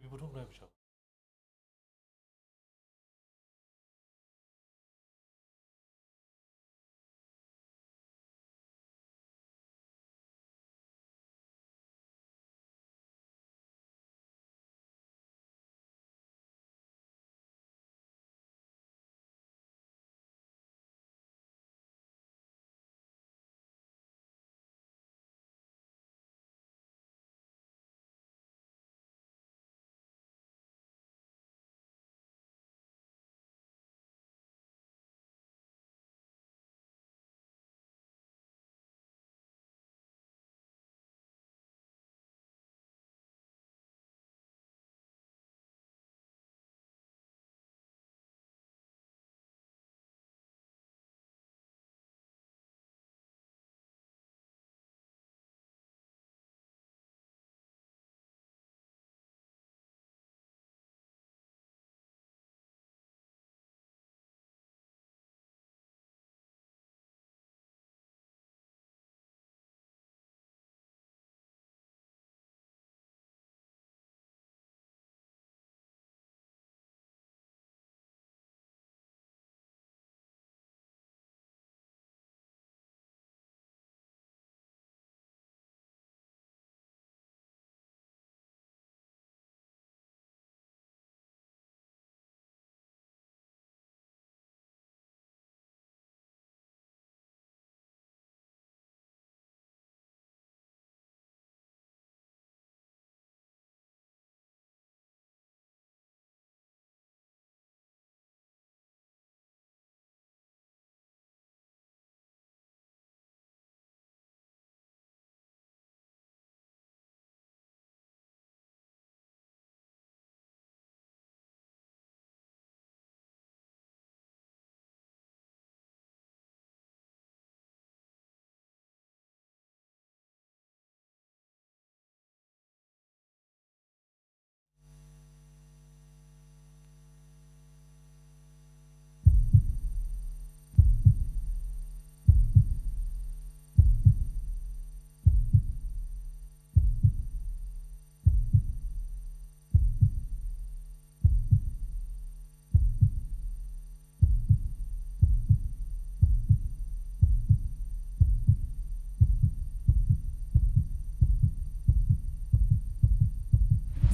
People don't know each other.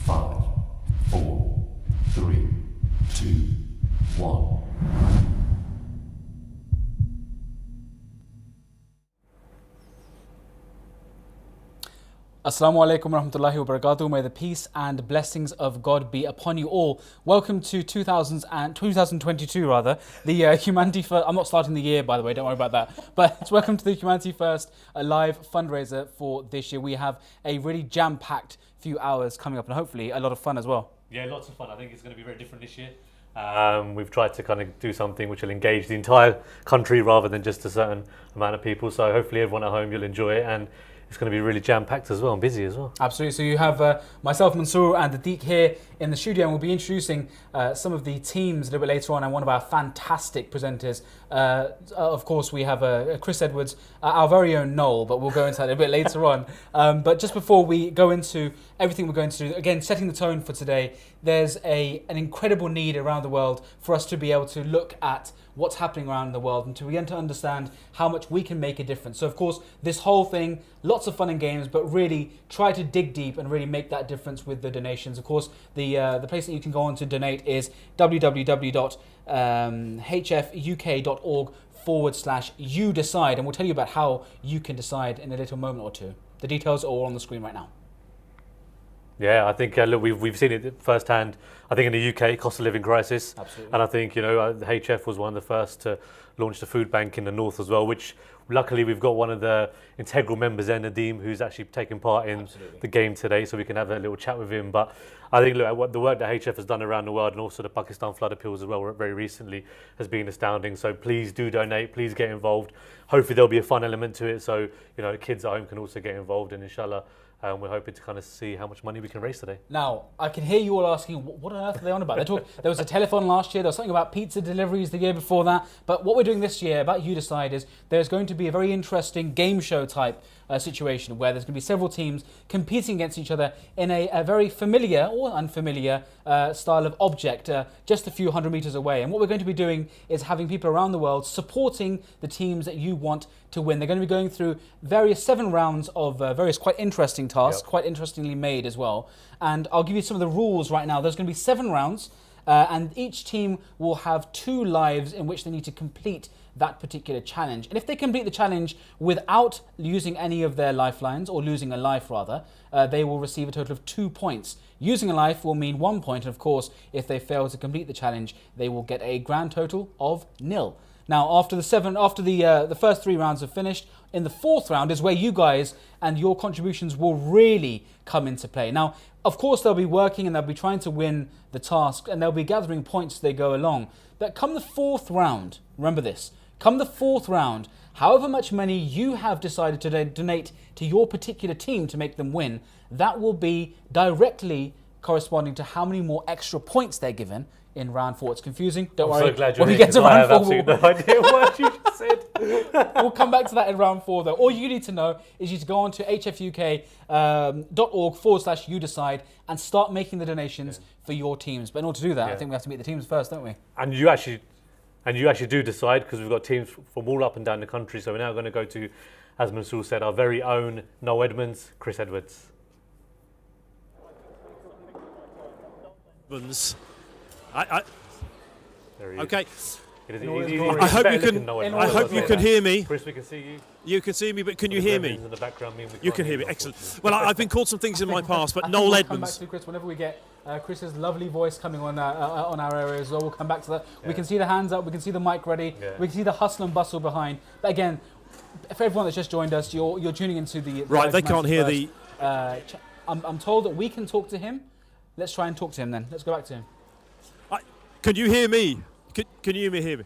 Five, four, three, two, one. Assalamu alaikum warahmatullahi wabarakatuh. May the peace and blessings of God be upon you all. Welcome to 2022 rather. The Humanity First, I'm not starting the year by the way, don't worry about that. But it's welcome to the Humanity First live fundraiser for this year. We have a really jam-packed few hours coming up and hopefully a lot of fun as well. Yeah, lots of fun. I think it's going to be very different this year. We've tried to kind of do something which will engage the entire country rather than just a certain amount of people. So hopefully everyone at home, you'll enjoy it. And it's going to be really jam-packed as well and busy as well. Absolutely. So you have myself, Mansoor, and Deek here in the studio, and we'll be introducing some of the teams a little bit later on, and one of our fantastic presenters. Of course, we have Chris Edwards, our very own Noel, but we'll go into that a bit later on. But just before we go into everything we're going to do, again, setting the tone for today, there's an incredible need around the world for us to be able to look at what's happening around the world and to begin to understand how much we can make a difference. So of course, this whole thing, lots of fun and games, but really try to dig deep and really make that difference with the donations. Of course, the place that you can go on to donate is www.hfuk.org/you decide, and we'll tell you about how you can decide in a little moment or two. The details are all on the screen right now. Yeah, I think look, we've seen it firsthand. I think in the UK, cost of living crisis. Absolutely. And I think the HF was one of the first to launch the food bank in the north as well, which luckily we've got one of the integral members there, Nadeem, who's actually taking part in the game today, so we can have a little chat with him. But I think the work that HF has done around the world and also the Pakistan flood appeals as well very recently has been astounding. So please do donate, please get involved. Hopefully there'll be a fun element to it, so kids at home can also get involved, and inshallah We're hoping to kind of see how much money we can raise today. Now, I can hear you all asking, what on earth are they on about? There was a telethon last year, there was something about pizza deliveries the year before that, but what we're doing this year, about You Decide, is there's going to be a very interesting game show type situation where there's going to be several teams competing against each other in a very familiar or unfamiliar style of object, just a few hundred meters away. And what we're going to be doing is having people around the world supporting the teams that you want to win. They're going to be going through various 7 rounds of various quite interesting tasks, quite interestingly made as well. And I'll give you some of the rules right now. There's going to be 7 rounds, and each team will have 2 lives in which they need to complete that particular challenge. And if they complete the challenge without using any of their lifelines, or losing a life rather, they will receive a total of 2 points. Using a life will mean 1 point, and of course, if they fail to complete the challenge, they will get a grand total of 0. Now, after the first 3 rounds have finished, in the 4th round is where you guys and your contributions will really come into play. Now, of course, they'll be working and they'll be trying to win the task, and they'll be gathering points as they go along. But come the 4th round, remember this, come the 4th round, however much money you have decided to donate to your particular team to make them win, that will be directly corresponding to how many more extra points they're given in round 4. It's confusing. Don't worry. I'm so glad you're when we here, get to 'cause I round have 4, absolutely no idea what you just said. we'll come back to that in round 4 though. All you need to know is you to go on to hfuk.org/you decide and start making the donations for your teams. But in order to do that, I think we have to meet the teams first, don't we? And you actually do decide, because we've got teams from all up and down the country. So we're now going to go to, as Mansour said, our very own Noel Edmonds, Chris Edwards. Okay. I hope you can hear me. Chris, we can see you. You can see me, but can you hear me? In the background, You can hear me. Excellent. Well, I've been called some things in my past, but Noel We'll come back Edmonds. to Chris whenever we get Chris's lovely voice coming on our area as well. We'll come back to that. We can see the hands up. We can see the mic ready. We can see the hustle and bustle behind. But again, for everyone that's just joined us, you're tuning into the Right, they can't hear the. I'm told that we can talk to him. Let's try and talk to him then. Let's go back to him. Can you hear me? Can you hear me?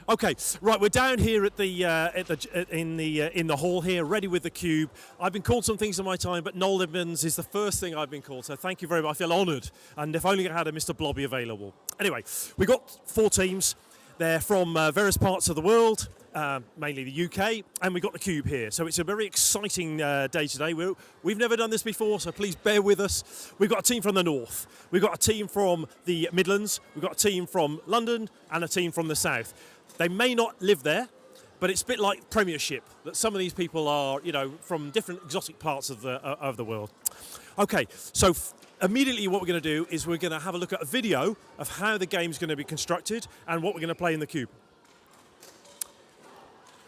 Okay, right. We're down here at the in the hall here, ready with the cube. I've been called some things in my time, but Noel Edmonds is the first thing I've been called. So thank you very much. I feel honoured, and if only I had a Mr. Blobby available. Anyway, we got 4 teams. They're from various parts of the world, mainly the UK, and we've got the cube here. So it's a very exciting day today. We've never done this before, so please bear with us. We've got a team from the north. We've got a team from the Midlands. We've got a team from London and a team from the south. They may not live there, but it's a bit like Premiership, that some of these people are, from different exotic parts of the world. Okay, so immediately what we're going to do is we're going to have a look at a video of how the game's going to be constructed and what we're going to play in the cube.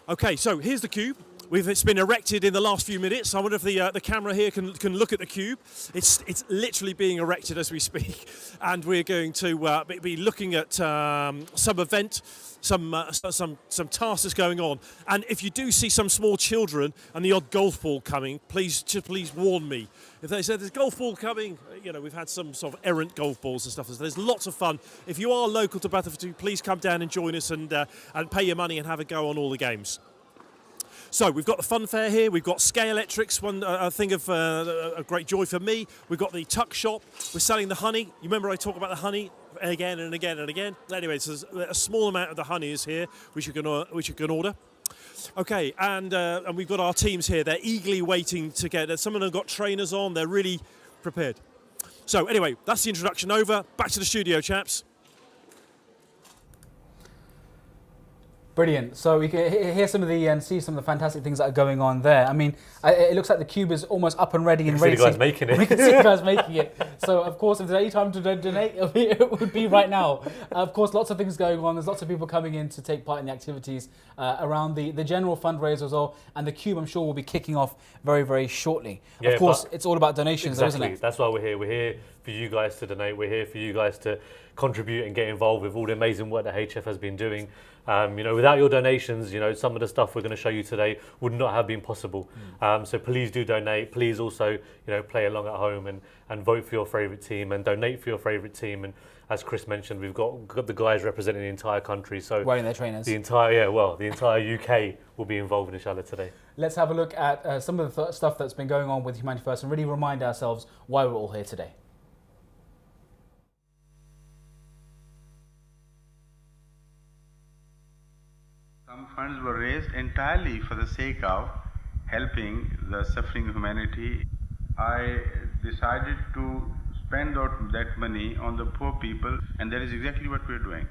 Okay, so here's the cube. It's been erected in the last few minutes. I wonder if the camera here can look at the cube. It's literally being erected as we speak, and we're going to be looking at some event, some tasks that's going on. And if you do see some small children and the odd golf ball coming, please warn me. If they said there's a golf ball coming, we've had some sort of errant golf balls and stuff. So there's lots of fun. If you are local to Battlefield 2, please come down and join us and pay your money and have a go on all the games. So we've got the fun fair here. We've got Scale Electrics, a thing of a great joy for me. We've got the tuck shop. We're selling the honey. You remember I talk about the honey again and again and again. Anyway, so a small amount of the honey is here, which you can order. Okay, and we've got our teams here. They're eagerly waiting to get. Some of them have got trainers on. They're really prepared. So anyway, that's the introduction over. Back to the studio, chaps. Brilliant. So we can hear some of and see some of the fantastic things that are going on there. I mean, it looks like the cube is almost up and ready and ready. We can see the guys making it. We can see the guys making it. So, of course, if there's any time to donate, it would be right now. Of course, lots of things going on. There's lots of people coming in to take part in the activities around the general fundraiser as well. And the cube, I'm sure, will be kicking off very, very shortly. Yeah, of course, it's all about donations, exactly. isn't it? That's why we're here. We're here for you guys to donate. We're here for you guys to contribute and get involved with all the amazing work that HF has been doing. Without your donations, some of the stuff we're going to show you today would not have been possible. So please do donate. Please also, play along at home and vote for your favourite team and donate for your favourite team. And as Chris mentioned, we've got the guys representing the entire country. So wearing their trainers. The entire UK will be involved, inshallah, today. Let's have a look at some of the stuff that's been going on with Humanity First and really remind ourselves why we're all here today. Some funds were raised entirely for the sake of helping the suffering humanity. I decided to spend that money on the poor people, and that is exactly what we are doing.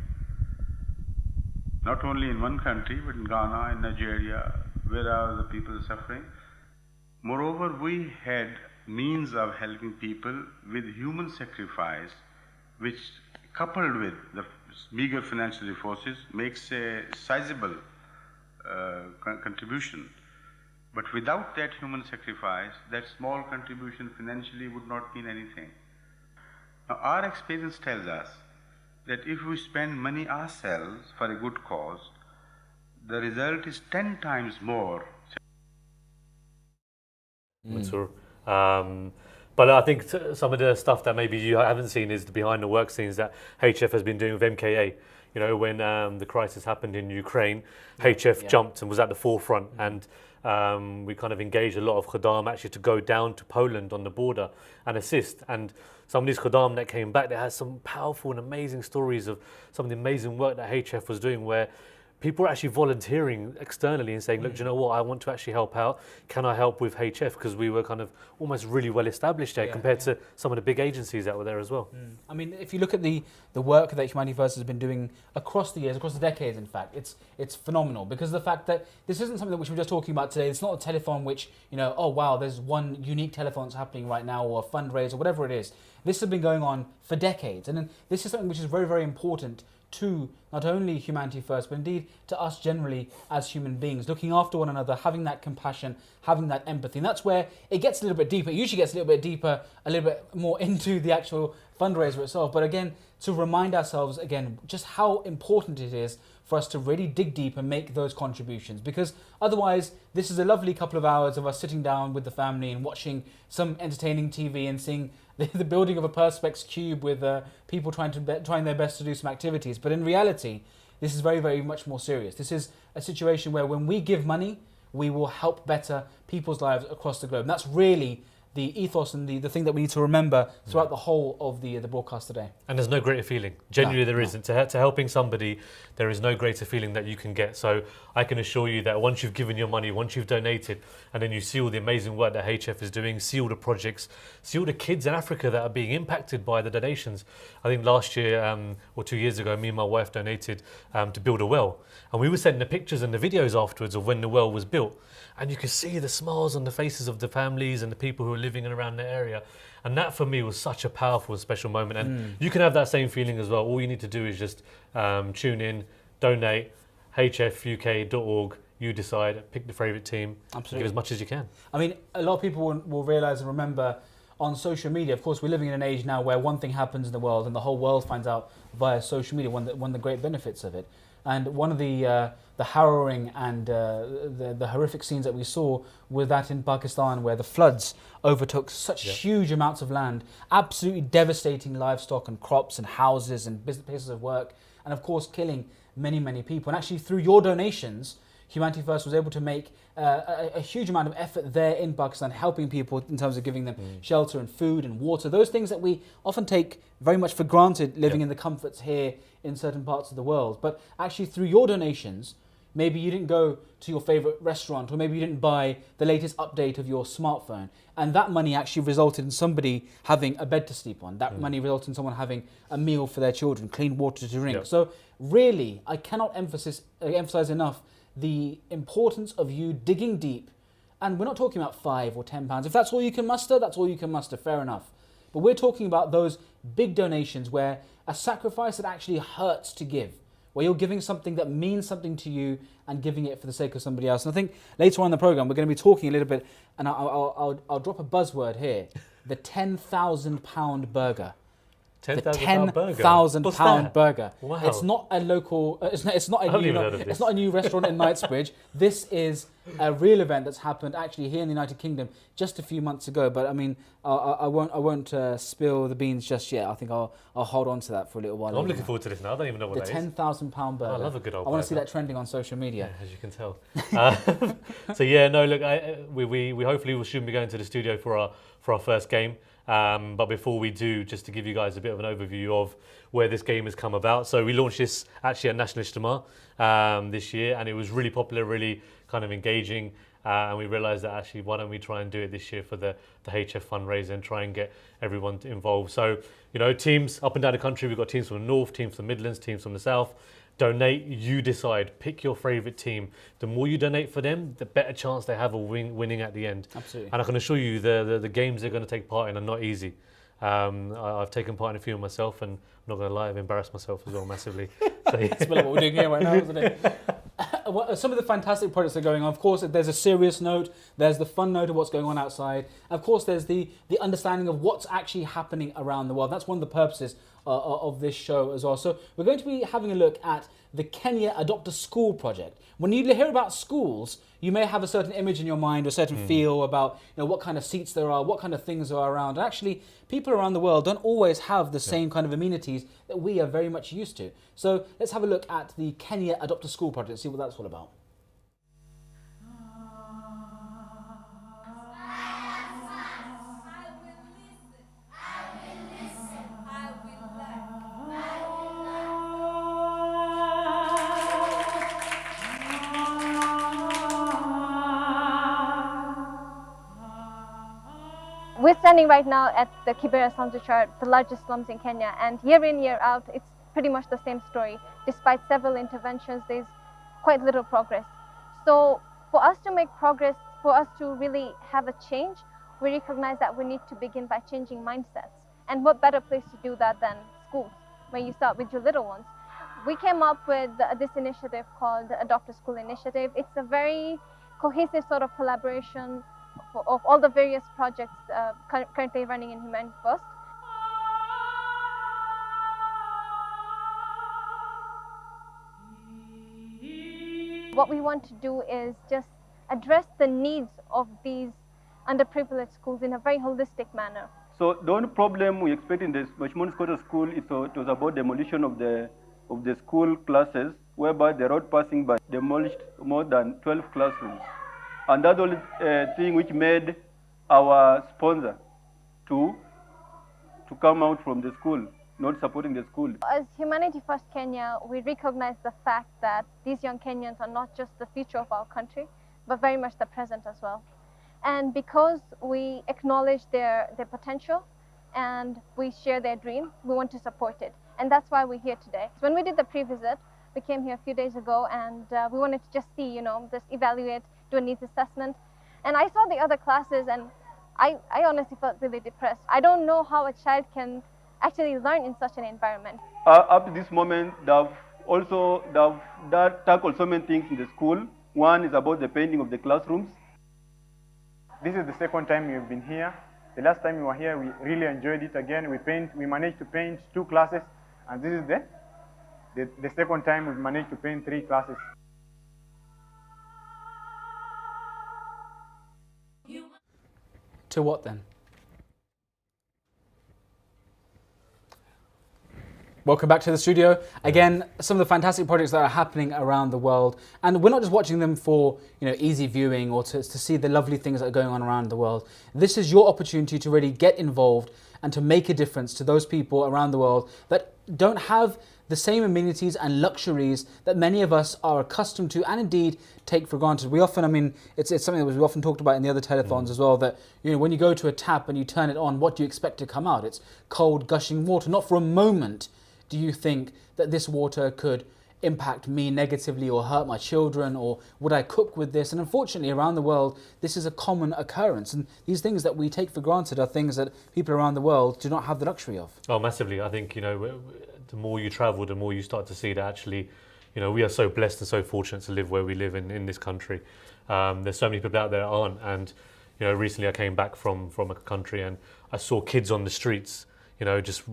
Not only in one country, but in Ghana, in Nigeria, where are the people suffering. Moreover, we had means of helping people with human sacrifice, which coupled with the meager financial resources makes a sizable contribution. But without that human sacrifice, that small contribution financially would not mean anything. Now, our experience tells us that if we spend money ourselves for a good cause, the result is 10 times more. But I think some of the stuff that maybe you haven't seen is the behind the work scenes that HF has been doing with MKA. When the crisis happened in Ukraine, HF jumped and was at the forefront, and we kind of engaged a lot of Khaddam actually to go down to Poland on the border and assist. And some of these Khaddam that came back, they had some powerful and amazing stories of some of the amazing work that HF was doing, where people are actually volunteering externally and saying, look, do you know what, I want to actually help out. Can I help with HF? Because we were kind of almost really well established there compared to some of the big agencies that were there as well. I mean, if you look at the work that Humanity First has been doing across the years, across the decades, in fact, it's phenomenal, because of the fact that this isn't something which we're just talking about today. It's not a telethon which, oh wow, there's one unique telethon that's happening right now, or a fundraiser, or whatever it is. This has been going on for decades. And then this is something which is very, very important to not only Humanity First, but indeed to us generally as human beings, looking after one another, having that compassion, having that empathy. And that's where it gets a little bit deeper. It usually gets a little bit deeper, a little bit more into the actual fundraiser itself. But again, to remind ourselves again just how important it is for us to really dig deep and make those contributions, because otherwise this is a lovely couple of hours of us sitting down with the family and watching some entertaining TV and seeing the building of a Perspex cube with people trying their best to do some activities. But in reality, this is very, very much more serious. This is a situation where when we give money, we will help better people's lives across the globe. And that's really the ethos and the thing that we need to remember throughout the whole of the broadcast today. And there's no greater feeling. Genuinely, there isn't. To helping somebody, there is no greater feeling that you can get. So I can assure you that once you've given your money, once you've donated, and then you see all the amazing work that HF is doing, see all the projects, see all the kids in Africa that are being impacted by the donations. I think last year or 2 years ago, me and my wife donated to build a well. And we were sending the pictures and the videos afterwards of when the well was built. And you could see the smiles on the faces of the families and the people who were living in around the area. And that for me was such a powerful, special moment. And you can have that same feeling as well. All you need to do is just tune in, donate, hfuk.org. You decide, pick the favourite team, give as much as you can. I mean, a lot of people will realise and remember on social media, of course, we're living in an age now where one thing happens in the world and the whole world finds out via social media, one of the great benefits of it. And one of the harrowing and the horrific scenes that we saw were that in Pakistan, where the floods overtook such huge amounts of land, absolutely devastating livestock and crops and houses and places of work, and of course killing many, many people. And actually through your donations, Humanity First was able to make a huge amount of effort there in Pakistan, helping people in terms of giving them shelter and food and water, those things that we often take very much for granted living in the comforts here in certain parts of the world. But actually through your donations, maybe you didn't go to your favorite restaurant, or maybe you didn't buy the latest update of your smartphone, and that money actually resulted in somebody having a bed to sleep on. That money resulted in someone having a meal for their children, clean water to drink. So really, I cannot emphasize enough the importance of you digging deep. And we're not talking about £5 or £10. If that's all you can muster, that's all you can muster, fair enough. But we're talking about those big donations where a sacrifice that actually hurts to give, where you're giving something that means something to you and giving it for the sake of somebody else. And I think later on in the program, we're going to be talking a little bit, and I'll drop a buzzword here, the £10,000 burger. The £10,000 burger. £10,000 burger. Wow. It's not a local. It's not a haven't new. even heard of It's this. not a new restaurant in Knightsbridge. This is a real event that's happened actually here in the United Kingdom just a few months ago. But I mean, I won't spill the beans just yet. I think I'll hold on to that for a little while. I'm looking forward to this now. I don't even know what The that is. £10,000 burger. I love a good old I want to see burger. that trending on social media. Yeah, as you can tell. So yeah, no, look, we hopefully will soon be going to the studio for our first game. But before we do, just to give you guys a bit of an overview of where this game has come about. So we launched this actually at National Ijtima this year, and it was really popular, really kind of engaging. And we realised that actually, why don't we try and do it this year for the HF fundraiser and try and get everyone involved. So, you know, teams up and down the country, we've got teams from the north, teams from the Midlands, teams from the south. Donate, you decide, pick your favourite team. The more you donate for them, the better chance they have of winning at the end. Absolutely. And I can assure you the games they're going to take part in are not easy. I've taken part in a few myself, and I'm not going to lie, I've embarrassed myself as well massively. So, It's what we're doing here right now, isn't it? Some of the fantastic projects that are going on. Of course, there's a serious note. There's the fun note of what's going on outside. Of course, there's the understanding of what's actually happening around the world. That's one of the purposes of this show as well. So we're going to be having a look at the Kenya Adopt a School project. When you hear about schools, you may have a certain image in your mind, a certain feel about what kind of seats there are, what kind of things are around. And actually, people around the world don't always have the same kind of amenities that we are very much used to. So let's have a look at the Kenya Adopt a School project and see what that's all about. We're standing right now at the Kibera slums, which are the largest slums in Kenya, and year in, year out, it's pretty much the same story. Despite several interventions, there's quite little progress. So for us to make progress, for us to really have a change, we recognize that we need to begin by changing mindsets. And what better place to do that than schools, where you start with your little ones. We came up with this initiative called the Adopt a School Initiative. It's a very cohesive sort of collaboration of all the various projects currently running in Humanity First. What we want to do is just address the needs of these underprivileged schools in a very holistic manner. So the only problem we expect in the Mashimoni Squatter School it was about demolition of the school classes, whereby the road passing by demolished more than 12 classrooms. And that's the only thing which made our sponsor to come out from the school, not supporting the school. As Humanity First Kenya, we recognize the fact that these young Kenyans are not just the future of our country, but very much the present as well. And because we acknowledge their potential and we share their dream, we want to support it. And that's why we're here today. When we did the pre-visit, we came here a few days ago, and we wanted to just see, just evaluate, do a needs assessment. And I saw the other classes, and I honestly felt really depressed. I don't know how a child can actually learn in such an environment. Up to this moment, they've tackled so many things in the school. One is about the painting of the classrooms. This is the second time we've been here. The last time we were here, we really enjoyed it again. We managed to paint 2 classes, and this is the second time we've managed to paint 3 classes. To what then? Welcome back to the studio. Again, some of the fantastic projects that are happening around the world. And we're not just watching them for easy viewing or to see the lovely things that are going on around the world. This is your opportunity to really get involved and to make a difference to those people around the world that don't have the same amenities and luxuries that many of us are accustomed to and indeed take for granted. We often, it's something that we often talked about in the other telethons as well, that when you go to a tap and you turn it on, what do you expect to come out? It's cold, gushing water. Not for a moment do you think that this water could impact me negatively or hurt my children, or would I cook with this? And unfortunately, around the world, this is a common occurrence. And these things that we take for granted are things that people around the world do not have the luxury of. Oh, massively. I think, the more you travel, the more you start to see that actually, we are so blessed and so fortunate to live where we live in this country. There's so many people out there that aren't. And, You know, recently I came back from a country and I saw kids on the streets, you know, just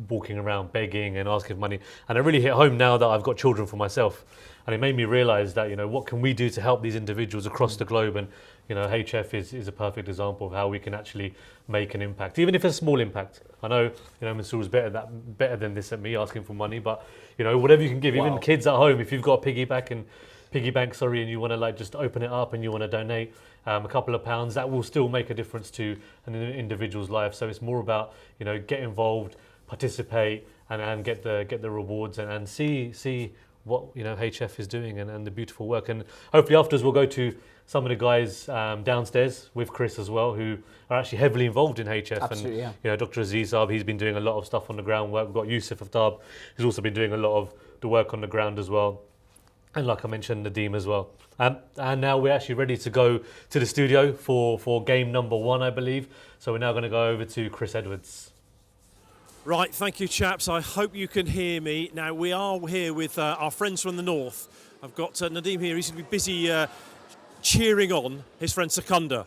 walking around begging and asking for money. And it really hit home now that I've got children for myself. And it made me realise that, you know, what can we do to help these individuals across the globe? And, you know, HF is a perfect example of how we can actually make an impact, even if it's a small impact. I know, you know, Mansour's better than this at me asking for money, but, you know, whatever you can give, even kids at home, if you've got a piggy bank, and you want to like just open it up and you want to donate a couple of pounds, that will still make a difference to an individual's life. So it's more about, you know, get involved, participate, and get the rewards and see what, you know, HF is doing and the beautiful work. And hopefully afterwards we'll go to some of the guys downstairs with Chris as well, who are actually heavily involved in HF. Absolutely, and you know, Dr. Aziz Saab, he's been doing a lot of stuff on the ground work. We've got Yusuf Aftab, who's also been doing a lot of the work on the ground as well. And like I mentioned, Nadeem as well. And now we're actually ready to go to the studio for game number 1, I believe. So we're now going to go over to Chris Edwards. Right, thank you, chaps. I hope you can hear me. Now, we are here with our friends from the north. I've got Nadeem here. He's going to be busy cheering on his friend Secunda.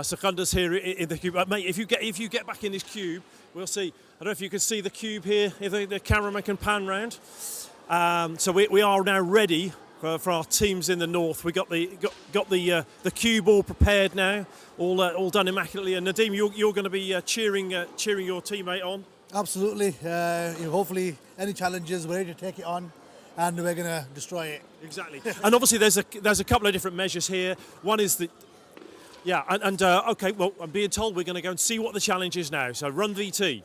Secunda's here in the cube. Mate, if you get back in this cube, we'll see. I don't know if you can see the cube here, if the cameraman can pan round. So we are now ready for our teams in the north. We got the cube all prepared now, all done immaculately. And Nadeem, you're going to be cheering your teammate on. Absolutely. Hopefully, any challenges, we're ready to take it on, and we're going to destroy it. Exactly. And obviously, there's a couple of different measures here. One is the okay. Well, I'm being told we're going to go and see what the challenge is now. So run VT.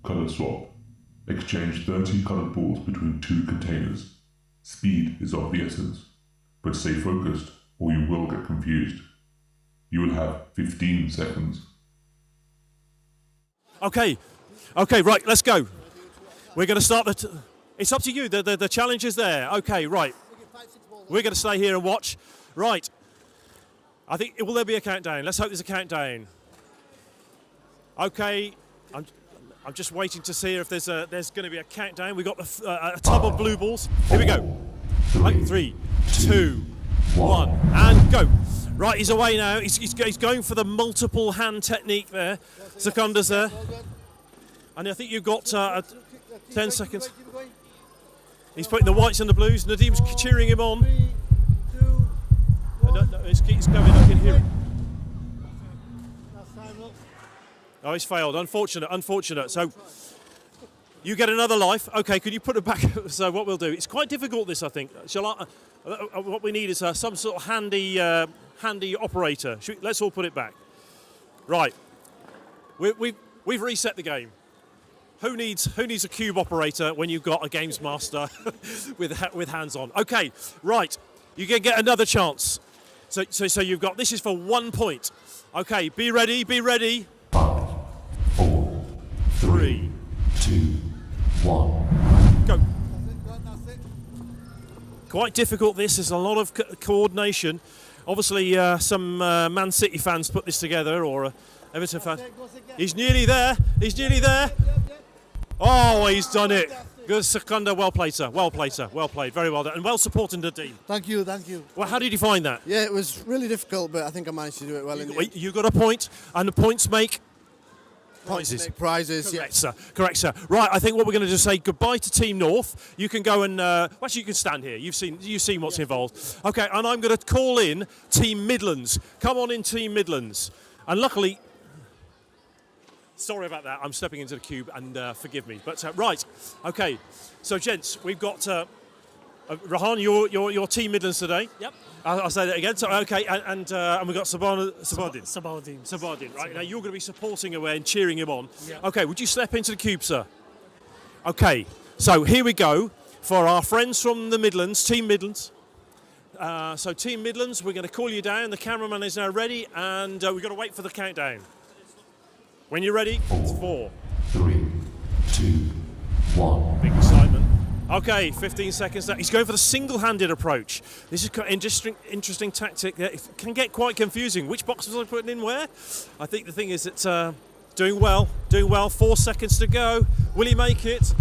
Colour swap. Exchange 30 coloured balls between 2 containers. Speed is of the essence, but stay focused or you will get confused. You will have 15 seconds. Okay, right, let's go. We're going to start it's up to you, the challenge is there. Okay, right. We're going to stay here and watch. Right. I think, will there be a countdown? Let's hope there's a countdown. Okay, I'm just waiting to see if there's going to be a countdown. We've got a tub of blue balls. Here we go. 3, 2, 1, and go. Right, he's away now. He's going for the multiple hand technique there. Secunda's there. And I think you've got 10 seconds. He's putting the whites and the blues. Nadeem's cheering him on. No, he's going. I can hear him. Oh, he's failed. Unfortunate. So you get another life. Okay, could you put it back? So what we'll do, it's quite difficult this, I think. What we need is some sort of handy operator. Let's all put it back. Right. We've reset the game. Who needs a cube operator when you've got a games master with hands on? Okay, right. You can get another chance. So you've got, this is for 1 point. Okay, be ready. 5, 4, 3, 2, 1. Go. Quite difficult this. There's a lot of coordination. Obviously, some Man City fans put this together, or Everton fans. He's nearly there. Oh, he's done it. Good, Secunda. Well played, sir. Well played. Very well done. And well supported the team. Thank you. Well, how did you find that? Yeah, it was really difficult, but I think I managed to do it well. You got a point, and the points make prizes. Correct, sir. Right, I think what we're going to just say goodbye to Team North. You can go and actually you can stand here. You've seen what's involved. Okay, and I'm going to call in Team Midlands. Come on in, Team Midlands. And luckily, sorry about that. I'm stepping into the cube, and forgive me. But right, okay. So gents, we've got Rahan. You're Team Midlands today. Yep. I'll say that again. So, okay, and we've got Sabardin. Sabardin. Right, now you're going to be supporting away and cheering him on. Yeah. Okay, would you step into the cube, sir? Okay, so here we go for our friends from the Midlands, Team Midlands. So Team Midlands, we're going to call you down. The cameraman is now ready, and we've got to wait for the countdown. When you're ready, it's 4, 3, 2, 1. Big excitement. Okay, 15 seconds. He's going for the single-handed approach. This is quite an interesting tactic. It can get quite confusing. Which boxes are putting in where? I think the thing is it's doing well. 4 seconds to go. Will he make it?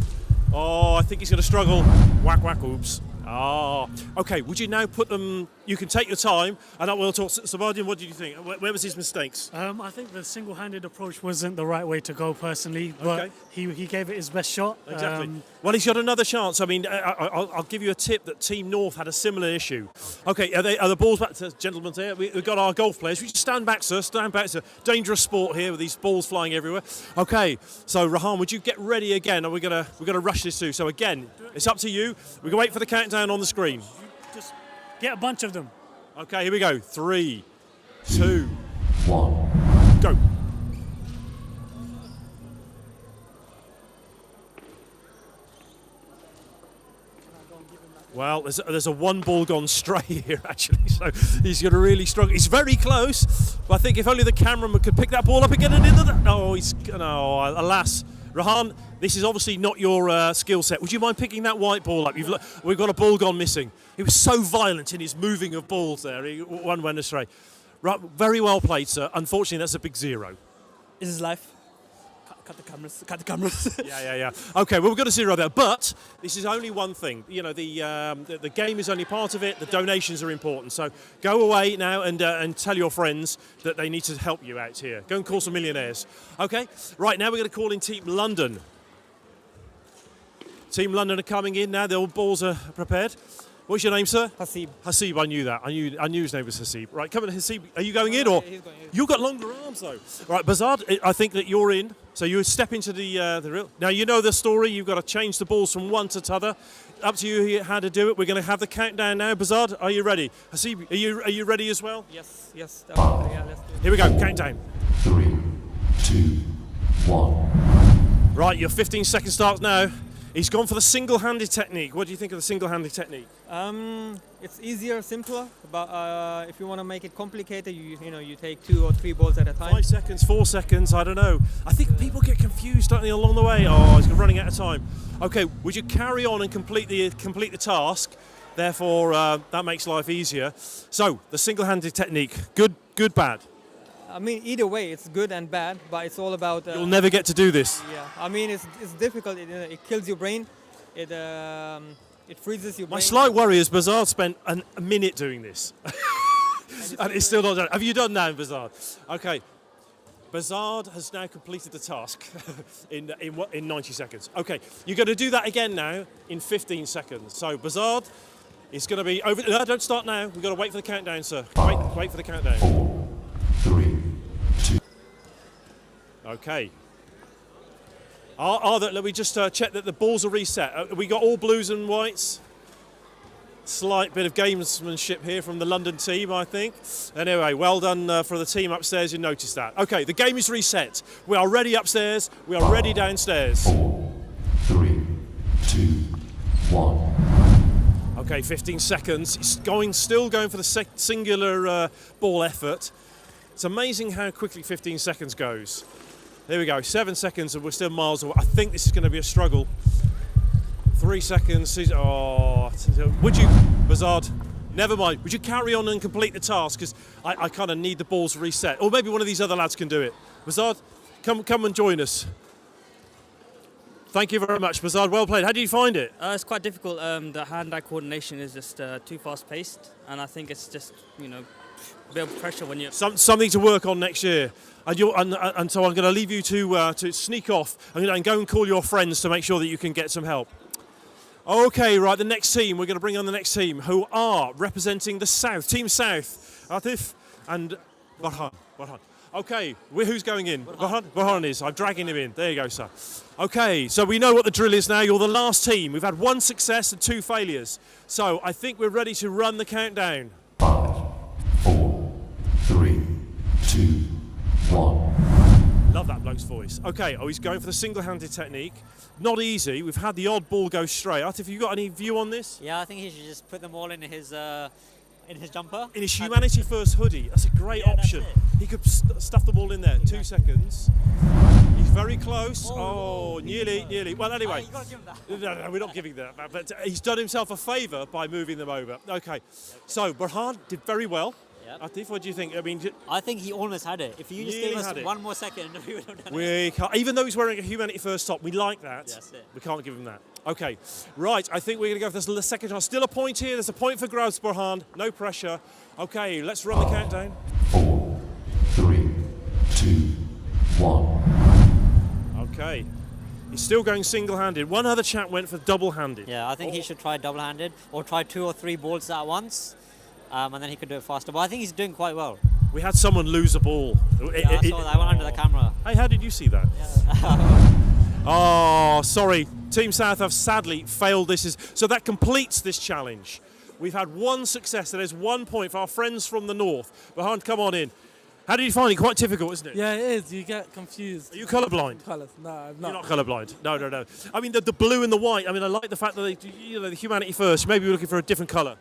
Oh, I think he's going to struggle. Whack, oops. Ah, okay. Would you now put them? You can take your time, and we'll talk. Sabadian, what did you think? Where was his mistakes? I think the single-handed approach wasn't the right way to go personally, but Okay. he gave it his best shot. Exactly. Well, he's got another chance. I mean, I'll give you a tip that Team North had a similar issue. Okay, are the balls back to gentlemen here? We've got our golf players. We just stand back, sir. Stand back. It's a dangerous sport here with these balls flying everywhere. Okay, so Rahan, would you get ready again? We're gonna rush this through. So again, it's up to you. We can wait for the countdown on the screen. Just get a bunch of them. Okay, here we go. 3, 2, 1. go. Well, there's a one ball gone stray here, actually, so he's going to really struggle. He's very close, but I think if only the cameraman could pick that ball up and get it into the... No, alas. Rahan, this is obviously not your skill set. Would you mind picking that white ball up? We've got a ball gone missing. He was so violent in his moving of balls there. One went astray. Right, very well played, sir. Unfortunately, that's a big 0. Is this live? Cut the cameras. Yeah. Okay, well, we've got a 0 there, but this is only one thing. You know, the game is only part of it. The donations are important. So go away now and tell your friends that they need to help you out here. Go and call some millionaires. Okay, right, now we're going to call in Team London. Team London are coming in now. The balls are prepared. What's your name, sir? Hasib. Hasib, I knew that. I knew his name was Hasib. Right, come on, Hasib. Are you going in or? He's going in. You've got longer arms though. Right, Bazard, I think that you're in. So you step into the real. Now you know the story. You've got to change the balls from one to t'other. Up to you here how to do it. We're going to have the countdown now. Bazard, are you ready? Hasib, are you ready as well? Yes. Definitely. Yeah, let's do it. Here we go. Countdown. 3, 2, 1. Right, your 15 second starts now. He's gone for the single-handed technique. What do you think of the single-handed technique? It's easier, simpler, but if you want to make it complicated, you take 2 or 3 balls at a time. 5 seconds, 4 seconds, I don't know. I think people get confused, don't they, along the way? Oh, he's running out of time. Okay, would you carry on and complete the task? Therefore, that makes life easier. So, the single-handed technique, good, bad? I mean, either way, it's good and bad, but it's all about... You'll never get to do this. Yeah, I mean, it's difficult. It kills your brain. It freezes your brain. My slight worry is Bazard spent a minute doing this. And it's still not done. Have you done that, Bazard? Okay. Bazard has now completed the task in 90 seconds. Okay, you're going to do that again now in 15 seconds. So Bazard is going to be over... No, don't start now. We've got to wait for the countdown, sir. Wait for the countdown. 4, 3, 2. Okay. Let me just check that the balls are reset. We got all blues and whites. Slight bit of gamesmanship here from the London team, I think. Anyway, well done for the team upstairs. You noticed that. Okay, the game is reset. We are ready upstairs. We are ready downstairs. 4, 3, 2, 1. Okay, 15 seconds. It's still going for the singular ball effort. It's amazing how quickly 15 seconds goes. There we go, 7 seconds and we're still miles away. I think this is going to be a struggle. 3 seconds. Oh, would you, Bazard? Never mind. Would you carry on and complete the task? Because I kind of need the balls reset. Or maybe one of these other lads can do it. Bazard, come and join us. Thank you very much, Bazard. Well played. How did you find it? It's quite difficult. The hand-eye coordination is just too fast-paced, and I think it's just, a bit of pressure when you... Something to work on next year. And so I'm going to leave you to sneak off and go and call your friends to make sure that you can get some help. Okay, right, the next team. We're going to bring on the next team who are representing the South. Team South. Atif and Barhan. Okay, who's going in? Barhan is. I'm dragging him in. There you go, sir. Okay, so we know what the drill is now. You're the last team. We've had 1 success and 2 failures. So I think we're ready to run the countdown. 5, 4, 3, 2, 1. Love that bloke's voice. Okay, he's going for the single-handed technique. Not easy. We've had the odd ball go straight. Atif, have you got any view on this? Yeah, I think he should just put them all in his jumper. In his Humanity First hoodie. That's a great option. He could stuff them all in there. 2 seconds. He's very close. Oh, nearly. Well, anyway. You got to give him that. No, we're not giving that. But he's done himself a favour by moving them over. Okay. So, Barhan did very well. Yep. Atif, what do you think? I think he almost had it. If you just gave us 1 more second, we would have done it. Even though he's wearing a Humanity First top, we like that. That's it. We can't give him that. Okay, right, I think we're going to go for this second chance. Still a point here. There's a point for Grouse Burhan. No pressure. Okay, let's run the countdown. 4, 3, 2, 1. Okay. He's still going single-handed. One other chap went for double-handed. Yeah, I think he should try double-handed or try 2 or 3 balls at once, and then he could do it faster. But I think he's doing quite well. We had someone lose a ball. Yeah, I saw that. I went under the camera. Hey, how did you see that? Yeah. Oh, sorry. Team South have sadly failed this. So that completes this challenge. We've had one success. There is 1 point for our friends from the north. Burhan, come on in. How did you find it? Quite difficult, isn't it? Yeah, it is. You get confused. Are you colourblind? Colours? No, I'm not. You're not colourblind. No. I mean, the blue and the white. I mean, I like the fact that the humanity first. Maybe we're looking for a different colour.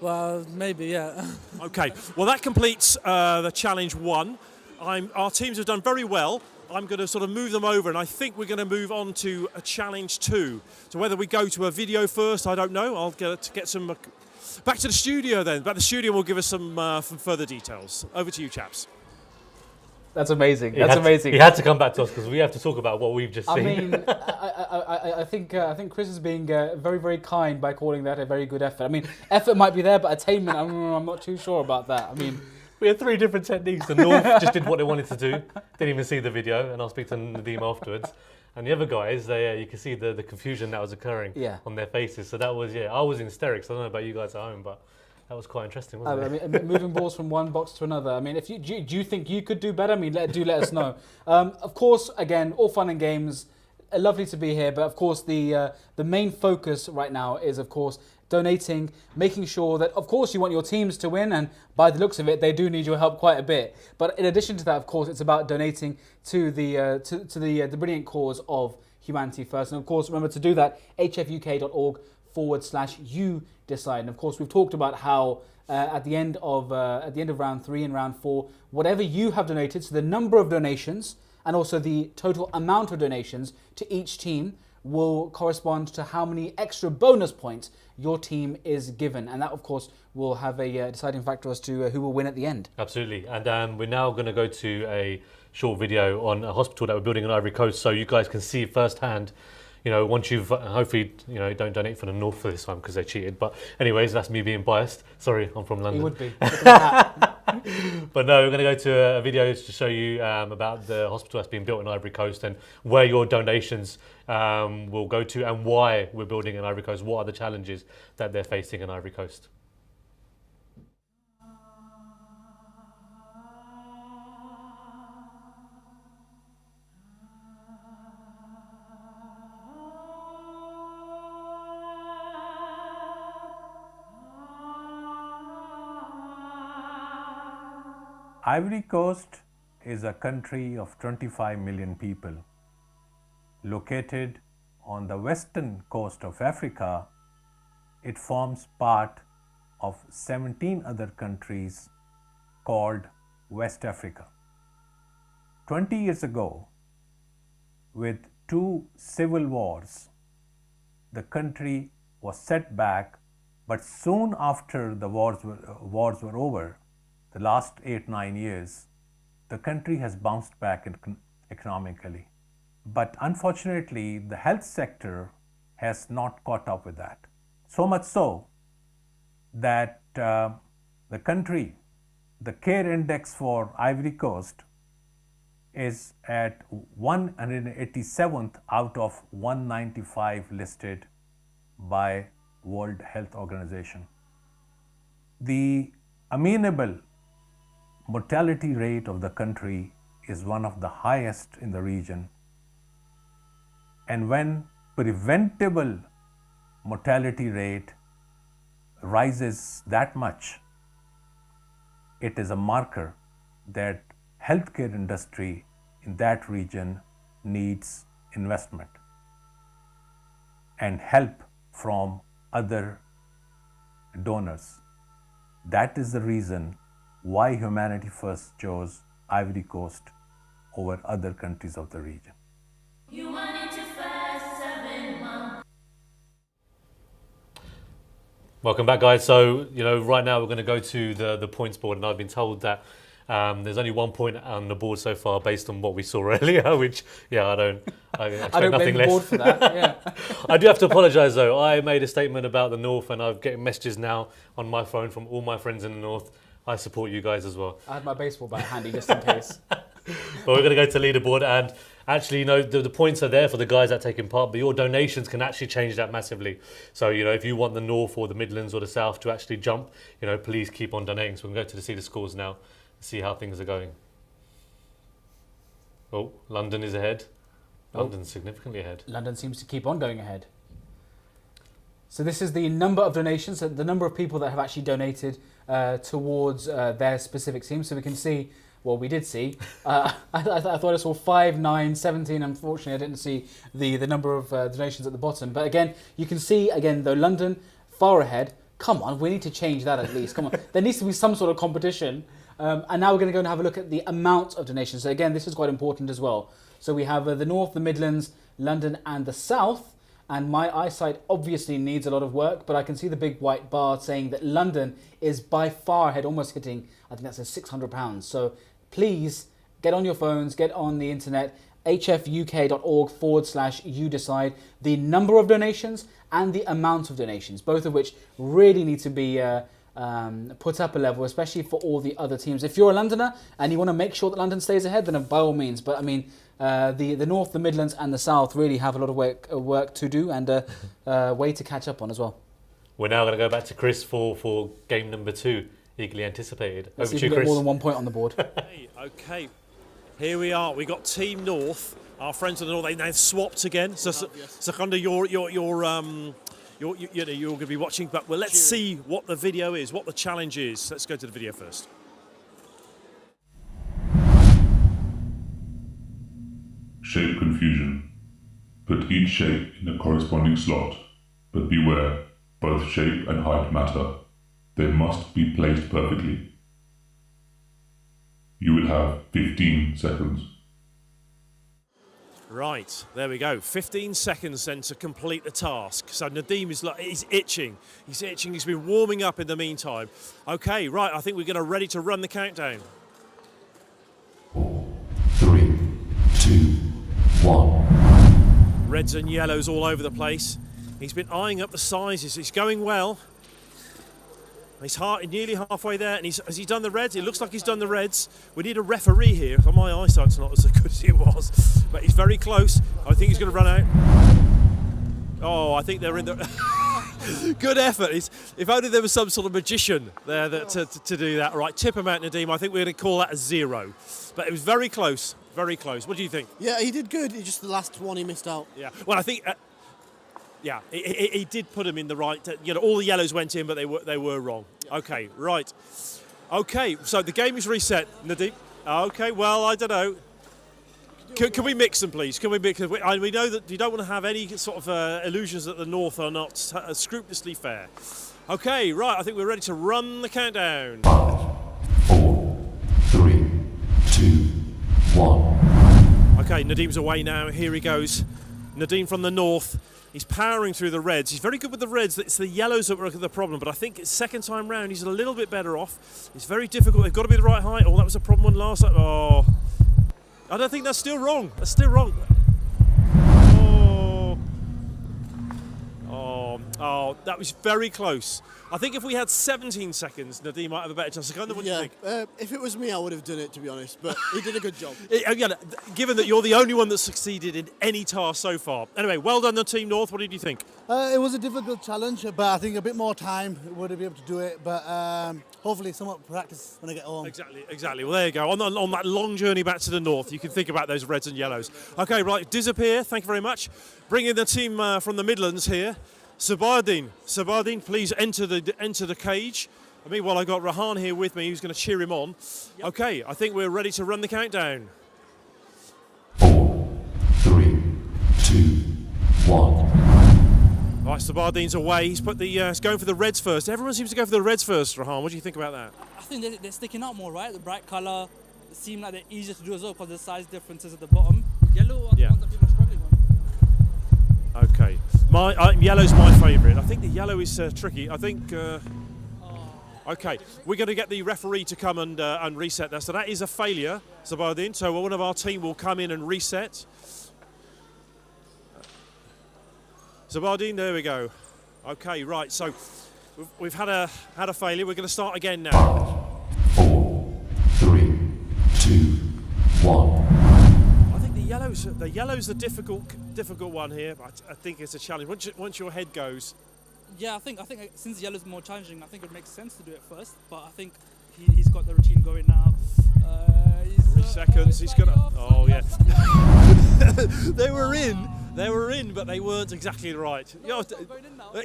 Well, maybe, yeah. Okay. Well, that completes the challenge 1. Our teams have done very well. I'm going to sort of move them over, and I think we're going to move on to a challenge 2. So whether we go to a video first, I don't know. I'll get some. Back to the studio then. Back to the studio will give us some further details. Over to you, chaps. That's amazing. He had to come back to us because we have to talk about what we've just seen. I mean, I think Chris is being very, very kind by calling that a very good effort. I mean, effort might be there, but attainment, I'm not too sure about that. I mean, we had 3 different techniques. The North just did what they wanted to do. Didn't even see the video, and I'll speak to Nadeem afterwards. And the other guys, you can see the confusion that was occurring on their faces. So that was, I was in hysterics. I don't know about you guys at home, but that was quite interesting, wasn't it? I mean, moving balls from one box to another. I mean, do you think you could do better? I mean, let us know. Of course, again, all fun and games. Lovely to be here, but of course, the main focus right now is, of course, donating, making sure that, of course, you want your teams to win, and by the looks of it, they do need your help quite a bit. But in addition to that, of course, it's about donating to the brilliant cause of Humanity First. And of course, remember to do that, hfuk.org/you decide. And of course, we've talked about how at the end of round 3 and round 4, whatever you have donated, so the number of donations and also the total amount of donations to each team will correspond to how many extra bonus points your team is given. And that, of course, will have a deciding factor as to who will win at the end. Absolutely. And we're now going to go to a short video on a hospital that we're building in Ivory Coast, so you guys can see firsthand. Once you've hopefully, don't donate for the North for this time because they cheated. But anyways, that's me being biased. Sorry, I'm from London. You would be. But no, we're going to go to a video to show you about the hospital that's being built in Ivory Coast and where your donations will go to and why we're building in Ivory Coast. What are the challenges that they're facing in Ivory Coast? Ivory Coast is a country of 25 million people. Located on the western coast of Africa, it forms part of 17 other countries called West Africa. 20 years ago, with 2 civil wars, the country was set back, but soon after the wars were over, the last 8-9 years, the country has bounced back economically. But unfortunately, the health sector has not caught up with that. So much so that the care index for Ivory Coast is at 187th out of 195 listed by World Health Organization. The amenable mortality rate of the country is one of the highest in the region. And when preventable mortality rate rises that much, it is a marker that healthcare industry in that region needs investment and help from other donors. That is the reason why Humanity First chose Ivory Coast over other countries of the region. Welcome back, guys. So, right now we're going to go to the points board, and I've been told that There's only 1 point on the board so far based on what we saw earlier, which, yeah, I don't expect I don't nothing blame the less. board for that. Yeah. I do have to apologise though. I made a statement about the North, and I'm getting messages now on my phone from all my friends in the North. I support you guys as well. I had my baseball bat handy just in case. But we're going to go to leaderboard, and actually, the points are there for the guys that are taking part, but your donations can actually change that massively. So, if you want the North or the Midlands or the South to actually jump, please keep on donating. So we can go to see the scores now, see how things are going. Oh, London is ahead. London's significantly ahead. London seems to keep on going ahead. So this is the number of donations, the number of people that have actually donated towards their specific team. So we can see, well, we did see, I thought I saw 5, 9, 17. Unfortunately, I didn't see the number of donations at the bottom. But again, you can see, though, London far ahead. Come on, we need to change that at least. Come on, there needs to be some sort of competition. And now we're going to go and have a look at the amount of donations. So again, this is quite important as well. So we have the North, the Midlands, London and the South. And my eyesight obviously needs a lot of work, but I can see the big white bar saying that London is by far ahead, almost hitting, I think that's £600. So please get on your phones, get on the internet, hfuk.org/you decide the number of donations and the amount of donations, both of which really need to be put up a level, especially for all the other teams. If you're a Londoner and you want to make sure that London stays ahead, then by all means. But I mean, the North, the Midlands and the South really have a lot of work to do and a way to catch up on as well. We're now going to go back to Chris for game number 2, eagerly anticipated. Let's Over see to if we you, get Chris. more than 1 point on the board. Okay, here we are. We got Team North. Our friends in the North, they've swapped again. So, Seconda, you're going to be watching, but let's see what the video is, what the challenge is. Let's go to the video first. Shape confusion. Put each shape in a corresponding slot, but beware, both shape and height matter. They must be placed perfectly. You will have 15 seconds. Right, there we go. 15 seconds then to complete the task. So Nadeem he's itching. He's itching. He's been warming up in the meantime. Okay, right. I think we're going to ready to run the countdown. 3, 2, 1. Reds and yellows all over the place. He's been eyeing up the sizes. It's going well. He's nearly halfway there, and has he done the reds? It looks like he's done the reds. We need a referee here. My eyesight's not as good as it was, but he's very close. I think he's going to run out. Oh, I think they're in the... Good effort. If only there was some sort of magician there to do that. Right, tip him out, Nadeem. I think we're going to call that a 0. But it was very close, very close. What do you think? Yeah, he did good. It's just the last one he missed out. Yeah, well, I think... yeah, he did put them in the right... all the yellows went in, but they were wrong. Yeah. Okay, right. Okay, so the game is reset, Nadeem. Okay, well, I don't know. Can we mix them, please? Can we mix them? We know that you don't want to have any sort of illusions that the North are not scrupulously fair. Okay, right, I think we're ready to run the countdown. 5, 4, 3, 2, 1. Okay, Nadeem's away now. Here he goes. Nadeem from the North. He's powering through the reds. He's very good with the reds. It's the yellows that were the problem, but I think it's second time round he's a little bit better off. It's very difficult. They've got to be the right height. Oh, that was a problem one last time. Oh, I don't think that's still wrong. That's still wrong. Oh, that was very close. I think if we had 17 seconds, Nadeem might have a better chance. What do you think? If it was me, I would have done it, to be honest, but he did a good job. Given that you're the only one that succeeded in any task so far. Anyway, well done, the Team North. What did you think? It was a difficult challenge, but I think a bit more time would be able to do it. But hopefully, somewhat practice when I get home. Exactly. Well, there you go. On that long journey back to the North, you can think about those reds and yellows. Okay, right. Disappear. Thank you very much. Bring in the team from the Midlands here. Sabardine, please enter the cage. Meanwhile, I got Rahan here with me, who's going to cheer him on. Yep. Okay, I think we're ready to run the countdown. 4, 3, 2, 1. Right, Sabardine's away. He's put he's going for the reds first. Everyone seems to go for the reds first, Rahan. What do you think about that? I think they're sticking out more, right? The bright colour seem like they're easier to do as well because the size differences at the bottom. Yellow are the ones that people are struggling on. Okay. Yellow's my favourite. I think the yellow is tricky. I think... Okay, we're going to get the referee to come and reset that. So that is a failure, Sabardin. So one of our team will come in and reset. Sabardin, there we go. Okay, right. So we've had a failure. We're going to start again now. 3, 2, 1. I think the yellow's the difficult one here. But I think it's a challenge. Once your head goes. Yeah, I think since yellow's more challenging, I think it makes sense to do it first. But I think he's got the routine going now. 3 seconds. He's gonna. Oh yeah. They were in, but they weren't exactly right. You know,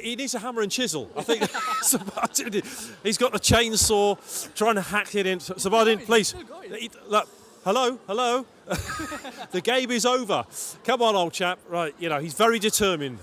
he needs a hammer and chisel. I think that's about it. He's got the chainsaw trying to hack it in. Sabardin, please. Look, hello. The game is over. Come on, old chap. Right, you know he's very determined.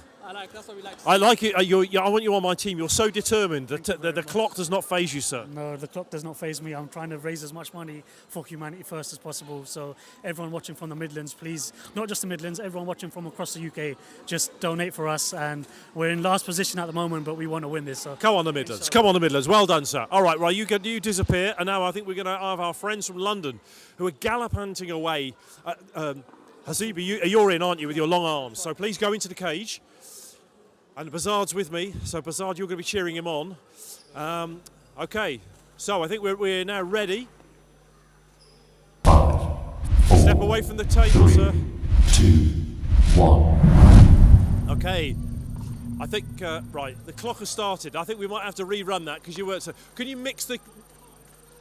That's what we like. I like it. I want you on my team. You're so determined. The clock does not faze you, sir. No, the clock does not faze me. I'm trying to raise as much money for Humanity First as possible. So everyone watching from the Midlands, please, not just the Midlands, everyone watching from across the UK, just donate for us. And we're in last position at the moment, but we want to win this. So come on, the Midlands. Come on, the Midlands. Well done, sir. All right, right. You disappear, and now I think we're going to have our friends from London who are gallivanting away. Haziba, you're in, aren't you, with your long arms? So please go into the cage. And Bazard's with me, so Bazard, you're going to be cheering him on. Okay, so I think we're now ready. Step away from the table, 3, sir. 2, 1. Okay, I think, right, the clock has started. I think we might have to rerun that because you weren't. So can you mix it?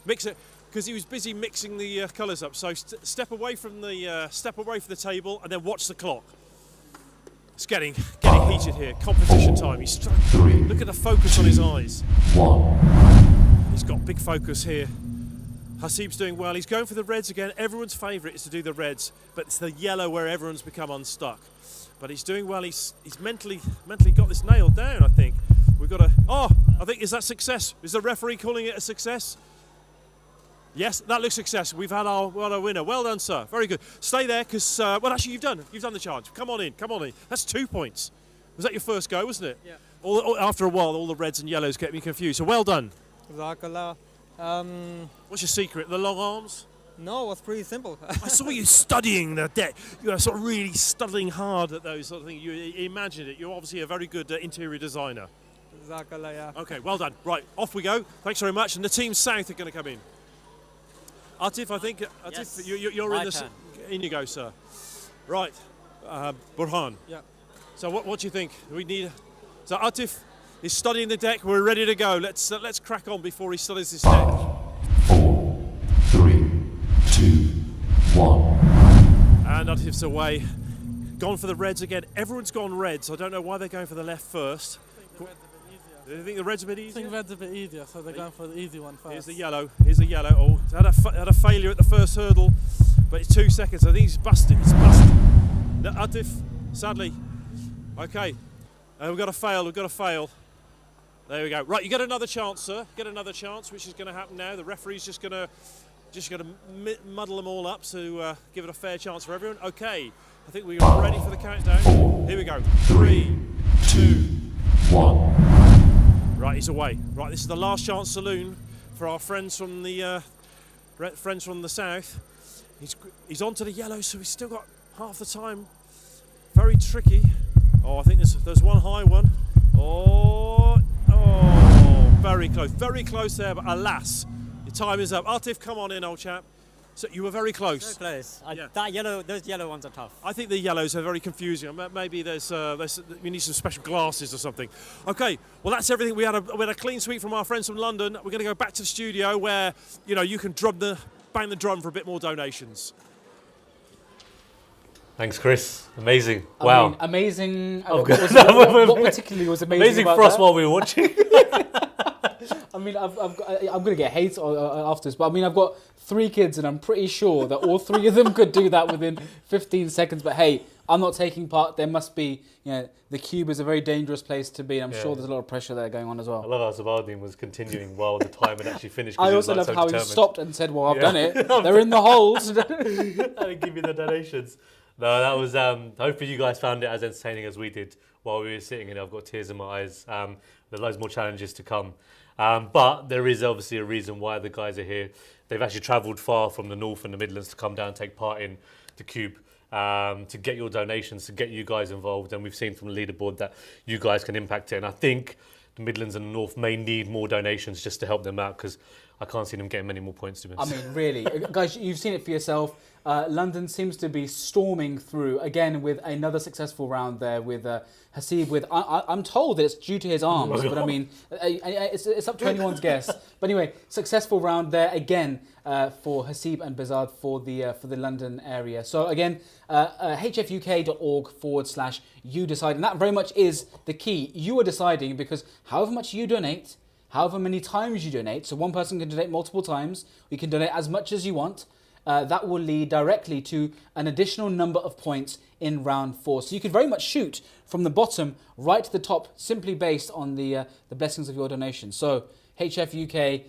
Because he was busy mixing the colours up. So step away from the table and then watch the clock. It's getting heated here. Competition time. He's trying. Look at the focus on his eyes. 1. He's got big focus here. Hasib's doing well. He's going for the reds again. Everyone's favourite is to do the reds, but it's the yellow where everyone's become unstuck. But he's doing well. He's mentally got this nailed down. I think we've got to. Oh, I think is that success? Is the referee calling it a success? Yes, that looks success. We've had our winner. Well done, sir. Very good. Stay there, because well, actually, you've done the charge. Come on in. That's 2 points. Was that your first go, wasn't it? Yeah. After a while, all the reds and yellows kept me confused. So well done. What's your secret? The long arms? No, it was pretty simple. I saw you studying the deck. You were sort of really studying hard at those sort of things. You imagined it. You're obviously a very good interior designer. Yeah. Okay, well done. Right, off we go. Thanks very much. And the team south are going to come in. Atif, I think. Atif, yes. you're in the. In you go, sir. Right, Burhan. Yeah. So what do you think? We need. So Atif is studying the deck. We're ready to go. Let's crack on before he studies this deck. 4, 3, 2, 1. And Atif's away. Gone for the reds again. Everyone's gone reds. I don't know why they're going for the left first. Do you think the red's a bit easier? I think red's a bit easier, so they're going for the easy one first. Here's the yellow. Oh, had a failure at the first hurdle, but it's 2 seconds. I think he's busted. No, Atif, sadly. Okay, we've got to fail. There we go. Right, you get another chance, sir. Get another chance, which is going to happen now. The referee's just going to muddle them all up to give it a fair chance for everyone. Okay, I think we're ready for the countdown. Here we go. 3, 2, 1. Right, he's away. Right, this is the last chance saloon for our friends from the south. He's onto the yellow, so he's still got half the time. Very tricky. Oh, I think there's one high one. Oh, very close there. But alas, your time is up. Atif, come on in, old chap. So you were very close. So close. Yeah. Those yellow ones are tough. I think the yellows are very confusing. Maybe we need some special glasses or something. Okay, well that's everything. We had a clean sweep from our friends from London. We're going to go back to the studio where you can bang the drum for a bit more donations. Thanks, Chris. Amazing. Wow. I mean, amazing. Oh, what particularly was amazing? Amazing for us while we were watching. I mean, I'm going to get hate after this, but I mean, I've got 3 kids, and I'm pretty sure that all 3 of them could do that within 15 seconds. But hey, I'm not taking part. There must be, the cube is a very dangerous place to be, and I'm sure there's a lot of pressure there going on as well. I love how Sabardin was continuing while the time had actually finished. I also love how he stopped and said, "Well, I've done it. They're in the holes." I didn't give you the donations. No, that was. Hopefully, you guys found it as entertaining as we did while we were sitting here. I've got tears in my eyes. There are loads more challenges to come, but there is obviously a reason why the guys are here. They've actually travelled far from the north and the Midlands to come down and take part in the Cube. To get your donations, to get you guys involved, and we've seen from the leaderboard that you guys can impact it. And I think the Midlands and the North may need more donations just to help them out, because I can't see them getting many more points to be honest. I mean, really, guys, you've seen it for yourself. London seems to be storming through again with another successful round there with Hasib. I'm told that it's due to his arms, but I mean, it's up to anyone's guess. But anyway, successful round there again for Hasib and Bazard for the London area. So again, hfuk.org/you decide, and that very much is the key. You are deciding, because however much you donate, however many times you donate, so one person can donate multiple times, you can donate as much as you want. That will lead directly to an additional number of points in round 4. So you could very much shoot from the bottom right to the top, simply based on the blessings of your donation. So hfuk.org/you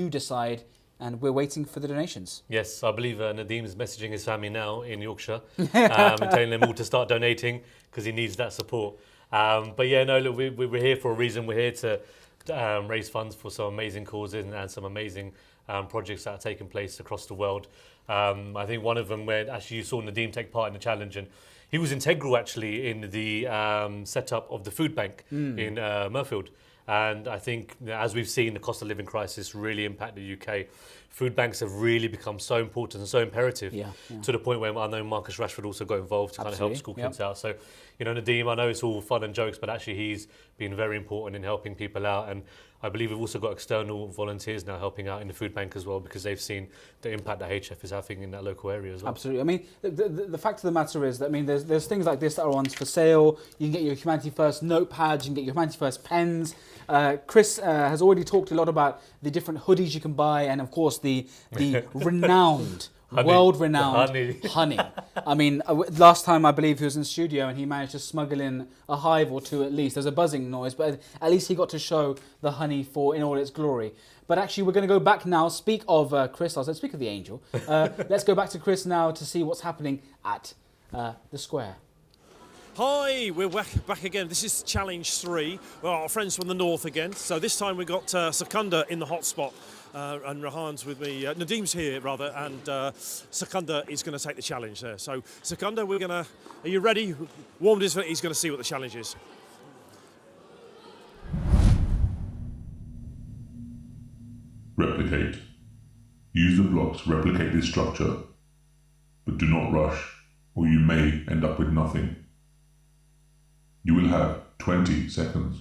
decide, and we're waiting for the donations. Yes, I believe Nadeem is messaging his family now in Yorkshire and telling them all to start donating because he needs that support. But yeah, no, look, we're here for a reason. We're here to raise funds for some amazing causes and some amazing projects that are taking place across the world. I think one of them where actually you saw Nadeem take part in the challenge, and he was integral actually in the setup of the food bank in Murfield. And I think, as we've seen, the cost of living crisis really impact the UK. Food banks have really become so important and so imperative to the point where I know Marcus Rashford also got involved to kind of help school kids out. So, you know, Nadeem, I know it's all fun and jokes, but actually he's been very important in helping people out. And I believe we've also got external volunteers now helping out in the food bank as well, because they've seen the impact that HF is having in that local area as well. Absolutely. I mean, the fact of the matter is that, I mean, there's things like this that are on for sale. You can get your Humanity First notepads, you can get your Humanity First pens. Chris has already talked a lot about the different hoodies you can buy, and of course the renowned, world-renowned honey. I mean, last time I believe he was in the studio and he managed to smuggle in a hive or two at least. There's a buzzing noise, but at least he got to show the honey in all its glory. But actually, we're going to go back now. Speak of Chris, I said speak of the angel. Let's go back to Chris now to see what's happening at the square. Hi, we're back again. This is Challenge 3. Well, our friends from the north again. So this time we got Secunda in the hot spot. And Rahan's with me. Nadeem's here, rather, and Secunda is going to take the challenge there. So, Secunda, are you ready? Warmed his feet. He's going to see what the challenge is. Replicate. Use the blocks to replicate this structure, but do not rush, or you may end up with nothing. You will have 20 seconds.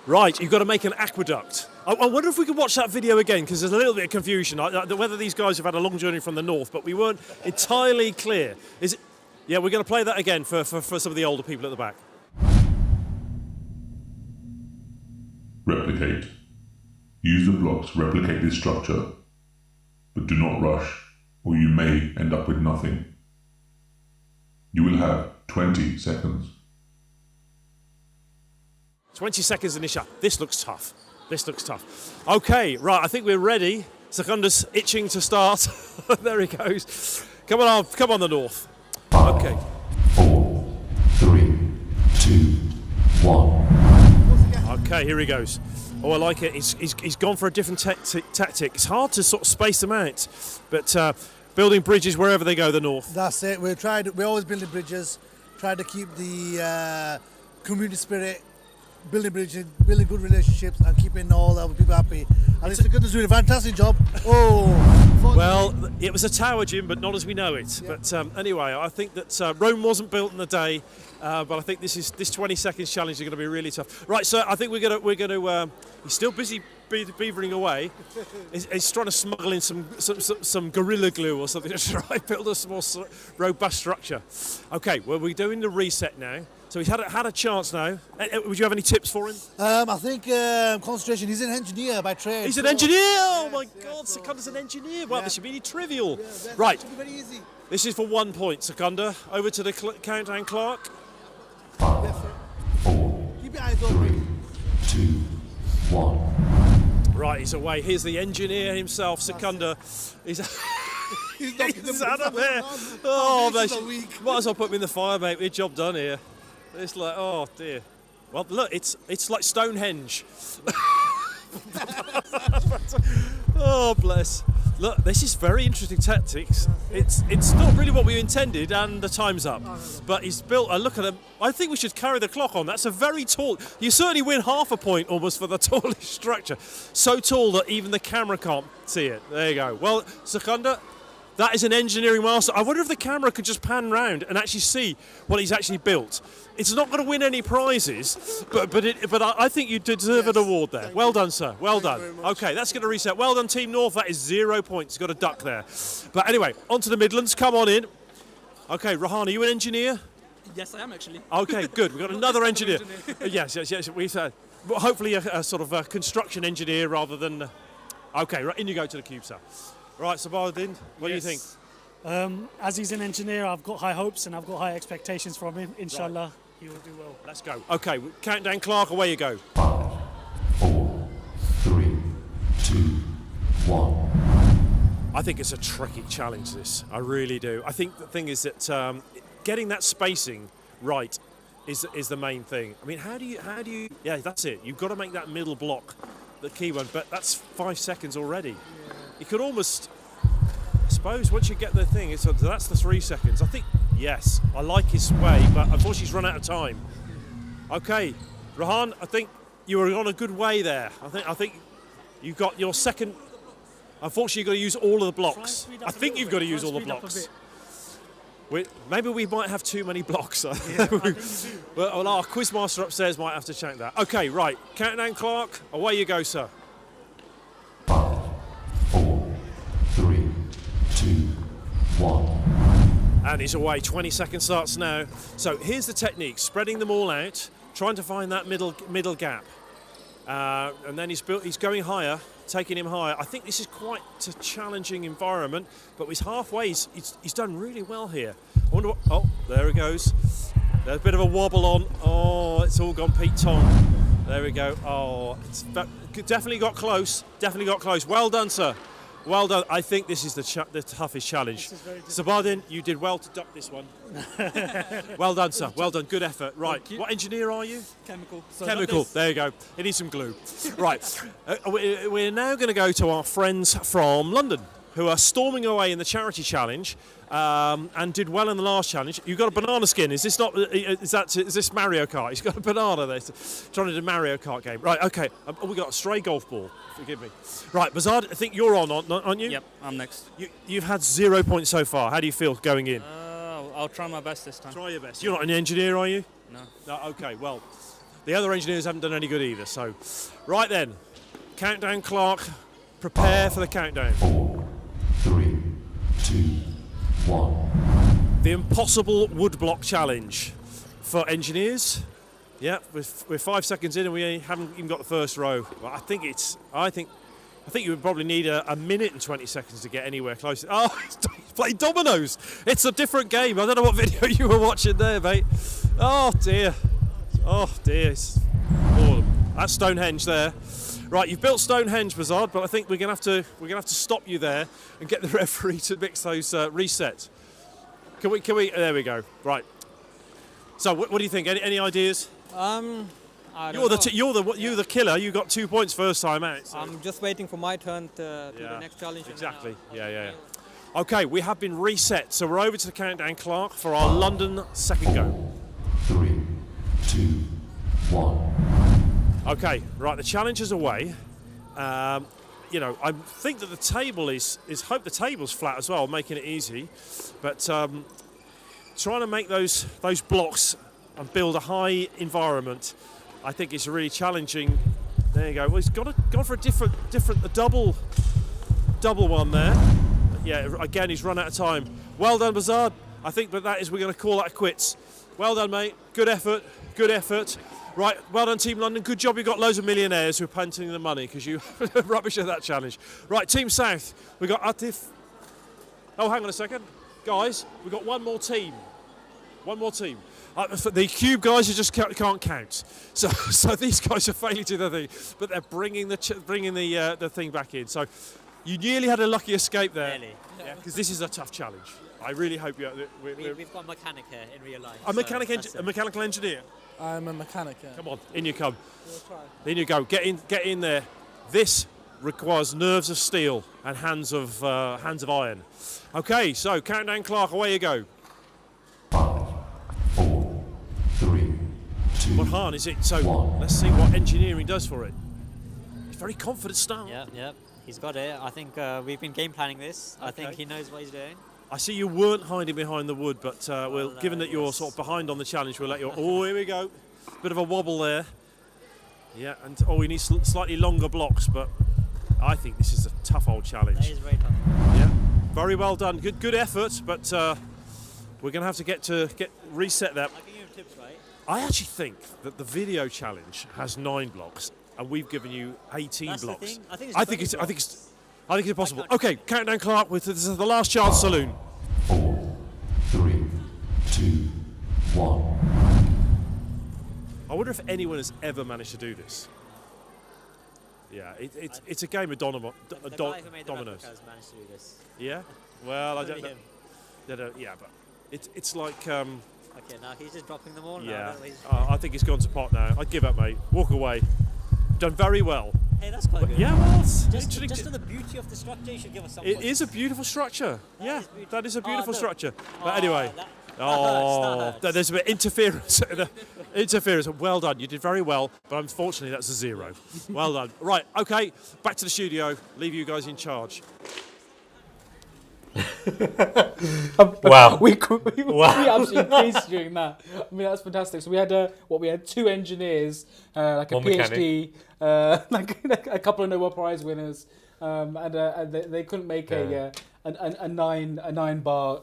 Right, you've got to make an aqueduct. I wonder if we could watch that video again, because there's a little bit of confusion. Whether these guys have had a long journey from the north, but we weren't entirely clear. Is it? Yeah, we're going to play that again for some of the older people at the back. Replicate. Use the blocks to replicate this structure, but do not rush, or you may end up with nothing. You will have 20 seconds. 20 seconds in the shot. This looks tough. Okay, right, I think we're ready. Secunda's itching to start. There he goes. Come on, the north. Okay. 4, 3, 2, 1. Okay, here he goes. Oh, I like it. He's gone for a different tactic. It's hard to sort of space them out, but building bridges wherever they go, the north. That's it. We're always building bridges, trying to keep the community spirit, building bridges, building good relationships, and keeping all the other people happy. And Secunda's doing a fantastic job. Well, it was a tower, Jim, but not as we know it. Yeah. But anyway, I think that Rome wasn't built in a day, but I think this 20 seconds challenge is going to be really tough. Right, so I think we're going to. He's still busy beavering away. He's trying to smuggle in some gorilla glue or something to try and build a more robust structure. Okay, well, we're doing the reset now. So he's had a chance now. Would you have any tips for him? I think concentration. He's an engineer by trade. He's an engineer! Oh my God, Secunda's an engineer. Well, this should be trivial. Yeah, right. Should be very easy. This is for 1 point, Secunda. Over to the countdown clock. 5, 4, Keep your eyes open. 2, 1. Right, he's away. Here's the engineer himself, Secunda. He's out of there. Oh, might as well put him in the fire, mate. We're job done here. It's like, oh dear. Well, look, it's like Stonehenge. Oh, bless. Look, this is very interesting tactics. It's not really what we intended, and the time's up. But he's built a look at him. I think we should carry the clock on. That's a very tall. You certainly win half a point almost for the tallest structure. So tall that even the camera can't see it. There you go. Well, Secunda, that is an engineering master. I wonder if the camera could just pan round and actually see what he's actually built. It's not going to win any prizes, but I think you deserve an award there. Well done, sir. Well done. Okay, that's going to reset. Well done, Team North. That is 0 points. Got a duck there. But anyway, on to the Midlands. Come on in. Okay, Rahan, are you an engineer? Yes, I am actually. Okay, good. We've got another engineer. Yes. We've hopefully a sort of a construction engineer rather than. Okay, right, in you go to the cube, sir. Right, Sabardin, what do you think? As he's an engineer, I've got high hopes and I've got high expectations from him. Inshallah, he will do well. Let's go. Okay, countdown, Clark, away you go. 5, 4, 3, 2, 1. I think it's a tricky challenge, this. I really do. I think the thing is that getting that spacing right is the main thing. I mean, how do you? Yeah, that's it. You've got to make that middle block the key one, but that's 5 seconds already. Yeah. You could almost, I suppose, once you get the thing, so that's the 3 seconds. I think, yes, I like his way, but unfortunately he's run out of time. Okay, Rahan, I think you were on a good way there. I think you got your second. Unfortunately, you've got to use all of the blocks. I think you've got to use all the blocks. Maybe we might have too many blocks. Yeah, well, our quizmaster upstairs might have to check that. Okay, right. Countdown, Clark. Away you go, sir. 5, 4, 3, 2, 1. And he's away. 20 seconds starts now. So here's the technique: spreading them all out, trying to find that middle gap, and then he's going higher. Taking him higher. I think this is quite a challenging environment, but he's halfway. He's done really well here. I wonder what. Oh, there he goes. There's a bit of a wobble on. Oh, it's all gone Pete Tong. There we go. Oh, it's definitely got close. Definitely got close. Well done, sir. Well done. I think this is the toughest challenge. Sabardin, you did well to duck this one. Well done, sir. Well done. Good effort. Right. What engineer are you? Chemical. Chemical. There you go. It needs some glue. Right. We're now going to go to our friends from London, who are storming away in the charity challenge and did well in the last challenge. You've got a banana skin. Is this not? Is this Mario Kart? He's got a banana there. Trying to do a Mario Kart game. Right. Okay. We got a stray golf ball. Forgive me. Right, Bazard, I think you're on, aren't you? Yep, I'm next. You've had 0 points so far. How do you feel going in? I'll try my best this time. Try your best. You're not an engineer, are you? No. Okay, well, the other engineers haven't done any good either. So, right then, countdown, Clark. Prepare for the countdown. 4, 3, 2, 1. The impossible woodblock challenge for engineers. Yeah, we're 5 seconds in and we haven't even got the first row. Well, I think you would probably need a minute and 20 seconds to get anywhere close. Oh, he's playing dominoes. It's a different game. I don't know what video you were watching there, mate. Oh dear. Oh dear. That's Stonehenge there. Right, you've built Stonehenge, Bazard, but I think we're gonna have to stop you there and get the referee to mix those resets. Can we? There we go. Right. So, what do you think? Any ideas? I don't You're know. the killer. You got 2 points first time out. So. I'm just waiting for my turn to the next challenge. Exactly. Yeah. Okay, we have been reset, so we're over to the countdown, Clark, for our London second go. 3, 2, 1. Okay, right. The challenge is away. I think that the table is hope the table's flat as well, making it easy. But trying to make those blocks and build a high environment, I think it's really challenging. There you go. Well, he's gone for a double one there. Yeah, again, he's run out of time. Well done, Bazard. I think we're going to call that quits. Well done, mate. Good effort. Right, well done, Team London. Good job you got loads of millionaires who are punting the money because you rubbish at that challenge. Right, Team South, we got Atif. Oh, hang on a second. Guys, we've got one more team. The cube guys who just can't count. So these guys are failing to do their thing, but they're bringing the thing back in. So You nearly had a lucky escape there. Nearly. Yeah, because this is a tough challenge. I really hope you. We've got a mechanic here in real life. A mechanical engineer. I'm a mechanic. Yeah. Come on, in you come. We'll try. In you go. Get in there. This requires nerves of steel and hands of iron. Okay, so countdown, Clark. Away you go. 5, 4, 3, 2. What Han is it? So 1. let's see what engineering does for it. It's very confident start. Yep. He's got it. I think we've been game planning this. I think he knows what he's doing. I see you weren't hiding behind the wood, but given that you're sort of behind on the challenge, we'll let you. Oh, here we go. Bit of a wobble there. Yeah, and we need slightly longer blocks, but I think this is a tough old challenge. That is very tough. Yeah, very well done. Good effort, but we're going to have to get reset that. I'll give you tips, right? I actually think that the video challenge has 9 blocks, and we've given you 18 That's blocks. The thing. I think it's impossible. Okay, countdown, Clark. This is the last chance saloon. 4, 3, 2, 1. I wonder if anyone has ever managed to do this. Yeah, it's a game of The guy who made the dominoes. replica has managed to do this. Yeah. Well, I Only don't know. him. Yeah, but it's like. Okay, now he's just dropping them all. Yeah. Now. I think he's gone to pot now. I'd give up, mate. Walk away. Done very well. Hey, that's quite good. Yeah, well, just to the beauty of the structure, you should give us some. It is a beautiful structure. That is a beautiful look. structure. But anyway, that hurts. there's a bit of interference. Interference. Well done. You did very well, but unfortunately that's a 0. Well done. Right. Okay. Back to the studio. Leave you guys in charge. Wow. We absolutely crazy doing that. I mean, that's fantastic. So we had 2 engineers, like a One PhD, like a couple of Nobel Prize winners, and they couldn't make a 9-bar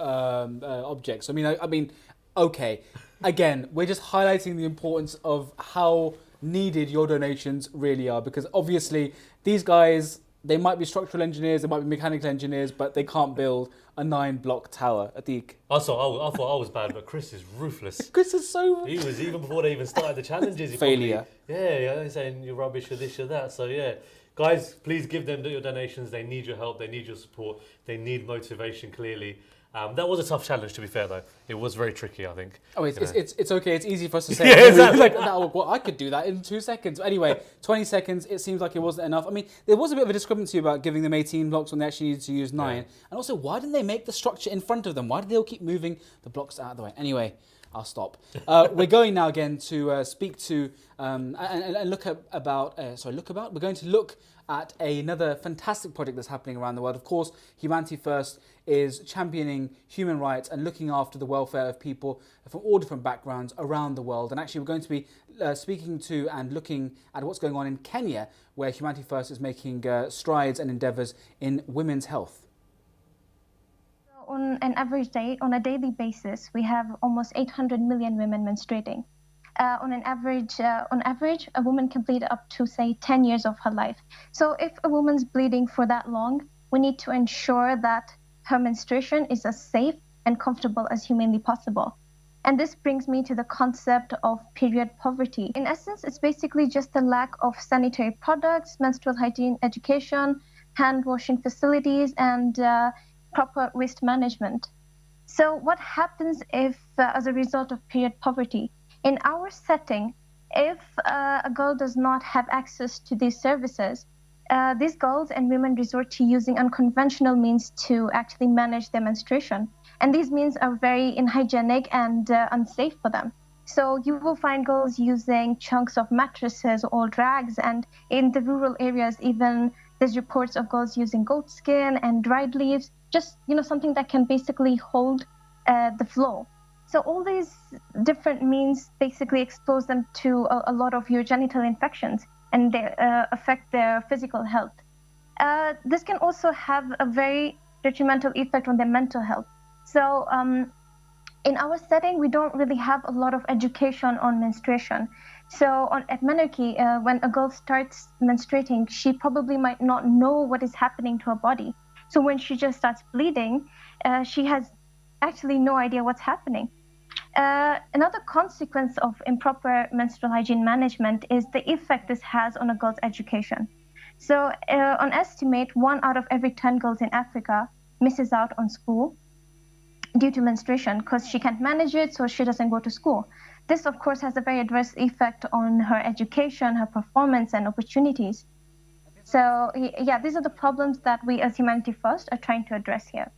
object. So I mean, okay. Again, we're just highlighting the importance of how needed your donations really are, because obviously these guys, they might be structural engineers, they might be mechanical engineers, but they can't build a 9-block tower. Atik. I thought I was bad, but Chris is ruthless. Chris is so... He was, even before they even started the challenges. Failure. He's saying you're rubbish or this or that. So yeah, guys, please give them your donations. They need your help. They need your support. They need motivation, clearly. That was a tough challenge, to be fair, though. It was very tricky, I think. Oh, it's okay. It's easy for us to say. Yeah, exactly. I could do that in 2 seconds. Anyway, 20 seconds, it seems like it wasn't enough. I mean, there was a bit of a discrepancy about giving them 18 blocks when they actually needed to use 9. And also, why didn't they make the structure in front of them? Why did they all keep moving the blocks out of the way? Anyway, I'll stop. We're going now again to speak to and look about. We're going to look at another fantastic project that's happening around the world. Of course, Humanity First is championing human rights and looking after the welfare of people from all different backgrounds around the world. And actually, we're going to be speaking to and looking at what's going on in Kenya, where Humanity First is making strides and endeavours in women's health. On an average day, on a daily basis, we have almost 800 million women menstruating. On average, a woman can bleed up to, say, 10 years of her life. So if a woman's bleeding for that long, we need to ensure that her menstruation is as safe and comfortable as humanly possible. And this brings me to the concept of period poverty. In essence, it's basically just the lack of sanitary products, menstrual hygiene education, hand washing facilities, and proper waste management. So what happens if, as a result of period poverty, in our setting, if a girl does not have access to these services, these girls and women resort to using unconventional means to actually manage their menstruation. And these means are very unhygienic and unsafe for them. So you will find girls using chunks of mattresses or rags, and in the rural areas, even there's reports of girls using goat skin and dried leaves, just something that can basically hold the flow. So all these different means basically expose them to a lot of urogenital infections, and they affect their physical health. This can also have a very detrimental effect on their mental health. So in our setting, we don't really have a lot of education on menstruation. So at menarche, when a girl starts menstruating, she probably might not know what is happening to her body. So when she just starts bleeding, she has actually no idea what's happening. Another consequence of improper menstrual hygiene management is the effect this has on a girl's education. So on estimate, 1 out of every 10 girls in Africa misses out on school due to menstruation because she can't manage it, so she doesn't go to school. This, of course, has a very adverse effect on her education, her performance, and opportunities. So, yeah, these are the problems that we as Humanity First are trying to address here.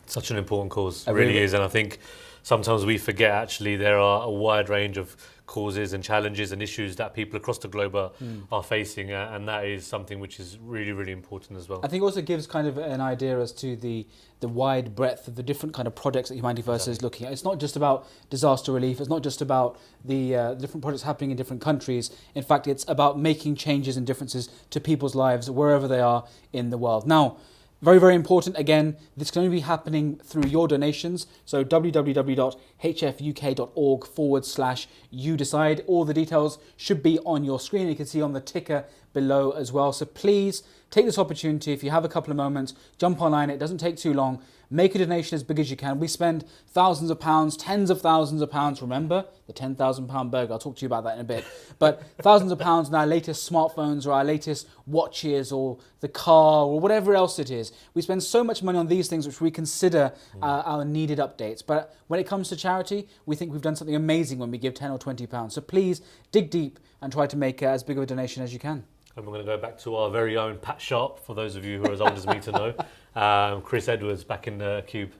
Such an important cause, it really is, and I think sometimes we forget actually there are a wide range of causes and challenges and issues that people across the globe are facing, and that is something which is really, really important as well. I think it also gives kind of an idea as to the wide breadth of the different kind of projects that Humanity First is looking at. It's not just about disaster relief, it's not just about the different projects happening in different countries. In fact, it's about making changes and differences to people's lives wherever they are in the world. Now, very, very important, again, this can only be happening through your donations. So www.hfuk.org/you decide. All the details should be on your screen. You can see on the ticker below as well. So please take this opportunity. If you have a couple of moments, jump online. It doesn't take too long. Make a donation as big as you can. We spend thousands of pounds, tens of thousands of pounds. Remember the £10,000 burger? I'll talk to you about that in a bit. But thousands of pounds on our latest smartphones or our latest watches or the car or whatever else it is. We spend so much money on these things which we consider our needed updates. But when it comes to charity, we think we've done something amazing when we give £10 or £20. So please dig deep and try to make as big of a donation as you can. And we're going to go back to our very own Pat Sharp, for those of you who are as old as me to know. Chris Edwards back in the cube.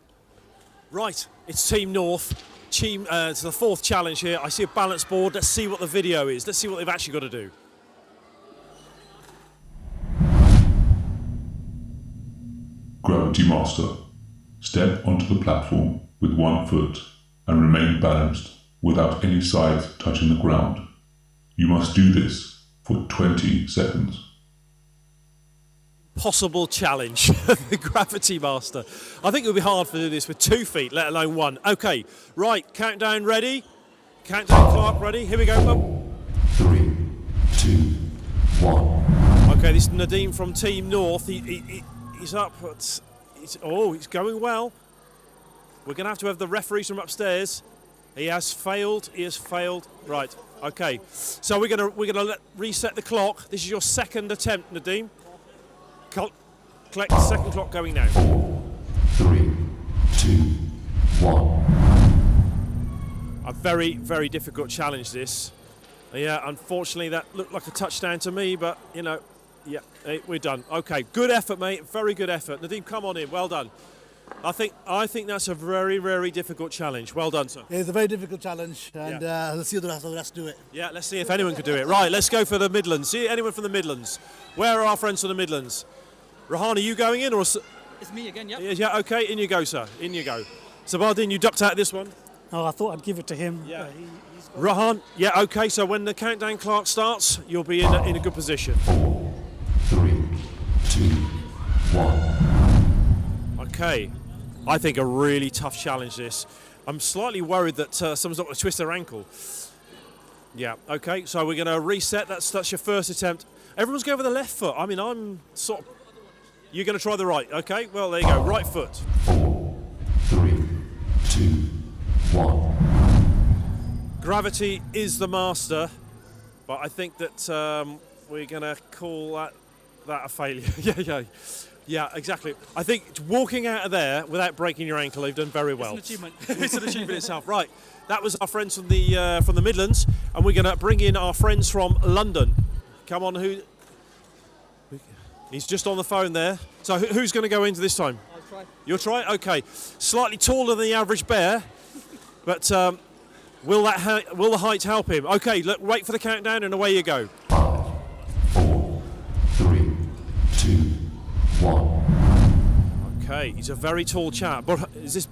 Right, it's Team North. It's the fourth challenge here. I see a balance board. Let's see what the video is. Let's see what they've actually got to do. Gravity Master. Step onto the platform with 1 foot and remain balanced without any sides touching the ground. You must do this for 20 seconds. Possible challenge, the Gravity Master. I think it would be hard to do this with 2 feet, let alone 1. Okay, right, countdown ready. Countdown clock ready. Here we go. Oh. 3, 2, 1. Okay, this is Nadeem from Team North. He's up. He's going well. We're going to have the referees from upstairs. He has failed. Right. Okay. So we're gonna reset the clock. This is your second attempt, Nadeem. Collect the second clock going now. 3, 2, 1. A very, very difficult challenge, this. Yeah, unfortunately, that looked like a touchdown to me, but, you know, yeah, we're done. Okay, good effort, mate. Very good effort. Nadeem, come on in. Well done. I think that's a very, very difficult challenge. Well done, sir. It's a very difficult challenge, and let's see how the rest do it. Yeah, let's see if anyone can do it. Right, let's go for the Midlands. See anyone from the Midlands? Where are our friends from the Midlands? Rahan, are you going in? Or it's me again, yeah. Yeah, okay, in you go, sir. In you go. Sabardin, you ducked out of this one. Oh, I thought I'd give it to him. Yeah. Rahan, yeah, okay, so when the countdown clock starts, you'll be in a good position. 3, 2, 1. Okay. I think a really tough challenge, this. I'm slightly worried that someone's not going to twist their ankle. Yeah, okay, so we're going to reset. That's your first attempt. Everyone's going with the left foot. I mean, I'm sort of... You're going to try the right. Okay, well, there you go. Right foot. 3, 2, 1. Gravity is the master, but I think that we're going to call that a failure. Yeah, exactly. I think walking out of there without breaking your ankle, you've done very well. It's an achievement. It's an achievement itself. Right, that was our friends from the Midlands, and we're going to bring in our friends from London. Come on, who? He's just on the phone there. So who's going to go into this time? I'll try. You'll try? Okay. Slightly taller than the average bear, but will the height help him? Okay, look, wait for the countdown, and away you go. 5, 4, 3, 2, 1. Okay, he's a very tall chap, but is this...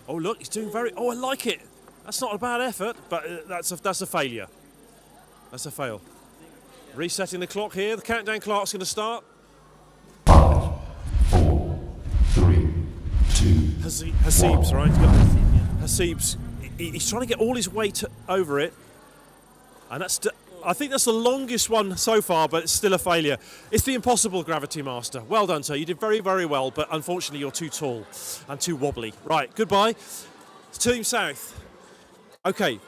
Oh, look, he's doing very... Oh, I like it. That's not a bad effort, but that's a failure. That's a fail. Resetting the clock here. The countdown clock's going to start. 5, 4, 3, 2. Hasib's, right? Hasib's... He's trying to get all his weight over it. And I think that's the longest one so far, but it's still a failure. It's the impossible, Gravity Master. Well done, sir. You did very, very well, but unfortunately you're too tall and too wobbly. Right, goodbye. Team South. Okay,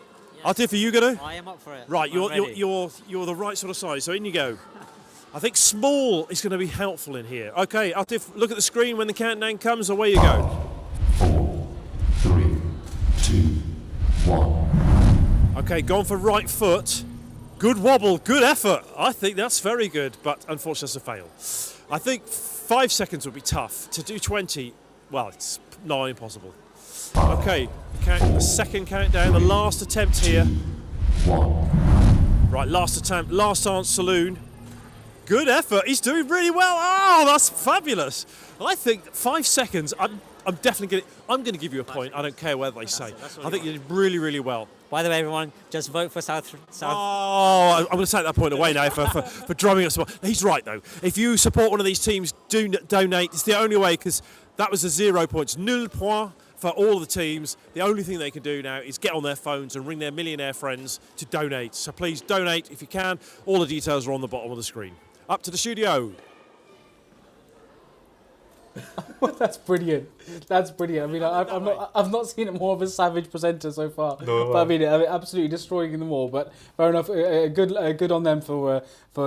Atif, are you going to? I am up for it. Right, I'm you're ready. you're the right sort of size. So in you go. I think small is going to be helpful in here. Okay, Atif, look at the screen when the countdown comes. Away you go. 3, 2, 1. Okay, gone for right foot. Good wobble, good effort. I think that's very good, but unfortunately it's a fail. I think 5 seconds would be tough. To do 20, well, it's not impossible. Okay, the second countdown, the last attempt here. 1. Right, last attempt, last chance saloon. Good effort, he's doing really well. Oh, that's fabulous. I think 5 seconds, I'm definitely going to give you a point. I don't care whether they say. I think you did really, really well. By the way, everyone, just vote for South. Oh, I'm going to take that point away now for drumming us. He's right, though. If you support one of these teams, do donate. It's the only way, because that was a 0 points. Nul point for all of the teams. The only thing they can do now is get on their phones and ring their millionaire friends to donate. So please donate if you can. All the details are on the bottom of the screen. Up to the studio. That's brilliant. That's brilliant. I mean, I've not seen it more of a savage presenter so far. No, but I mean, absolutely destroying them all. But fair enough. Good on them for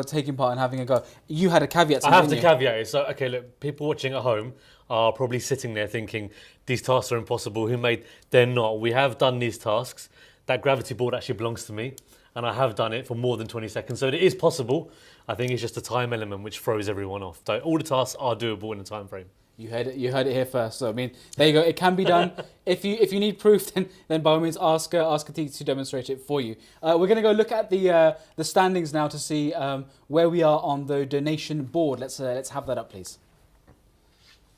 taking part and having a go. You had a caveat. I have to caveat it. So, okay, look, people watching at home are probably sitting there thinking these tasks are impossible. Who made? They're not. We have done these tasks. That gravity board actually belongs to me, and I have done it for more than 20 seconds. So it is possible. I think it's just a time element which throws everyone off. So all the tasks are doable in a time frame. You heard it here first. So I mean, there you go. It can be done. If you need proof, then by all means ask Atik to demonstrate it for you. We're going to go look at the standings now to see where we are on the donation board. Let's have that up, please.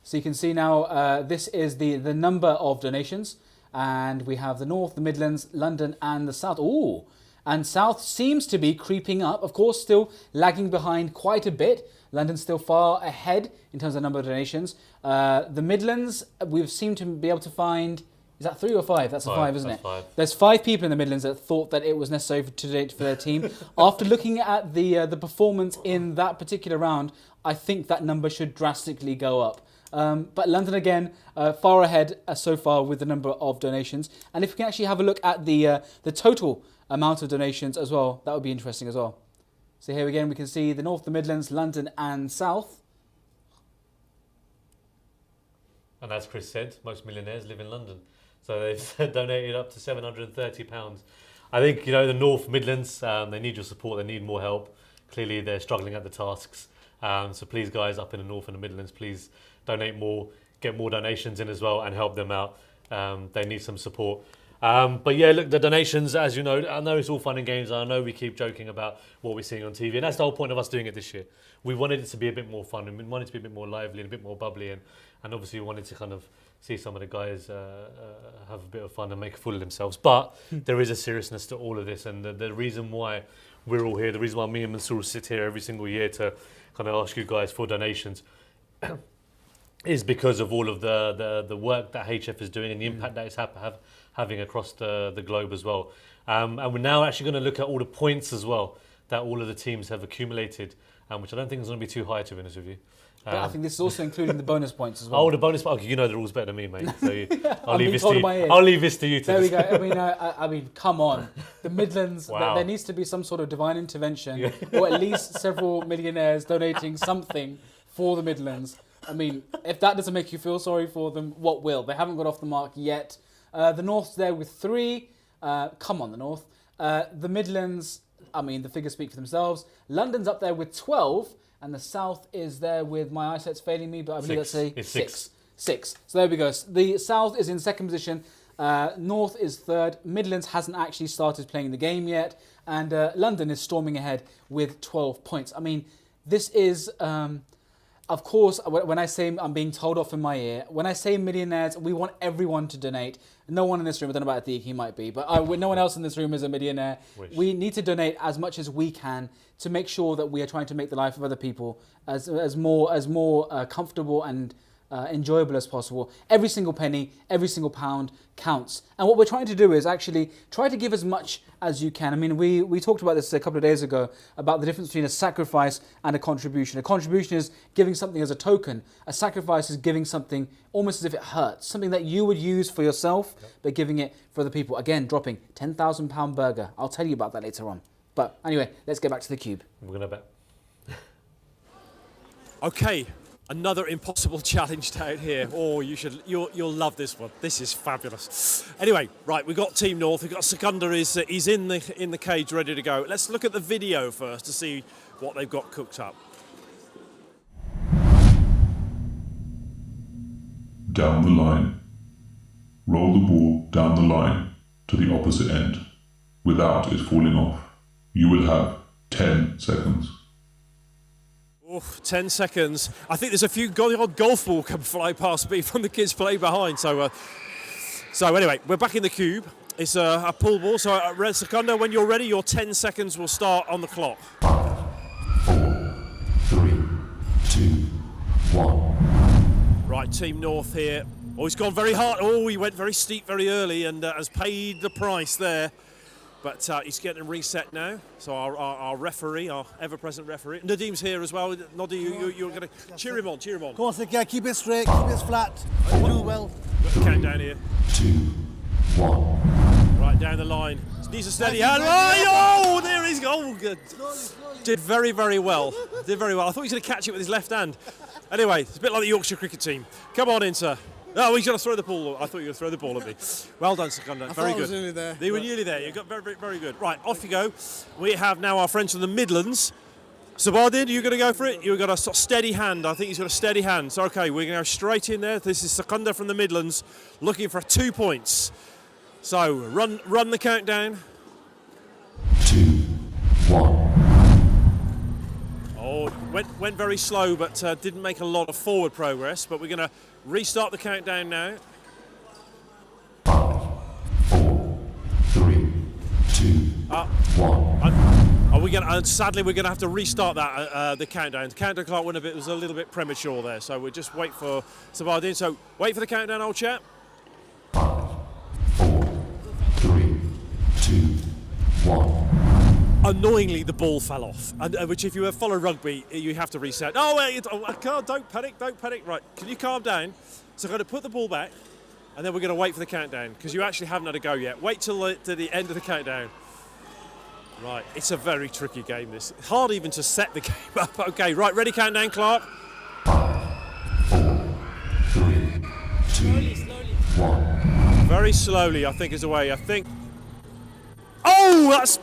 So you can see now this is the number of donations, and we have the North, the Midlands, London, and the South. Ooh. And South seems to be creeping up. Of course, still lagging behind quite a bit. London's still far ahead in terms of number of donations. The Midlands, we've seemed to be able to find, is that 3 or 5? That's 5, isn't it? 5. There's 5 people in the Midlands that thought that it was necessary to donate for their team. After looking at the performance in that particular round, I think that number should drastically go up. But London again, far ahead so far with the number of donations. And if we can actually have a look at the total amount of donations as well, that would be interesting as well. So here again we can see the North, the Midlands, London and South. And as Chris said, most millionaires live in London. So they've donated up to £730. I think, the North, Midlands, they need your support, they need more help. Clearly they're struggling at the tasks. So please guys up in the North and the Midlands, please donate more, get more donations in as well and help them out. They need some support. But yeah, look, the donations, as you know, I know it's all fun and games. I know we keep joking about what we're seeing on TV, and that's the whole point of us doing it this year. We wanted it to be a bit more fun, and we wanted it to be a bit more lively and a bit more bubbly, and obviously we wanted to kind of see some of the guys have a bit of fun and make a fool of themselves. But there is a seriousness to all of this, and the reason why we're all here, the reason why me and Mansour sit here every single year to kind of ask you guys for donations is because of all of the work that HF is doing and the impact that it's having across the globe as well. And we're now actually going to look at all the points as well that all of the teams have accumulated, which I don't think is going to be too high, to be honest with you. But I think this is also including the bonus points as well. Oh, the bonus points. Okay, you know the rules better than me, mate. So I'll leave this to you. There we go. I mean, come on. The Midlands, wow. There needs to be some sort of divine intervention, or at least several millionaires donating something for the Midlands. I mean, if that doesn't make you feel sorry for them, what will? They haven't got off the mark yet. The North's there with 3. Come on, the North. The Midlands, I mean, the figures speak for themselves. London's up there with 12, and the South is there with, my eyesight's failing me, but I believe that's 6. 6. So there we go. The South is in second position. North is third. Midlands hasn't actually started playing the game yet. And London is storming ahead with 12 points. I mean, this is... Of course, when I say I'm being told off in my ear, when I say millionaires, we want everyone to donate. No one in this room, I don't know about Atik, he might be, but no one else in this room is a millionaire. We need to donate as much as we can to make sure that we are trying to make the life of other people as more comfortable and enjoyable as possible. Every single penny, every single pound counts. And what we're trying to do is actually try to give as much as you can. I mean, we talked about this a couple of days ago about the difference between a sacrifice and a contribution. A contribution is giving something as a token. A sacrifice is giving something almost as if it hurts, something that you would use for yourself, but giving it for the people. Again, dropping £10,000 burger. I'll tell you about that later on. But anyway, let's get back to the cube. We're going to bet. Okay, another impossible challenge down here. Oh, you'll love this one. This is fabulous. Anyway, right, we've got Team North. We've got Secunda. He's in the cage, ready to go. Let's look at the video first to see what they've got cooked up. Down the line. Roll the ball down the line to the opposite end without it falling off. You will have 10 seconds. Oh, 10 seconds. I think there's a few odd golf ball come fly past me from the kids playing behind. So anyway, we're back in the cube. It's a pool ball. So Red Secunda, when you're ready, your 10 seconds will start on the clock. 4, 3, 2, 1. Right, Team North here. Oh, he's gone very hard. Oh, he went very steep very early and has paid the price there. But he's getting reset now. So our referee, our ever-present referee, Nadim's here as well. Noddy, you're going to cheer him on, cheer him on. Go on, Sick, yeah, keep it straight, keep it flat. Do well. Got the countdown here. 2, 1. Right down the line. Needs a steady hand. Oh, there he's gone. Oh, good. Did very, very well. Did very well. I thought he was going to catch it with his left hand. Anyway, it's a bit like the Yorkshire cricket team. Come on in, sir. Oh, he's going to throw the ball. I thought you were going to throw the ball at me. Well done, Secunda. Very good. I was nearly there. You were nearly there. You got very, very good. Right, off you go. We have now our friends from the Midlands. Sabardin, are you going to go for it? You've got a sort of steady hand. I think he's got a steady hand. So, okay, we're going to go straight in there. This is Secunda from the Midlands looking for 2 points. So, run the countdown. 2, 1. Oh, went very slow, but didn't make a lot of forward progress. But we're going to restart the countdown now. 5, 4, 3, 2, 1. Are we going? Sadly, we're going to have to restart that the countdown. The countdown clock was a little bit premature there, so we'll just wait for Sabardin. So wait for the countdown, old chap. 5, 4, 3, 2, 1. Annoyingly, the ball fell off, and which if you follow rugby, you have to reset. Oh wait, don't panic. Right, can you calm down? So I'm going to put the ball back, and then we're going to wait for the countdown because you actually haven't had a go yet. Wait till the end of the countdown. Right, it's a very tricky game. This hard even to set the game up. Okay, right, ready, countdown, Clark. 5, 4, 3, 2, 1. Very slowly, I think, is the way. I think. Oh, that's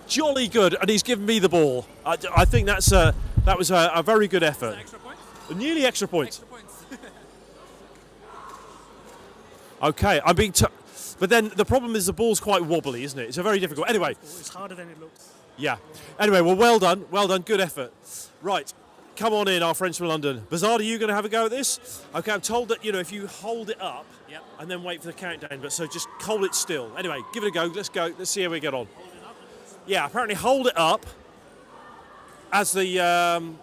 jolly good, and he's given me the ball. I think that was a very good effort. Extra points? Nearly extra points. Extra points. Okay, I'm being. But then the problem is the ball's quite wobbly, isn't it? It's a very difficult. Anyway. It's harder than it looks. Yeah. Anyway, well done, good effort. Right, come on in, our friends from London. Bazard, are you going to have a go at this? Okay, I'm told that if you hold it up and then wait for the countdown, but so just hold it still. Anyway, give it a go. Let's go. Let's see how we get on. Yeah, apparently hold it up as the, I'm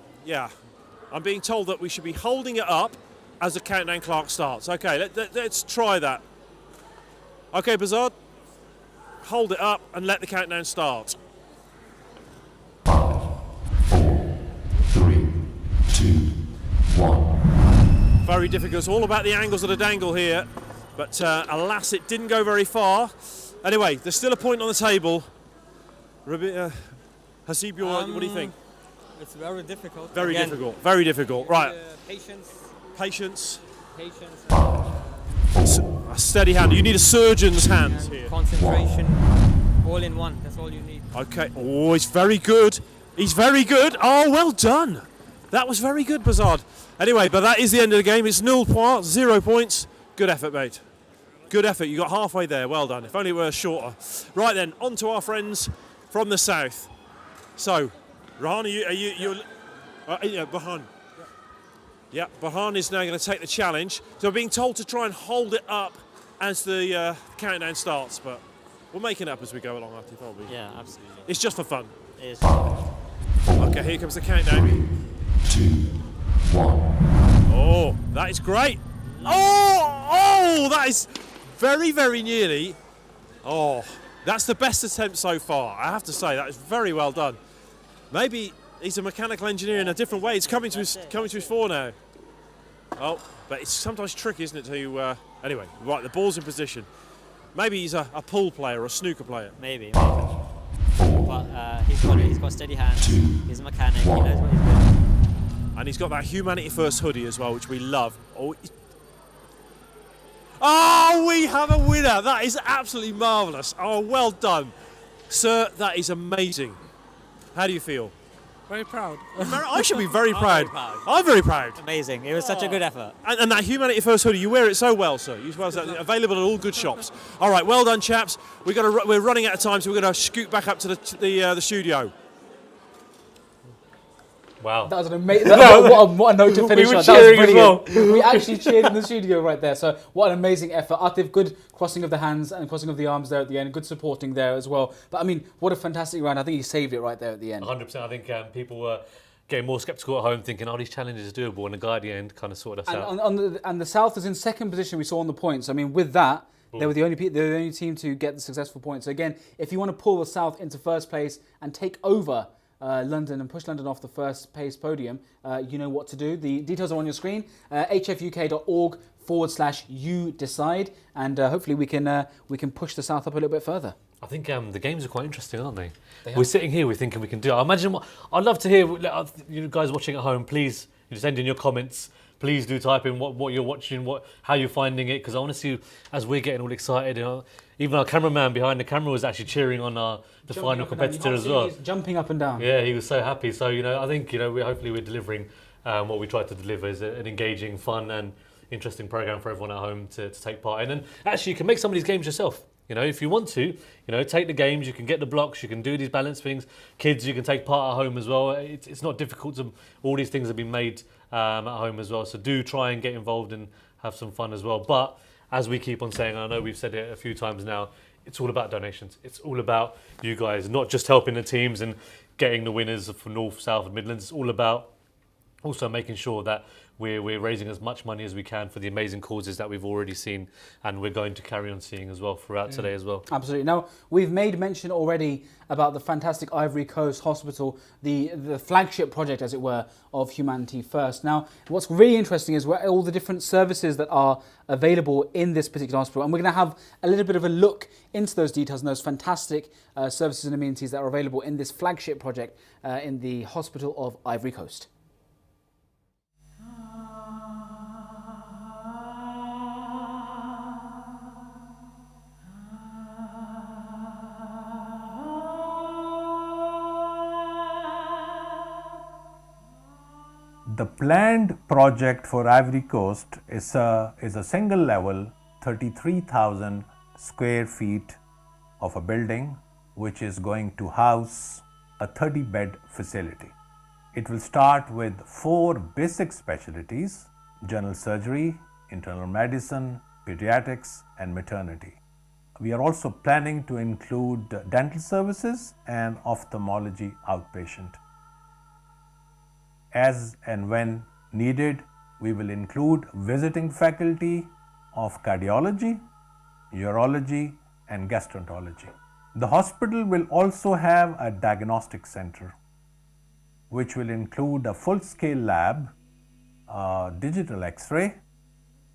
being told that we should be holding it up as the countdown clock starts. Okay, let's try that. Okay, Bazard, hold it up and let the countdown start. 5, 4, 3, 2, 1. Very difficult. It's all about the angles of the dangle here, but alas, it didn't go very far. Anyway, there's still a point on the table. Hasib, what do you think? It's very difficult. Very difficult. Right. Patience. A steady hand. You need a surgeon's hand here. Concentration. All in one. That's all you need. Okay. Oh, he's very good. Oh, well done. That was very good, Bazard. Anyway, but that is the end of the game. It's 0 points, 0 points. Good effort, mate. Good effort. You got halfway there. Well done. If only it were shorter. Right then, on to our friends from the south. So, Rahan, Bahan. Yeah, Bahan is now going to take the challenge. So we're being told to try and hold it up as the countdown starts, but we'll make it up as we go along, I think. Yeah, absolutely. It's just for fun. It is. Okay, here comes the countdown. 3, 2, 1. Oh, That is great. Oh, that is very, very nearly. Oh, that's the best attempt so far. I have to say, that is very well done. Maybe he's a mechanical engineer in a different way. It's coming to his fore now. Oh, but it's sometimes tricky, isn't it, to... anyway, right, the ball's in position. Maybe he's a pool player or a snooker player. Maybe. But he's got steady hands. He's a mechanic. He knows what he's doing. And he's got that Humanity First hoodie as well, which we love. Oh, we have a winner. That is absolutely marvellous. Oh, well done. Sir, that is amazing. How do you feel? Very proud. I should be very proud. I'm very proud. Amazing. It was such a good effort. And that Humanity First hoodie, you wear it so well, sir. You wear it available at all good shops. All right, well done, chaps. We're running out of time, so we're going to scoot back up to the studio. Wow. That was an amazing... what a note to finish on. We were cheering as well. We actually cheered in the studio right there. So what an amazing effort. Atif, good crossing of the hands and crossing of the arms there at the end. Good supporting there as well. But I mean, what a fantastic round. I think he saved it right there at the end. 100%. I think people were getting more sceptical at home, thinking, these challenges are doable. And the guy at the end kind of sorted us out. And the South is in second position, we saw on the points. I mean, with that, they were the only team to get the successful points. So again, if you want to pull the South into first place and take over London and push London off the first place podium, you know what to do. The details are on your screen, hfuk.org/you decide, and hopefully we can push the South up a little bit further. I think the games are quite interesting, aren't they? We're sitting here, we're thinking we can do it. I'd love to hear, you guys watching at home, please send in your comments. Please do type in what you're watching, how you're finding it, because I want to see, as we're getting all excited, even our cameraman behind the camera was actually cheering on the final competitor as well. He's jumping up and down. Yeah, he was so happy. So, I think, hopefully we're delivering what we tried to deliver is an engaging, fun and interesting program for everyone at home to take part in. And actually, you can make some of these games yourself. If you want to, take the games, you can get the blocks, you can do these balance things. Kids, you can take part at home as well. It's not difficult all these things have been made at home as well. So do try and get involved and have some fun as well. But as we keep on saying, I know we've said it a few times now, it's all about donations. It's all about you guys, not just helping the teams and getting the winners for North, South and Midlands. It's all about also making sure that we're raising as much money as we can for the amazing causes that we've already seen and we're going to carry on seeing as well throughout today as well. Absolutely. Now, we've made mention already about the fantastic Ivory Coast Hospital, the flagship project, as it were, of Humanity First. Now, what's really interesting is all the different services that are available in this particular hospital, and we're going to have a little bit of a look into those details and those fantastic services and amenities that are available in this flagship project in the Hospital of Ivory Coast. The planned project for Ivory Coast is a single level 33,000 square feet of a building which is going to house a 30-bed facility. It will start with 4 basic specialties: general surgery, internal medicine, pediatrics and maternity. We are also planning to include dental services and ophthalmology outpatient. As and when needed, we will include visiting faculty of cardiology, urology and gastroenterology. The hospital will also have a diagnostic center, which will include a full-scale lab, digital X-ray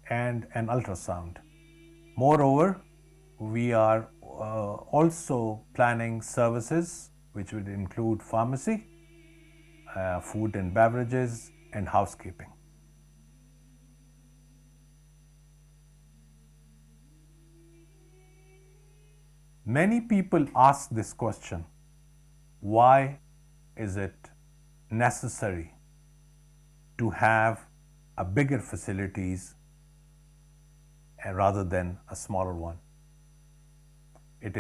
and an ultrasound. Moreover, we are also planning services which will include pharmacy, food and beverages and housekeeping. Many people ask this question: why is it necessary to have a bigger facilities rather than a smaller one? It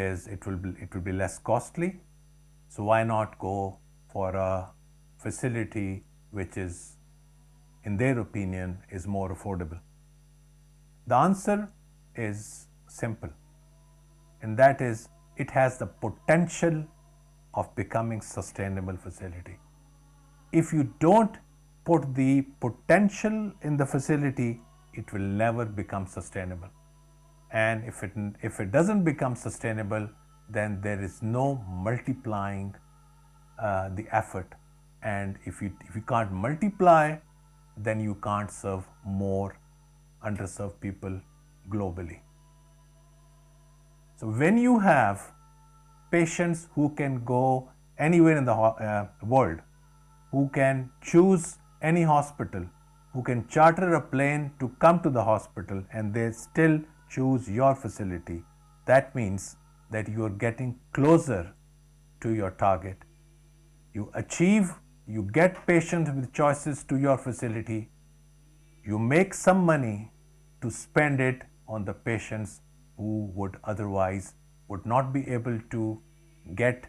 will be less costly, so why not go for a facility which is, in their opinion, is more affordable? The answer is simple, and that is it has the potential of becoming sustainable facility. If you don't put the potential in the facility, it will never become sustainable. And if it doesn't become sustainable, then there is no multiplying the effort. And if you can't multiply, then you can't serve more underserved people globally. So when you have patients who can go anywhere in the world, who can choose any hospital, who can charter a plane to come to the hospital, and they still choose your facility, that means that you are getting closer to your target. You get patients with choices to your facility, you make some money to spend it on the patients who would otherwise would not be able to get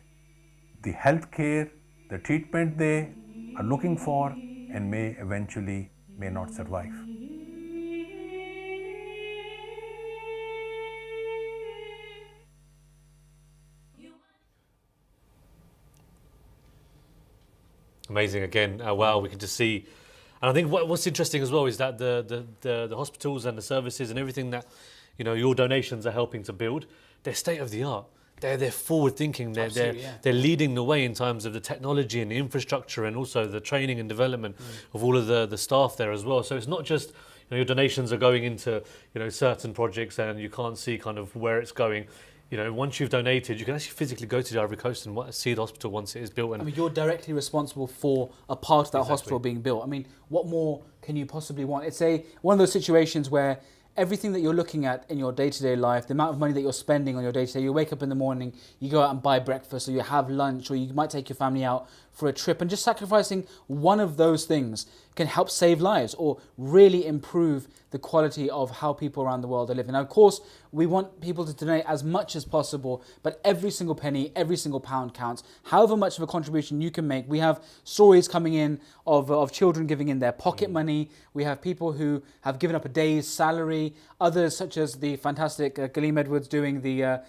the health care, the treatment they are looking for, and may not survive. Amazing again. Wow, we can just see, and I think what's interesting as well is that the hospitals and the services and everything that your donations are helping to build, they're state of the art. They're forward thinking. They're leading the way in terms of the technology and the infrastructure, and also the training and development of all of the staff there as well. So it's not just your donations are going into certain projects and you can't see kind of where it's going. Once you've donated, you can actually physically go to the Ivory Coast and see the hospital once it is built. And I mean, you're directly responsible for a part of that hospital being built. I mean, what more can you possibly want? It's one of those situations where everything that you're looking at in your day-to-day life, the amount of money that you're spending on your day-to-day, you wake up in the morning, you go out and buy breakfast, or you have lunch, or you might take your family out for a trip, and just sacrificing one of those things can help save lives or really improve the quality of how people around the world are living. Now, of course, we want people to donate as much as possible, but every single penny, every single pound counts. However much of a contribution you can make. We have stories coming in of children giving in their pocket money. We have people who have given up a day's salary. Others, such as the fantastic Galeem Edwards, doing the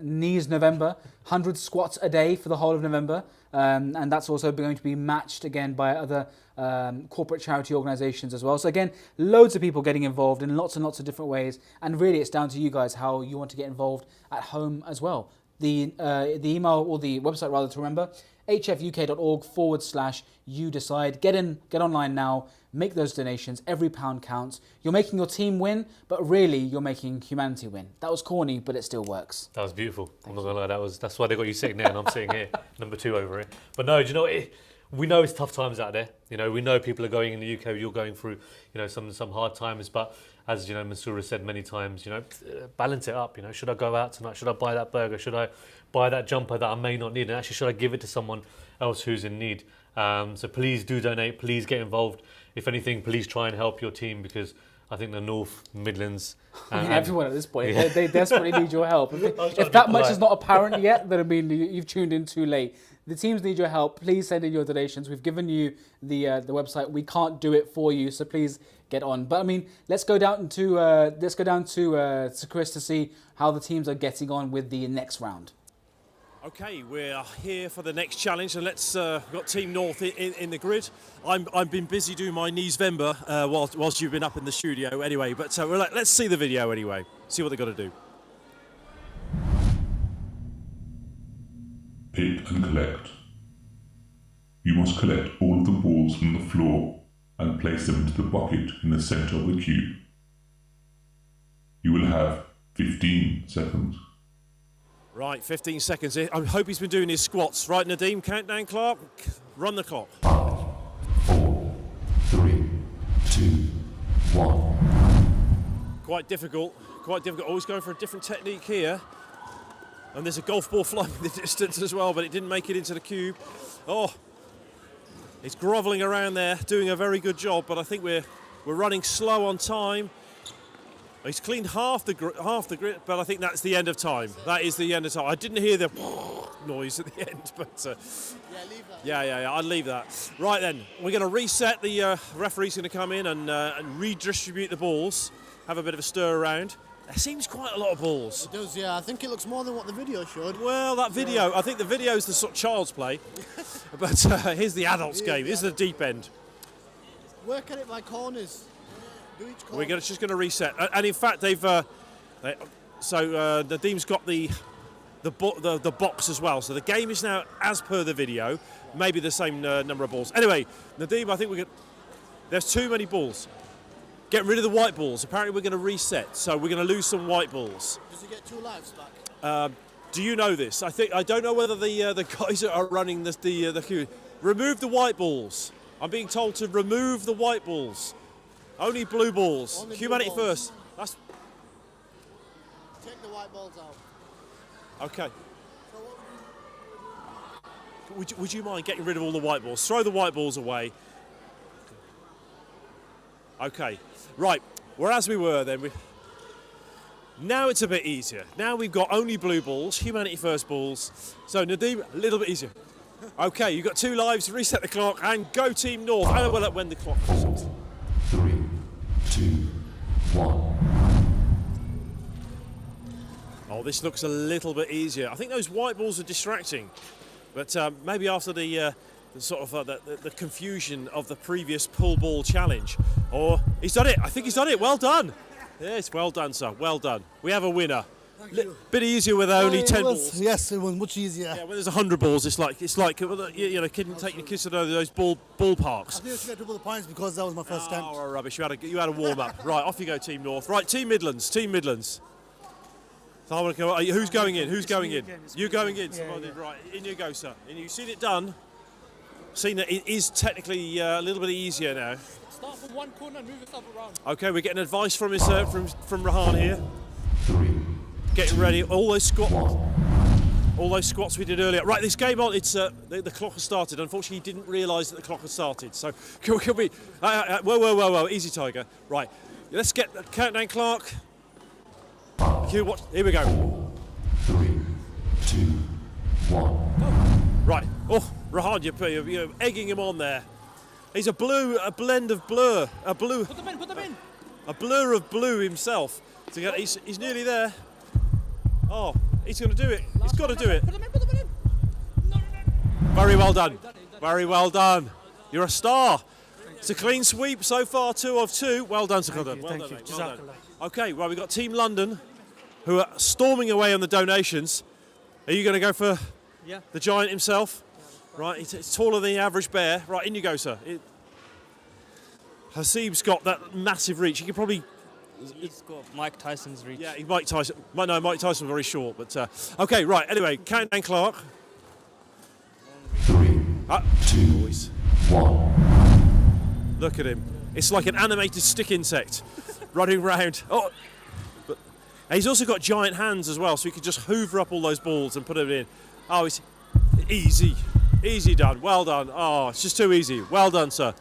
Knees November, 100 squats a day for the whole of November. And that's also going to be matched again by other corporate charity organisations as well. So again, loads of people getting involved in lots and lots of different ways. And really, it's down to you guys how you want to get involved at home as well. The email, or the website rather, to remember, hfuk.org/you decide. Get online now. Make those donations. Every pound counts. You're making your team win, but really you're making humanity win. That was corny, but it still works. That was beautiful. I'm not gonna lie. That's why they got you sitting there and I'm sitting here, number 2 over here. But no, do you know what? We know it's tough times out there. We know people are going in the UK. You're going through, some hard times. But as Mansour has said many times, balance it up. Should I go out tonight? Should I buy that burger? Should I buy that jumper that I may not need? And actually, should I give it to someone else who's in need? So please do donate. Please get involved. If anything, please try and help your team, because I think the North Midlands, everyone at this point, they desperately need your help. If that much is not apparent yet, then you've tuned in too late. The teams need your help. Please send in your donations. We've given you the website. We can't do it for you, so please get on. But I mean, let's go down to Chris to see how the teams are getting on with the next round. Okay, we're here for the next challenge, and we've got Team North in the grid. I've been busy doing my Knees Vember whilst you've been up in the studio anyway, but let's see the video anyway, see what they've got to do. Pick and collect. You must collect all of the balls from the floor and place them into the bucket in the centre of the cube. You will have 15 seconds. Right, 15 seconds. I hope he's been doing his squats. Right, Nadeem, countdown clock. Run the clock. 5, 4, 3, 2, 1. Quite difficult. Always going for a different technique here. And there's a golf ball flying in the distance as well, but it didn't make it into the cube. Oh, he's grovelling around there, doing a very good job, but I think we're running slow on time. He's cleaned half the grid, but I think that's the end of time. That is the end of time. I didn't hear the noise at the end, but leave that. Yeah, I'd leave that. Right then, we're going to reset. The referee's going to come in and redistribute the balls. Have a bit of a stir around. There seems quite a lot of balls. It does, yeah. I think it looks more than what the video showed. Well, that video, I think the video is the sort of child's play, but here's the adults' game. This is the deep end. Work at it by corners. Do each corner. We're just going to reset. And in fact, Nadim's got the box as well. So the game is now, as per the video, maybe the same number of balls. Anyway, Nadim, I think there's too many balls. Get rid of the white balls. Apparently we're going to reset, so we're going to lose some white balls. Does he get 2 lives back? Do you know this? I don't know whether the guys that are running the queue. Remove the white balls. I'm being told to remove the white balls. Only blue balls. Only Humanity blue balls. first. That's Take the white balls out. okay. Would you mind getting rid of all the white balls? Throw the white balls away. Okay. Right. Whereas we were then, now it's a bit easier. Now we've got only blue balls, humanity first balls. So Nadim, a little bit easier. Okay, you've got 2 lives, reset the clock, and go Team North. I don't know when the clock stops. 3, 2, 1. Oh, this looks a little bit easier. I think those white balls are distracting, but maybe after the confusion of the previous pull ball challenge. Or he's done it. I think he's done it. Well done. Yes, well done, sir. Well done. We have a winner. Bit easier with only 10 balls. Yes, it was much easier. Yeah, when there's 100 balls, it's like taking your kids to those ballparks. I think I should get double the points because that was my first attempt. Oh, rubbish! You had a warm up. Right, off you go, Team North. Right, Team Midlands. So I want to go. Who's going in? Who's going in? You going in? Somebody, right, in you go, sir. And you've seen it done. Seen that it is technically a little bit easier now. Start from one corner and move yourself around. Okay, we're getting advice from Rahan here. Getting ready. All those squats we did earlier. Right, this game on. It's the clock has started. Unfortunately, he didn't realise that the clock had started. So can we? Whoa! Easy, Tiger. Right, let's get the countdown clock. Here we go. 3, 2, 1. Right. Oh, Rahan, you're egging him on there. He's a blend of blur. Put them in. A blur of blue himself. So he's nearly there. Oh, he's going to do it. He's got to do it. Put them in. No. Very well done. Very well done. You're a star. It's a clean sweep so far, 2 of 2. Well done, Sakota. Well done, mate. Well done. Okay, well, we've got Team London, who are storming away on the donations. Are you going to go for the giant himself? Right, it's taller than the average bear. Right, in you go, sir. Hasib's got that massive reach. He could probably... He's got Mike Tyson's reach. Yeah, Mike Tyson. No, Mike Tyson was very short. But okay, right. Anyway, countdown clock. 3, 2, boys. 1. Look at him. It's like an animated stick insect running round. Oh, but he's also got giant hands as well, so he could just hoover up all those balls and put them in. Oh, it's easy done. Well done. Oh, it's just too easy. Well done, sir.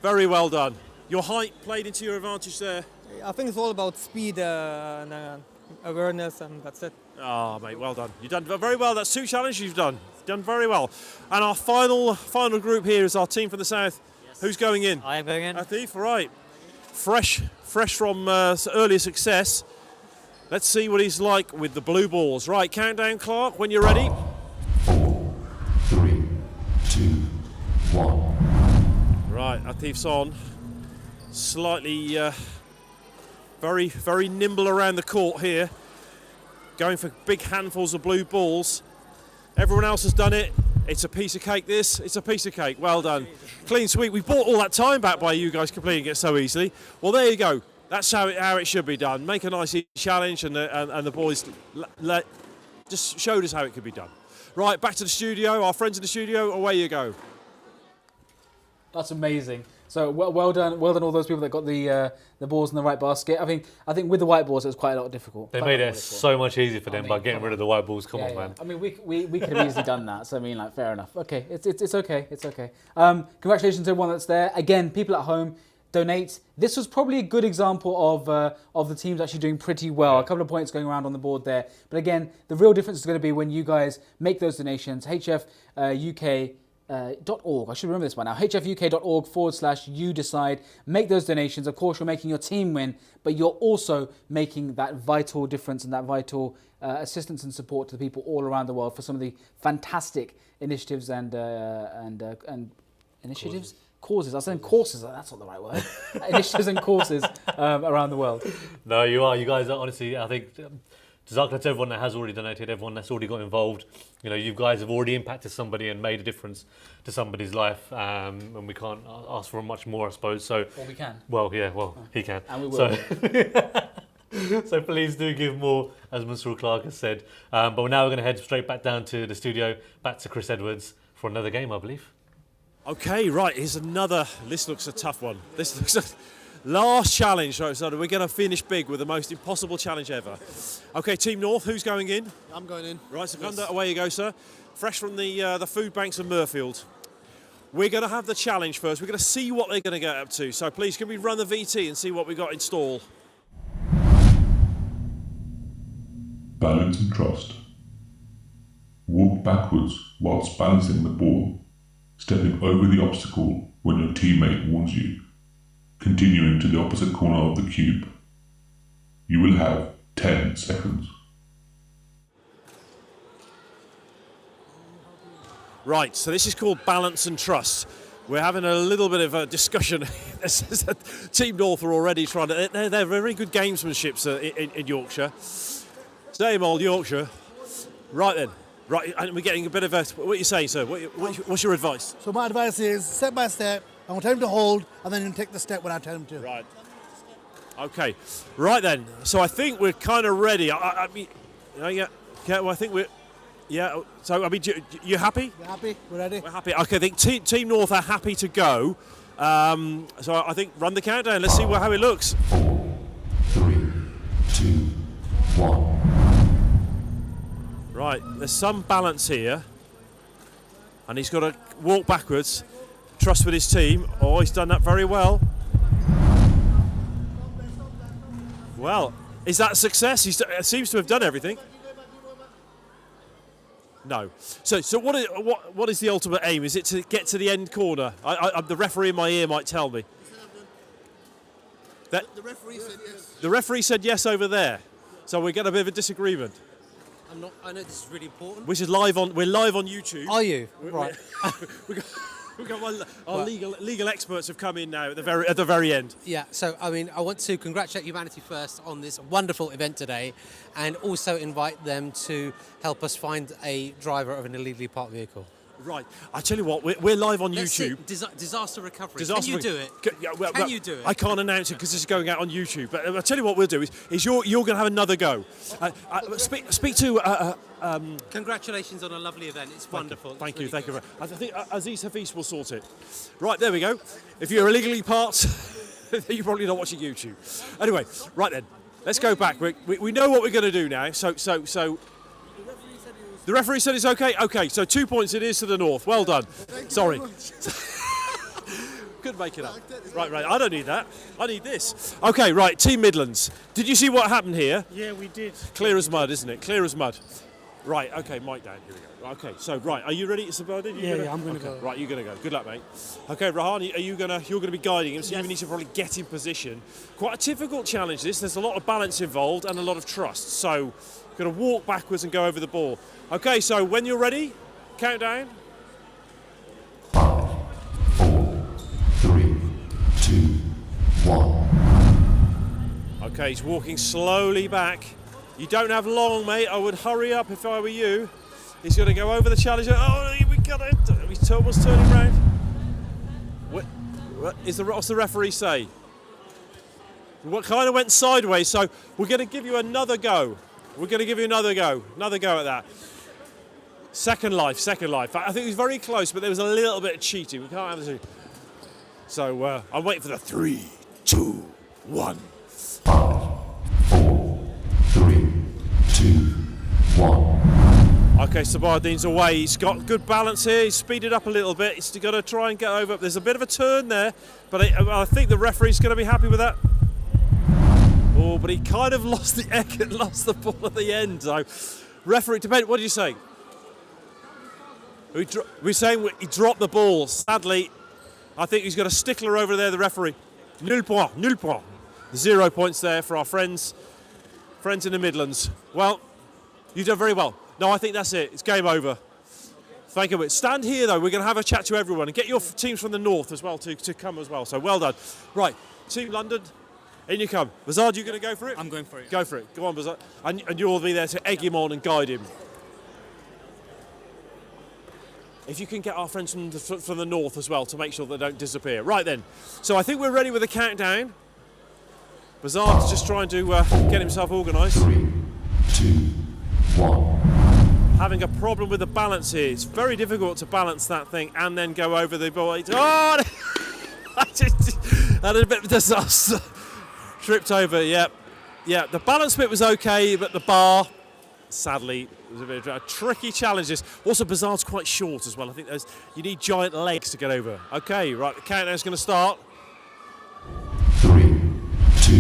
Very well done. Your height played into your advantage there. I think it's all about speed and awareness, and that's it. Oh, mate, well done. You've done very well. That's 2 challenges you've done. You've done very well. And our final group here is our team from the south. Yes. Who's going in? I am going in. Atif, right. Fresh from earlier success. Let's see what he's like with the blue balls. Right, countdown clock when you're ready. 4, 3, 2, 1. Right, Atif's on. Slightly, very, very nimble around the court here. Going for big handfuls of blue balls. Everyone else has done it. It's a piece of cake, this. It's a piece of cake. Well done. Clean sweep. We bought all that time back by you guys completing it so easily. Well, there you go. That's how it should be done. Make a nice challenge, and the boys just showed us how it could be done. Right, back to the studio. Our friends in the studio, away you go. That's amazing. So well done all those people that got the balls in the right basket. I think with the white balls it was quite a lot difficult. They made it so much easier for them by getting rid of the white balls. Come on, man. I mean, we could have easily done that. So I mean, like, fair enough. Okay, it's okay. It's okay. Congratulations to everyone that's there. Again, people at home, donate. This was probably a good example of the teams actually doing pretty well. A couple of points going around on the board there. But again, the real difference is going to be when you guys make those donations. HFUK.org. I should remember this by now. hfuk.org/you decide. Make those donations. Of course, you're making your team win, but you're also making that vital difference and that vital assistance and support to the people all around the world for some of the fantastic initiatives and initiatives. causes. I was saying courses. That's not the right word. Initiatives and courses around the world. No, you are. You guys are honestly. I think. Jazakallah to everyone that has already donated, everyone that's already got involved. You know, you guys have already impacted somebody and made a difference to somebody's life, and we can't ask for much more, I suppose. So, well, we can. Well, yeah, well, he can. And we will. So please do give more, as Mansour Clark has said. But now we're going to head straight back down to the studio, back to Chris Edwards for another game, I believe. Okay, right, here's another. This looks a tough one. This looks a last challenge. So we're going to finish big with the most impossible challenge ever. Okay, Team North, who's going in? I'm going in. Right, Secunda, away you go, sir. Fresh from the food banks of Murfield. We're going to have the challenge first. We're going to see what they're going to get up to. So please, can we run the VT and see what we got in stall? Balance and trust. Walk backwards whilst balancing the ball, stepping over the obstacle when your teammate warns you, continuing to the opposite corner of the cube. You will have 10 seconds. Right, so this is called Balance and Trust. We're having a little bit of a discussion. Team North are already trying to... They're very good gamesmanship in Yorkshire. Same old Yorkshire. Right then. Right, and we're getting a bit of a... What are you saying, sir? What's your advice? So my advice is step by step. I want him to hold, and then you take the step when I tell him to. Right. Okay. Right then. So I think we're kind of ready. I mean, yeah. Well, I think we're... Yeah. So I mean, you happy? We're happy. We're ready. We're happy. Okay. I think Team North are happy to go. So I think run the countdown. Let's see how it looks. 4, 3, 2, 1. Right. There's some balance here, and he's got to walk backwards. Trust with his team. Oh, he's done that very well. Well, is that a success? He seems to have done everything. No. So what is the ultimate aim? Is it to get to the end corner? The referee in my ear might tell me. The referee said yes. The referee said yes over there. So we get a bit of a disagreement. I know this is really important. We're live on YouTube. Are you? Right. We've got our legal experts have come in now at the very end. Yeah, so I mean, I want to congratulate Humanity First on this wonderful event today, and also invite them to help us find a driver of an illegally parked vehicle. Right. I tell you what, we're live on YouTube. Disaster recovery. Can you do it? Can you do it? I can't announce it because this is going out on YouTube. But I'll tell you what we'll do is you're going to have another go. Speak to... Congratulations on a lovely event. It's wonderful. Thank you. I think Aziz Hafiz will sort it. Right, there we go. If you're illegally parked, you're probably not watching YouTube. Anyway, right then, let's go back. We know what we're going to do now. So the referee said it's okay? Okay, so 2 points it is to the North. Well done. Sorry. Couldn't make it up. Right, I don't need that. I need this. Okay, right, Team Midlands. Did you see what happened here? Yeah, we did. Clear as mud, isn't it? Clear as mud. Right, okay, mic down. Here we go. Okay, so, right, are you ready, Sabardin? Yeah, I'm going to go. Right, you're going to go. Good luck, mate. Okay, Rahan, you're going to be guiding him, so you need to probably get in position. Quite a difficult challenge, this. There's a lot of balance involved and a lot of trust. So, you're going to walk backwards and go over the ball. Okay, so when you're ready, countdown. 5, 4, 3, 2, 1. Okay, he's walking slowly back. You don't have long, mate. I would hurry up if I were you. He's going to go over the challenger. Oh, we got him. He's almost turning round. What's the referee say? What kind of went sideways, so we're going to give you another go. Another go at that. Second life. I think it was very close, but there was a little bit of cheating. We can't have this. So I'm waiting for the 3, 2, 1. 5, 4, 3, 2, 1. Okay, Sabardin's away. He's got good balance here. He's speeded up a little bit. He's got to try and get over. There's a bit of a turn there, but I think the referee's going to be happy with that. Oh, but he kind of lost the ball at the end. So, referee, depend. What do you say? We're saying he dropped the ball. Sadly, I think he's got a stickler over there, the referee. Nul point. 0 points there for our friends in the Midlands. Well, you've done very well. No, I think that's it. It's game over. Thank you. Stand here, though. We're going to have a chat to everyone and get your teams from the north as well to come as well. So well done. Right, Team London, in you come. Bazard, you going to go for it? I'm going for it. Go for it. Go on, Bazard. And you'll be there to egg him on and guide him. If you can get our friends from the north as well to make sure they don't disappear. Right then. So I think we're ready with the countdown. Bazard's just trying to get himself organised. 3, 2, 1. Having a problem with the balance here. It's very difficult to balance that thing and then go over the ball. Oh! That is a bit of a disaster. Tripped over, yeah. Yeah, the balance bit was okay, but the bar, sadly, was a bit of a tricky challenge. Also, Bazard's quite short as well. I think you need giant legs to get over. Okay, right, the countdown's going to start. 3, 2,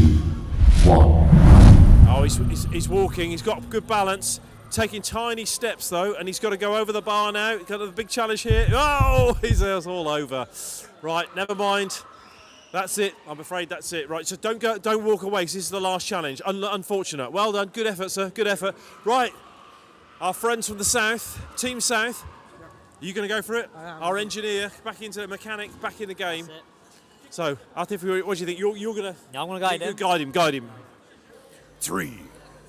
1. Oh, he's walking. He's got good balance. Taking tiny steps though, and he's got to go over the bar now. Got a big challenge here. Oh, he's all over. Right, never mind. That's it. I'm afraid that's it. Right, so don't walk away. 'Cause this is the last challenge. Unfortunate. Well done. Good effort, sir. Good effort. Right, our friends from the south, Team South. Are you going to go for it? Our engineer back into mechanic, back in the game. So, I think. What do you think? You're going to? Yeah, I'm going to guide him. Guide him. 3,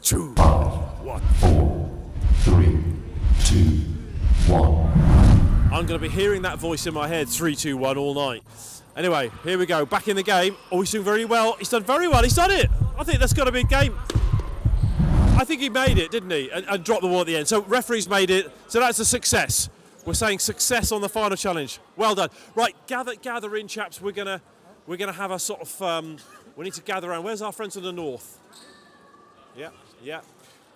2, 1. 3, 2, 1. I'm going to be hearing that voice in my head, 3, 2, 1 all night. Anyway, here we go, back in the game. Oh, he's doing very well. He's done very well. He's done it. I think that's got to be a game. I think he made it, didn't he? And dropped the ball at the end. So referees made it. So that's a success. We're saying success on the final challenge. Well done. Right, gather in, chaps. We're gonna have a sort of. We need to gather around. Where's our friends from the north? Yeah.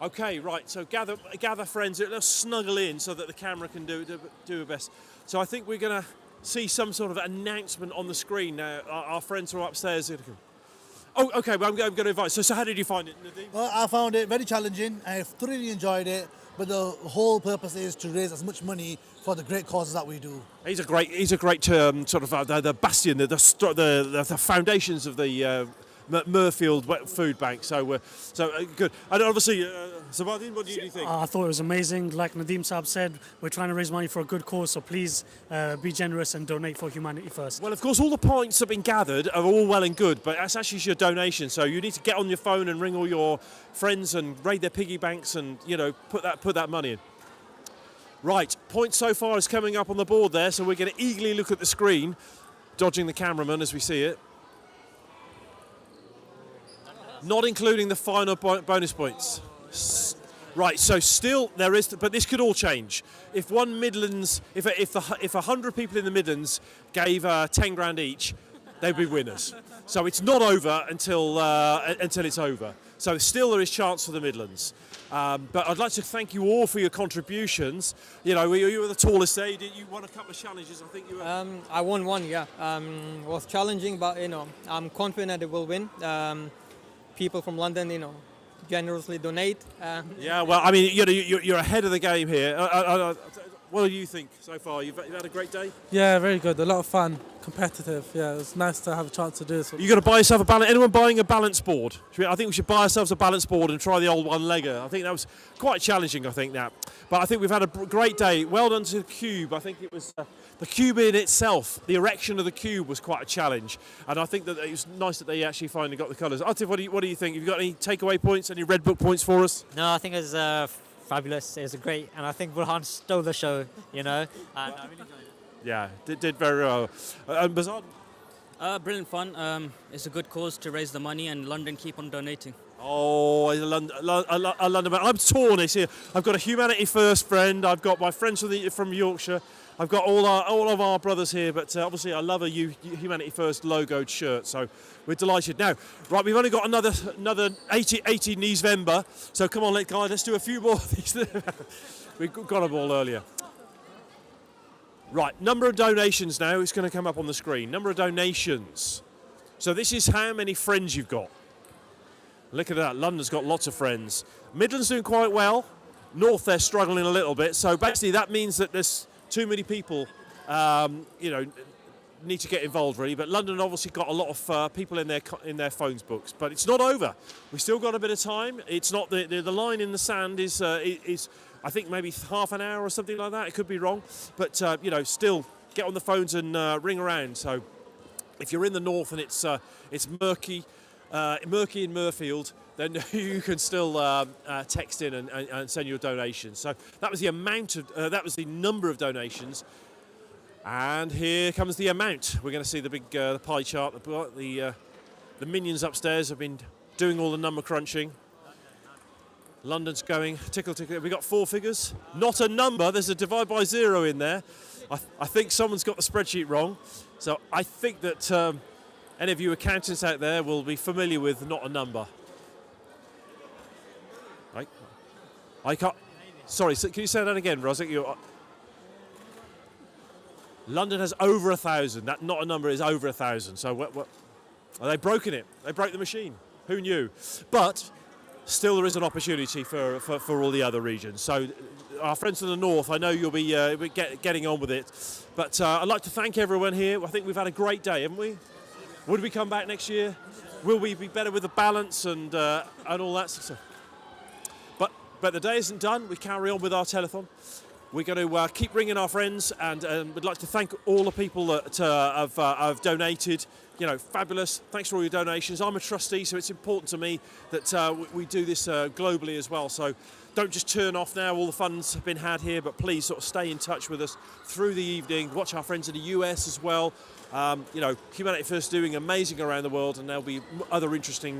Okay, right, so gather friends, let's snuggle in so that the camera can do her best. So I think we're going to see some sort of announcement on the screen now. Our friends are upstairs. Oh, okay, well, I'm going to invite. So how did you find it, Nadeem? Well, I found it very challenging. I thoroughly enjoyed it, but the whole purpose is to raise as much money for the great causes that we do. He's a great sort of the bastion, the foundations of the Murfield Food Bank. So good. And obviously, Sabadin, what do you think? I thought it was amazing. Like Nadeem Saab said, we're trying to raise money for a good cause, so please be generous and donate for humanity first. Well, of course, all the points that have been gathered are all well and good, but that's actually your donation. So you need to get on your phone and ring all your friends and raid their piggy banks and, put that money in. Right, point so far is coming up on the board there, so we're going to eagerly look at the screen, dodging the cameraman as we see it. Not including the final bonus points. Right, so still there is, but this could all change. If one Midlands, if 100 people in the Midlands gave 10 grand each, they'd be winners. So it's not over until it's over. So still there is chance for the Midlands. But I'd like to thank you all for your contributions. You were the tallest there. You won a couple of challenges. I think you were. I won one, yeah. It was challenging, but I'm confident it will win. People from London, generously donate. Yeah, well, I mean, you're ahead of the game here. What do you think so far? You've had a great day? Yeah, very good. A lot of fun, competitive. Yeah, it was nice to have a chance to do this. You got to buy yourself a balance. Anyone buying a balance board? I think we should buy ourselves a balance board and try the old one-legger. I think that was quite challenging. I think that, but I think we've had a great day. Well done to the cube. I think it was the cube in itself. The erection of the cube was quite a challenge, and I think that it was nice that they actually finally got the colours. Atif, what do you think? Have you got any takeaway points? Any red book points for us? No, I think it's fabulous. It was great, and I think Burhan stole the show. And I really enjoyed it. Yeah, did very well. And Bazard? Brilliant fun. It's a good cause to raise the money, and London keep on donating. Oh, a London man. I'm torn this here. I've got a Humanity First friend. I've got my friends from Yorkshire. I've got all of our brothers here, but obviously I love a Humanity First logoed shirt, so we're delighted. Now, right, we've only got another 80 November, so come on, guys, let's do a few more of these. We got them all earlier. Right, number of donations now. It's going to come up on the screen. Number of donations. So this is how many friends you've got. Look at that. London's got lots of friends. Midland's doing quite well. North, they're struggling a little bit. So basically that means that there's too many people, need to get involved really. But London obviously got a lot of people in their phones books. But it's not over. We've still got a bit of time. It's not the line in the sand is I think maybe half an hour or something like that. It could be wrong, but you know, still get on the phones and ring around. So if you're in the north and it's murky in Murfield, then you can still text in and send your donations. So that was the amount of that was the number of donations. And here comes the amount. We're going to see the big the pie chart. The minions upstairs have been doing all the number crunching. London's going tickle. We got 4 figures. Not a number. There's a divide by 0 in there. I think someone's got the spreadsheet wrong. So I think that any of you accountants out there will be familiar with not a number. I can't. Sorry. Can you say that again, Ros? London has over 1,000. That not a number is over 1,000. So what? They've broken it. They broke the machine. Who knew? But still, there is an opportunity for all the other regions. So our friends from the north, I know you'll be getting on with it. But I'd like to thank everyone here. I think we've had a great day, haven't we? Would we come back next year? Will we be better with the balance and all that sort of stuff? But the day isn't done. We carry on with our telethon. We're going to keep ringing our friends, and we'd like to thank all the people that have donated. You know, fabulous. Thanks for all your donations. I'm a trustee, so it's important to me that we do this globally as well. So don't just turn off now. All the funds have been had here, but please sort of stay in touch with us through the evening. Watch our friends in the US as well. You know, Humanity First doing amazing around the world, and there'll be other interesting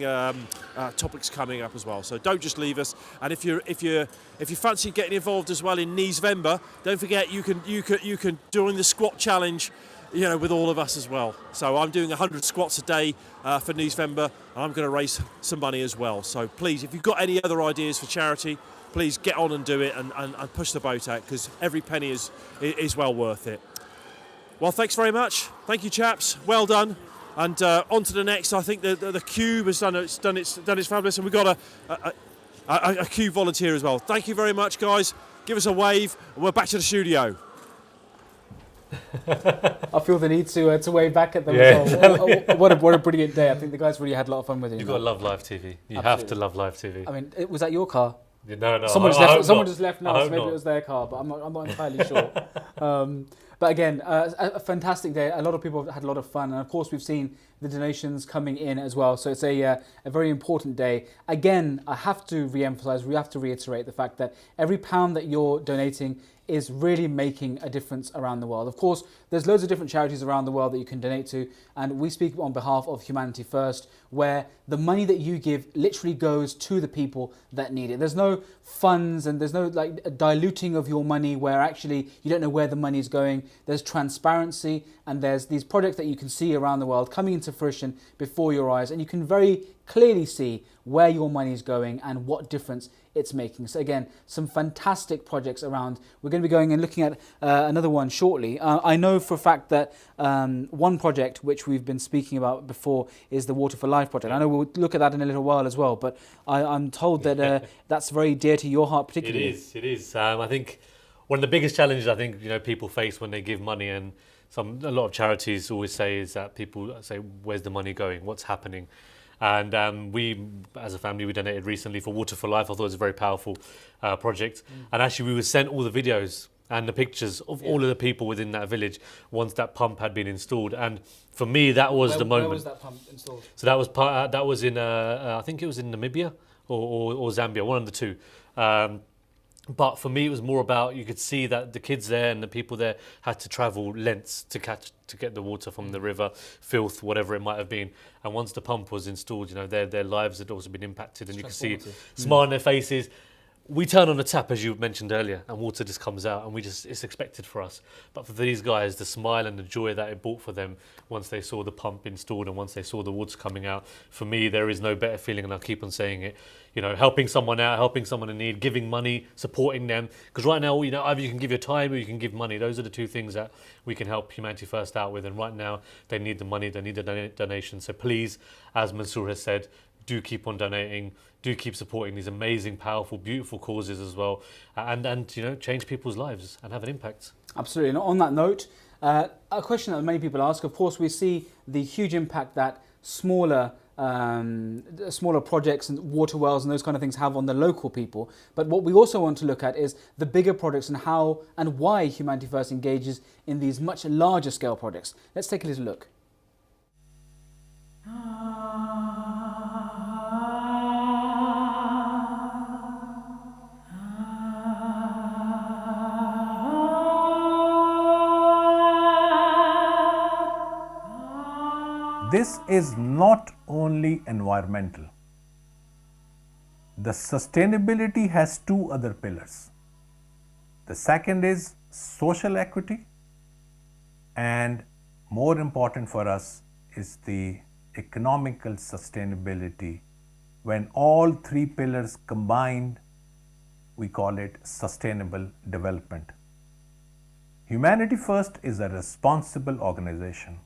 topics coming up as well. So don't just leave us. And if you fancy getting involved as well in Nice-Vember, don't forget you can join the squat challenge. You know, with all of us as well. So I'm doing 100 squats a day for Nice-Vember, and I'm going to raise some money as well. So please, if you've got any other ideas for charity, please get on and do it and push the boat out, because every penny is well worth it. Well, thanks very much. Thank you, chaps. Well done. And on to the next. I think the Cube has done its fabulous, and we've got a Cube volunteer as well. Thank you very much, guys. Give us a wave, and we're back to the studio. I feel the need to wave back at them as well. What a brilliant day. I think the guys really had a lot of fun with it. You've got to love live TV. You have to love live TV. I mean, was that your car? No. Someone just left now, so maybe it was their car, but I'm not entirely sure. But again, a fantastic day. A lot of people had a lot of fun, and of course we've seen the donations coming in as well. So it's a very important day. Again, I have to re-emphasize, we have to reiterate the fact that every pound that you're donating is really making a difference around the world. Of course, there's loads of different charities around the world that you can donate to, and we speak on behalf of Humanity First, where the money that you give literally goes to the people that need it. There's no funds and there's no like diluting of your money where actually you don't know where the money is going. There's transparency, and there's these projects that you can see around the world coming into fruition before your eyes, and you can very clearly see where your money is going and what difference it's making. So again, some fantastic projects around. We're going to be going and looking at another one shortly. I know for a fact that one project which we've been speaking about before is the Water for Life project. I know we'll look at that in a little while as well, but I'm told that that's very dear to your heart particularly. It is. I think one of the biggest challenges I think people face when they give money, and a lot of charities always say, is that people say, where's the money going? What's happening? And we, as a family, we donated recently for Water for Life. I thought it was a very powerful project. And actually, we were sent all the videos and the pictures of all of the people within that village once that pump had been installed. And for me, that was the moment. Where was that pump installed? So that was in, I think it was in Namibia or Zambia, one of the two. But for me, it was more about, you could see that the kids there and the people there had to travel lengths to get the water from the river, filth, whatever it might have been. And once the pump was installed, their lives had also been impacted, and you could see smile on their faces. We turn on the tap, as you mentioned earlier, and water just comes out, and it's expected for us. But for these guys, the smile and the joy that it brought for them once they saw the pump installed and once they saw the water coming out, for me, there is no better feeling, and I'll keep on saying it. Helping someone out, helping someone in need, giving money, supporting them. Because right now, either you can give your time or you can give money. Those are the two things that we can help Humanity First out with. And right now, they need the money, they need the donation. So please, as Mansoor has said, do keep on donating, do keep supporting these amazing, powerful, beautiful causes as well, and change people's lives and have an impact. Absolutely. And on that note, a question that many people ask, of course, we see the huge impact that smaller smaller projects and water wells and those kind of things have on the local people. But what we also want to look at is the bigger projects and how and why Humanity First engages in these much larger scale projects. Let's take a little look. This is not only environmental. The sustainability has two other pillars. The second is social equity, and more important for us is the economical sustainability. When all three pillars combined, we call it sustainable development. Humanity First is a responsible organization.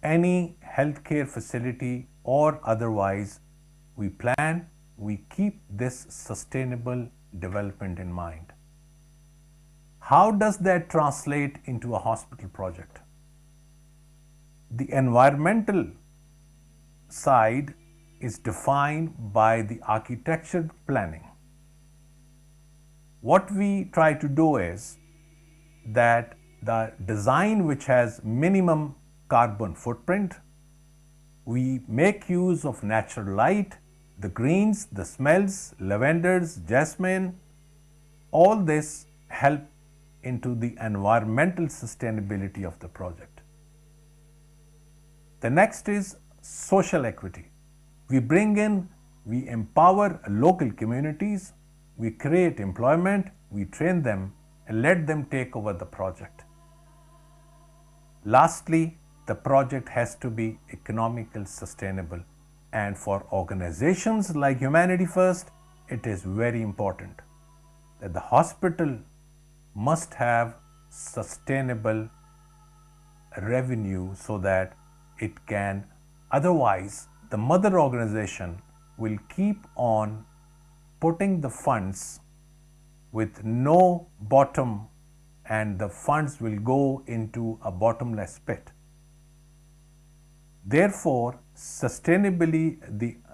Any healthcare facility or otherwise, we plan, we keep this sustainable development in mind. How does that translate into a hospital project? The environmental side is defined by the architecture planning. What we try to do is that the design which has minimum carbon footprint, we make use of natural light, the greens, the smells, lavenders, jasmine, all this help into the environmental sustainability of the project. The next is social equity. We bring in, we empower local communities, we create employment, we train them and let them take over the project. Lastly, the project has to be economically sustainable, and for organizations like Humanity First, it is very important that the hospital must have sustainable revenue so that it can, otherwise the mother organization will keep on putting the funds with no bottom, and the funds will go into a bottomless pit. Therefore, sustainability,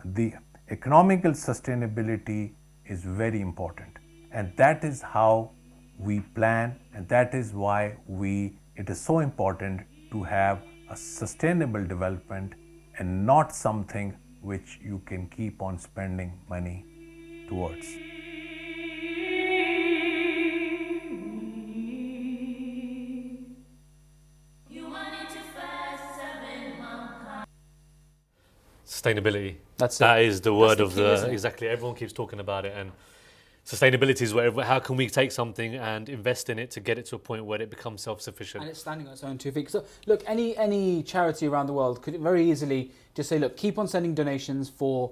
the economical sustainability is very important, and that is how we plan, and that is why it is so important to have a sustainable development and not something which you can keep on spending money towards. Sustainability. That is the word of key, isn't it? exactly. Everyone keeps talking about it, and sustainability is where. How can we take something and invest in it to get it to a point where it becomes self-sufficient? And it's standing on its own 2 feet. So, look, any charity around the world could very easily just say, look, keep on sending donations for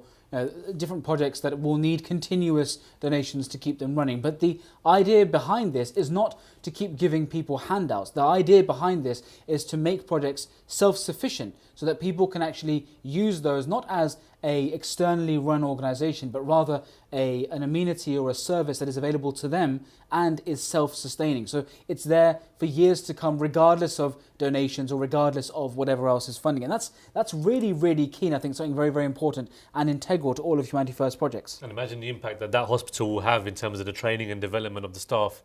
different projects that will need continuous donations to keep them running. But the idea behind this is not to keep giving people handouts. The idea behind this is to make projects self-sufficient so that people can actually use those not as a externally run organization, but rather an amenity or a service that is available to them and is self-sustaining. So it's there for years to come, regardless of donations or regardless of whatever else is funding. And that's really, really key, and I think something very, very important and integral to all of Humanity First projects. And imagine the impact that hospital will have in terms of the training and development of the staff.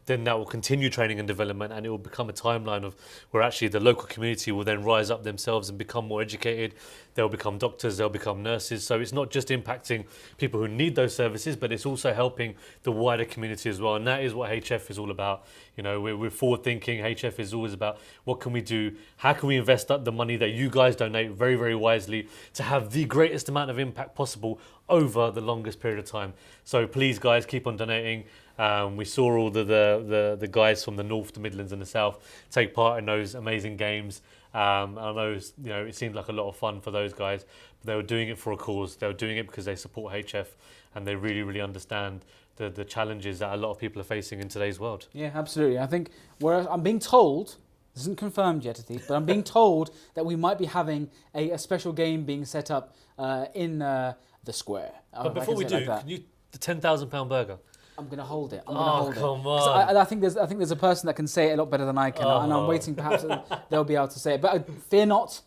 Then that will continue training and development, and it will become a timeline of where actually the local community will then rise up themselves and become more educated. They'll become doctors, they'll become nurses. So it's not just impacting people who need those services, but it's also helping the wider community as well. And that is what HF is all about. You know, we're forward thinking. HF is always about what can we do? How can we invest up the money that you guys donate very, very wisely to have the greatest amount of impact possible over the longest period of time. So please, guys, keep on donating. We saw all the guys from the north, the Midlands, and the south take part in those amazing games. I know, it seemed like a lot of fun for those guys, but they were doing it for a cause. They were doing it because they support HF, and they really, really understand the challenges that a lot of people are facing in today's world. Yeah, absolutely. I think I'm being told, this isn't confirmed yet, Atif, but I'm being told that we might be having a special game being set up in the square. But before we do, can you the £10,000 burger? I'm going to hold it. Come on. I think there's a person that can say it a lot better than I can, and I'm waiting perhaps that they'll be able to say it. But fear not,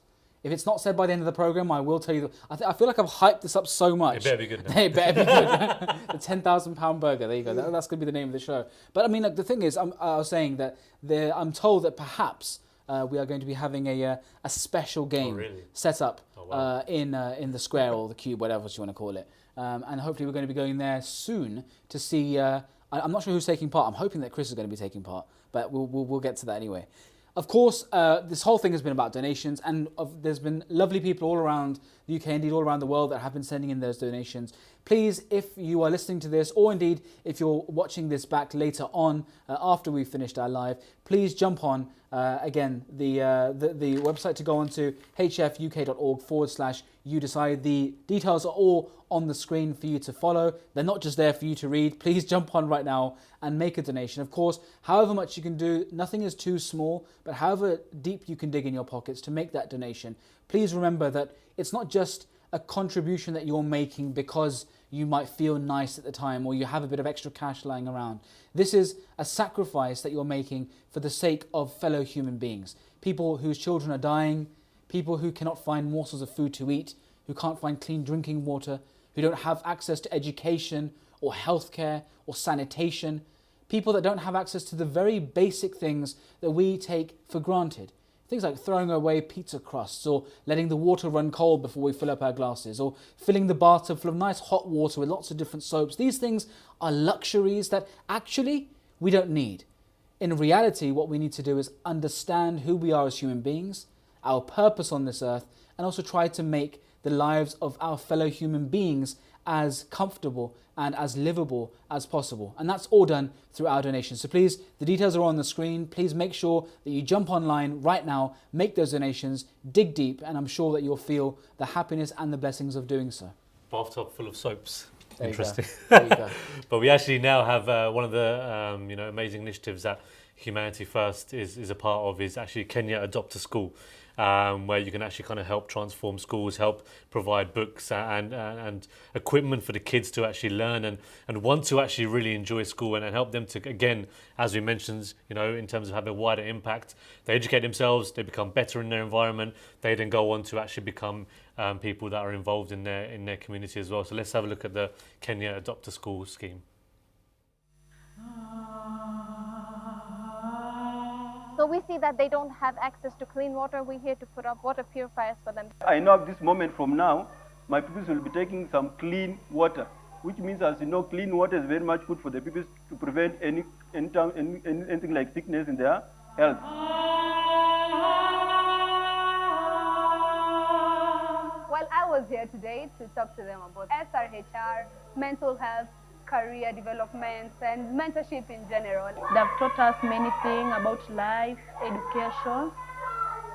If it's not said by the end of the program, I will tell you. I feel like I've hyped this up so much. It better be good now. It better be good. The £10,000 burger. There you go. That's going to be the name of the show. But I mean, like, the thing is, I was saying that I'm told that perhaps we are going to be having a special game set up in the square or the cube, whatever you want to call it. And hopefully we're going to be going there soon to see. I'm not sure who's taking part. I'm hoping that Chris is going to be taking part, but we'll get to that anyway. Of course, this whole thing has been about donations, and there's been lovely people all around the UK, indeed all around the world, that have been sending in those donations. Please, if you are listening to this, or indeed if you're watching this back later on after we've finished our live, please jump on again the website to go on to hfuk.org/you decide. The details are all on the screen for you to follow. They're not just there for you to read. Please jump on right now and make a donation. Of course, however much you can do, nothing is too small, but however deep you can dig in your pockets to make that donation, please remember that it's not just a contribution that you're making because you might feel nice at the time or you have a bit of extra cash lying around. This is a sacrifice that you're making for the sake of fellow human beings. People whose children are dying, people who cannot find morsels of food to eat, who can't find clean drinking water, who don't have access to education or healthcare or sanitation, people that don't have access to the very basic things that we take for granted. Things like throwing away pizza crusts, or letting the water run cold before we fill up our glasses, or filling the bathtub full of nice hot water with lots of different soaps. These things are luxuries that actually we don't need. In reality, what we need to do is understand who we are as human beings, our purpose on this earth, and also try to make the lives of our fellow human beings as comfortable and as livable as possible. And that's all done through our donations. So please, the details are on the screen. Please make sure that you jump online right now, make those donations, dig deep, and I'm sure that you'll feel the happiness and the blessings of doing so. Bathtub full of soaps. There Interesting. There you go. But we actually now have one of the amazing initiatives that Humanity First is a part of, is actually Kenya Adopt a School. Where you can actually kind of help transform schools, help provide books and equipment for the kids to actually learn and want to actually really enjoy school, and help them to, again, as we mentioned, in terms of having a wider impact. They educate themselves, they become better in their environment, they then go on to actually become people that are involved in their community as well. So let's have a look at the Kenya Adopt a School scheme. So we see that they don't have access to clean water. We're here to put up water purifiers for them. I know at this moment from now, my pupils will be taking some clean water, which means, as you know, clean water is very much good for the pupils to prevent anything like sickness in their health. Well, I was here today to talk to them about SRHR, mental health, career development, and mentorship in general. They've taught us many things about life, education,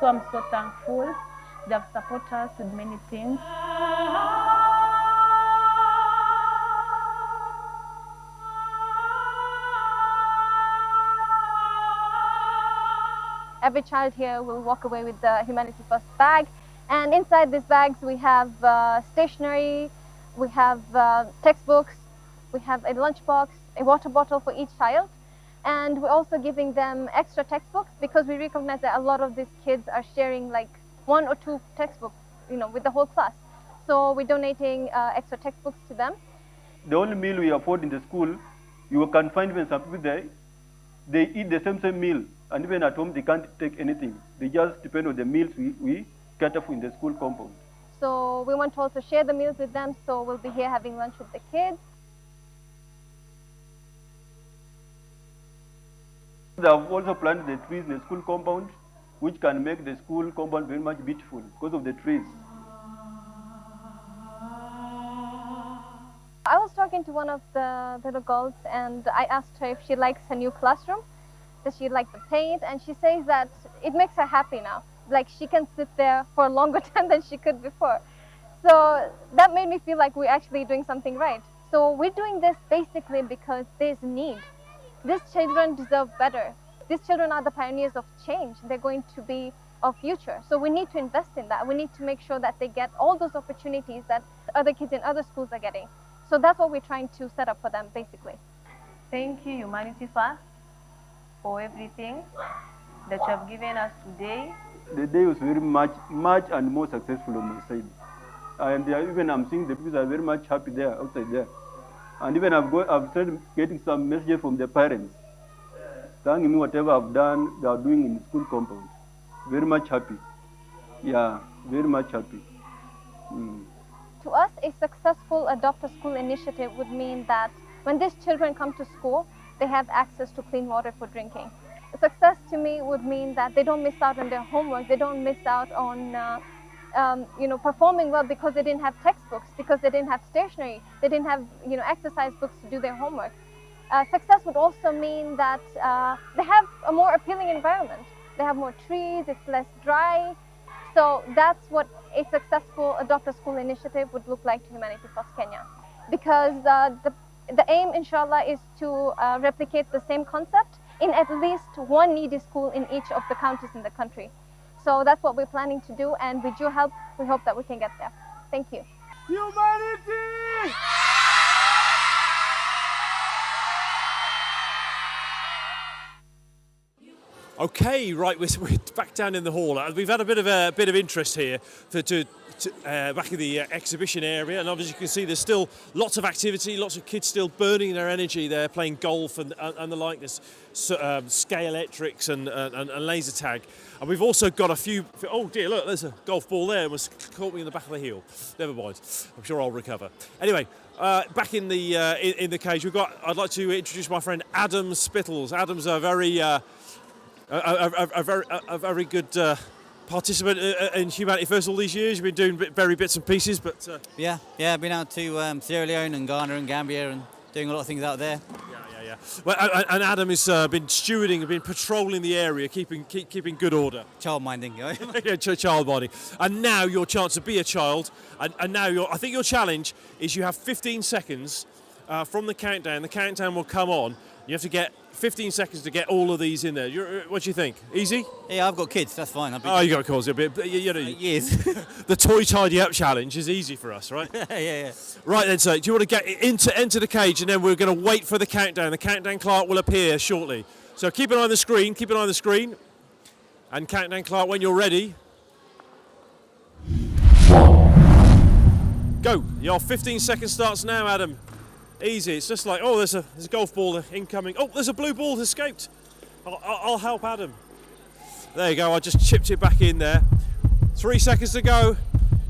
so I'm so thankful. They've supported us with many things. Every child here will walk away with the Humanity First bag, and inside these bags we have stationery, we have textbooks, we have a lunchbox, a water bottle for each child, and we're also giving them extra textbooks because we recognize that a lot of these kids are sharing like 1 or 2 textbooks, with the whole class. So we're donating extra textbooks to them. The only meal we afford in the school, you can find when some people they eat the same meal, and even at home they can't take anything. They just depend on the meals we cater for in the school compound. So we want to also share the meals with them, so we'll be here having lunch with the kids. They have also planted the trees in the school compound, which can make the school compound very much beautiful because of the trees. I was talking to one of the little girls, and I asked her if she likes her new classroom. Does she like the paint? And she says that it makes her happy now. Like she can sit there for a longer time than she could before. So that made me feel like we're actually doing something right. So we're doing this basically because there's need. These children deserve better. These children are the pioneers of change. They're going to be our future. So we need to invest in that. We need to make sure that they get all those opportunities that other kids in other schools are getting. So that's what we're trying to set up for them, basically. Thank you, Humanity First, for everything that you have given us today. the day was very much and more successful on my side. And even I'm seeing the people are very much happy there, outside there. And even I've started getting some messages from the parents, thanking me whatever I've done, they are doing in the school compound. Very much happy. Yeah, very much happy. To us, a successful Adopt a School initiative would mean that when these children come to school, they have access to clean water for drinking. Success to me would mean that they don't miss out on their homework, they don't miss out on performing well because they didn't have textbooks, because they didn't have stationery, they didn't have exercise books to do their homework. Success would also mean that they have a more appealing environment. They have more trees, it's less dry. So that's what a successful Adopt a School initiative would look like to Humanity First Kenya. Because the aim, inshallah, is to replicate the same concept in at least one needy school in each of the counties in the country. So that's what we're planning to do, and with your help, we hope that we can get there. Thank you. Humanity! Okay, right, we're back down in the hall. We've had a bit of interest here back in the exhibition area, and obviously you can see there's still lots of activity, lots of kids still burning their energy there, playing golf and the like. There's scale electrics and laser tag, and we've also got a few. Oh dear, look, there's a golf ball there. It was caught me in the back of the heel. Never mind, I'm sure I'll recover. Anyway. Back in the cage, I'd like to introduce my friend Adam Spittles. Adam's a very very good participant in Humanity First all these years. You've been doing very bits and pieces, but yeah, I've been out to Sierra Leone and Ghana and Gambia and doing a lot of things out there. Yeah. Well, and Adam has been stewarding, been patrolling the area, keeping good order. Child minding, yeah, child minding. And now your chance to be a child, and now I think your challenge is you have 15 seconds from the countdown. The countdown will come on. You have to get 15 seconds to get all of these in there. What do you think? Easy? Yeah, I've got kids. That's fine. You got kids. Years. The toy tidy up challenge is easy for us, right? yeah. Right then, so do you want to get enter the cage, and then we're going to wait for the countdown. The countdown clock will appear shortly. So keep an eye on the screen. Keep an eye on the screen. And countdown clock when you're ready. Go. Your 15 seconds starts now, Adam. Easy. It's just like, oh, there's a golf ball incoming. Oh, there's a blue ball that escaped. I'll help Adam. There you go. I just chipped it back in there. 3 seconds to go.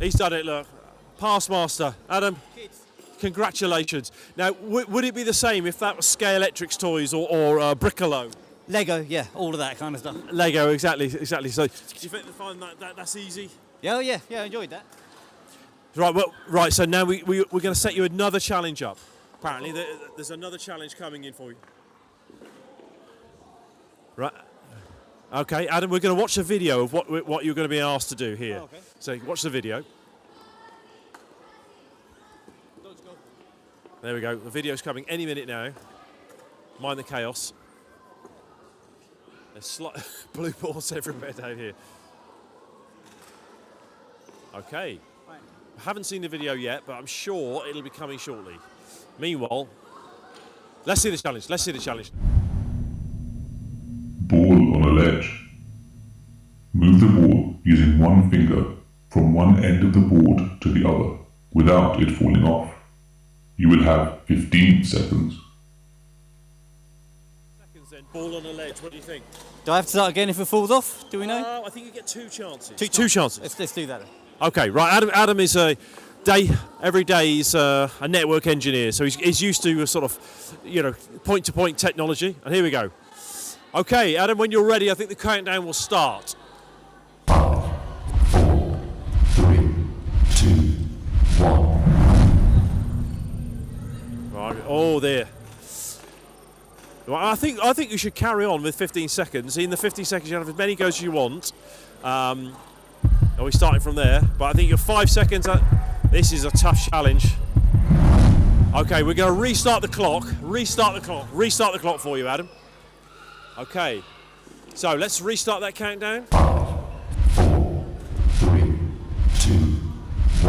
He's done it. Look, pass master. Adam, congratulations. Now, would it be the same if that was Scale Electrics toys or Brickolo? Lego, yeah, all of that kind of stuff. Lego, exactly. So, do you think they find that's easy? Yeah, I enjoyed that. Right. So now we're going to set you another challenge up. Apparently, there's another challenge coming in for you. Right. Okay, Adam, we're going to watch a video of what you're going to be asked to do here. Oh, okay. So watch the video. There we go. The video's coming any minute now. Mind the chaos. There's blue balls everywhere down here. Okay. I haven't seen the video yet, but I'm sure it'll be coming shortly. Meanwhile, let's see the challenge. Ball on a ledge. Move the ball using one finger from one end of the board to the other without it falling off. You will have 15 seconds. Ball on a ledge, what do you think? Do I have to start again if it falls off? Do we know? I think you get 2 chances. Two chances. Let's do that. Okay, right. Adam is every day he's a network engineer, so he's used to a sort of, point-to-point technology. And here we go. Okay, Adam, when you're ready, I think the countdown will start. 5, 4, 3, 2, 1. Right. Oh, there. Well, I think you should carry on with 15 seconds. In the 15 seconds, you have as many goes as you want. We're starting from there, but I think you're 5 seconds. This is a tough challenge. Okay, we're going to restart the clock for you, Adam. Okay, so let's restart that countdown. 5, 4, 3, 2,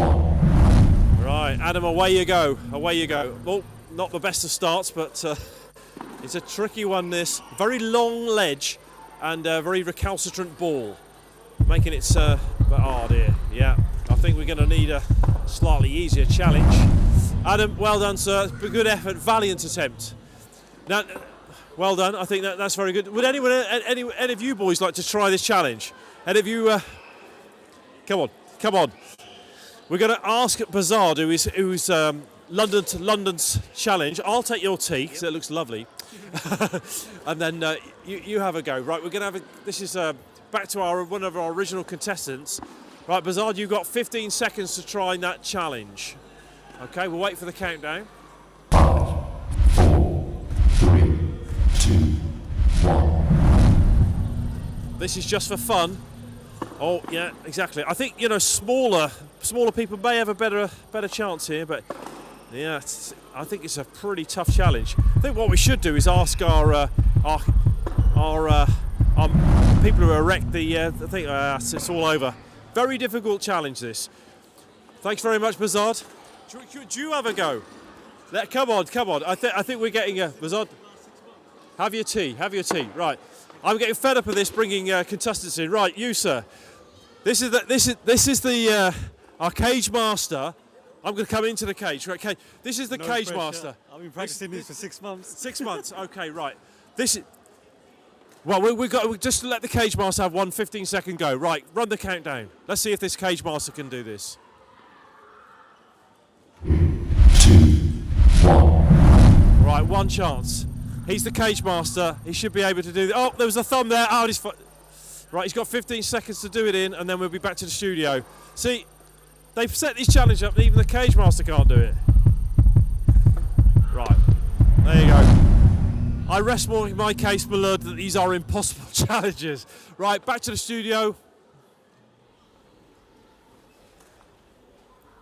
1. Right, Adam, away you go. Well, not the best of starts, but it's a tricky one, this. Very long ledge and a very recalcitrant ball. making it oh dear, yeah. I think we're going to need a slightly easier challenge. Adam, well done, sir. Good effort, valiant attempt. Now, well done. I think that's very good. Would any of you boys like to try this challenge? Any of you? Come on. We're going to ask Bazard, who's London's challenge. I'll take your tea because it looks lovely, and then you have a go. Right, we're going to have this is back to one of our original contestants. Right, Bazard, you've got 15 seconds to try that challenge. Okay, we'll wait for the countdown. 5, 4, 3, 2, 1. This is just for fun. Oh yeah, exactly. I think smaller people may have a better chance here, but yeah, I think it's a pretty tough challenge. I think what we should do is ask our people who erect the thing. It's all over. Very difficult challenge this. Thanks very much, Bazard. Do you have a go? Come on. I think we're getting a Bazard. Have your tea. Right. I'm getting fed up of this bringing contestants in. Right, you sir. This is our cage master. I'm going to come into the cage. Right, okay. This is the cage master. I've been practicing this for 6 months. 6 months. Okay, right. This is. Well, we've got just to let the cage master have 1 15-second go. Right, run the countdown. Let's see if this cage master can do this. 2, 1. Right, one chance. He's the cage master. He should be able to do. Oh, there was a thumb there. Oh, right, he's got 15 seconds to do it in, and then we'll be back to the studio. See, they've set this challenge up, and even the cage master can't do it. Right, there you go. I rest my case, my lord, that these are impossible challenges. Right, back to the studio.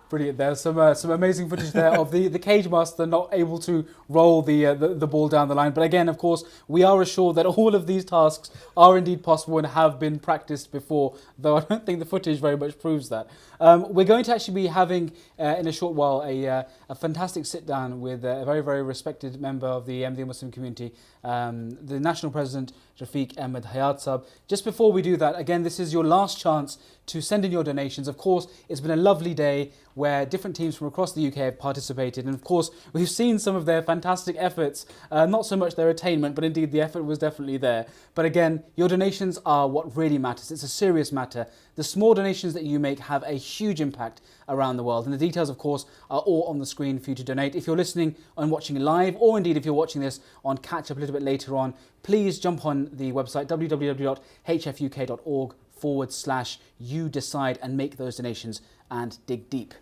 Brilliant. There's some amazing footage there of the cage master not able to roll the ball down the line. But again, of course, we are assured that all of these tasks are indeed possible and have been practiced before, though I don't think the footage very much proves that. We're going to actually be having, in a short while, a fantastic sit-down with a very, very respected member of the Ahmadiyya Muslim community, the National President, Rafiq Ahmed Hayatsab. Just before we do that, again, this is your last chance to send in your donations. Of course, it's been a lovely day where different teams from across the UK have participated, and of course we've seen some of their fantastic efforts, not so much their attainment, but indeed the effort was definitely there. But again, your donations are what really matters. It's a serious matter. The small donations that you make have a huge impact around the world, and the details of course are all on the screen for you to donate. If you're listening and watching live, or indeed if you're watching this on catch up a little bit later on, please jump on the website www.hfuk.org/you decide and make those donations and dig deep.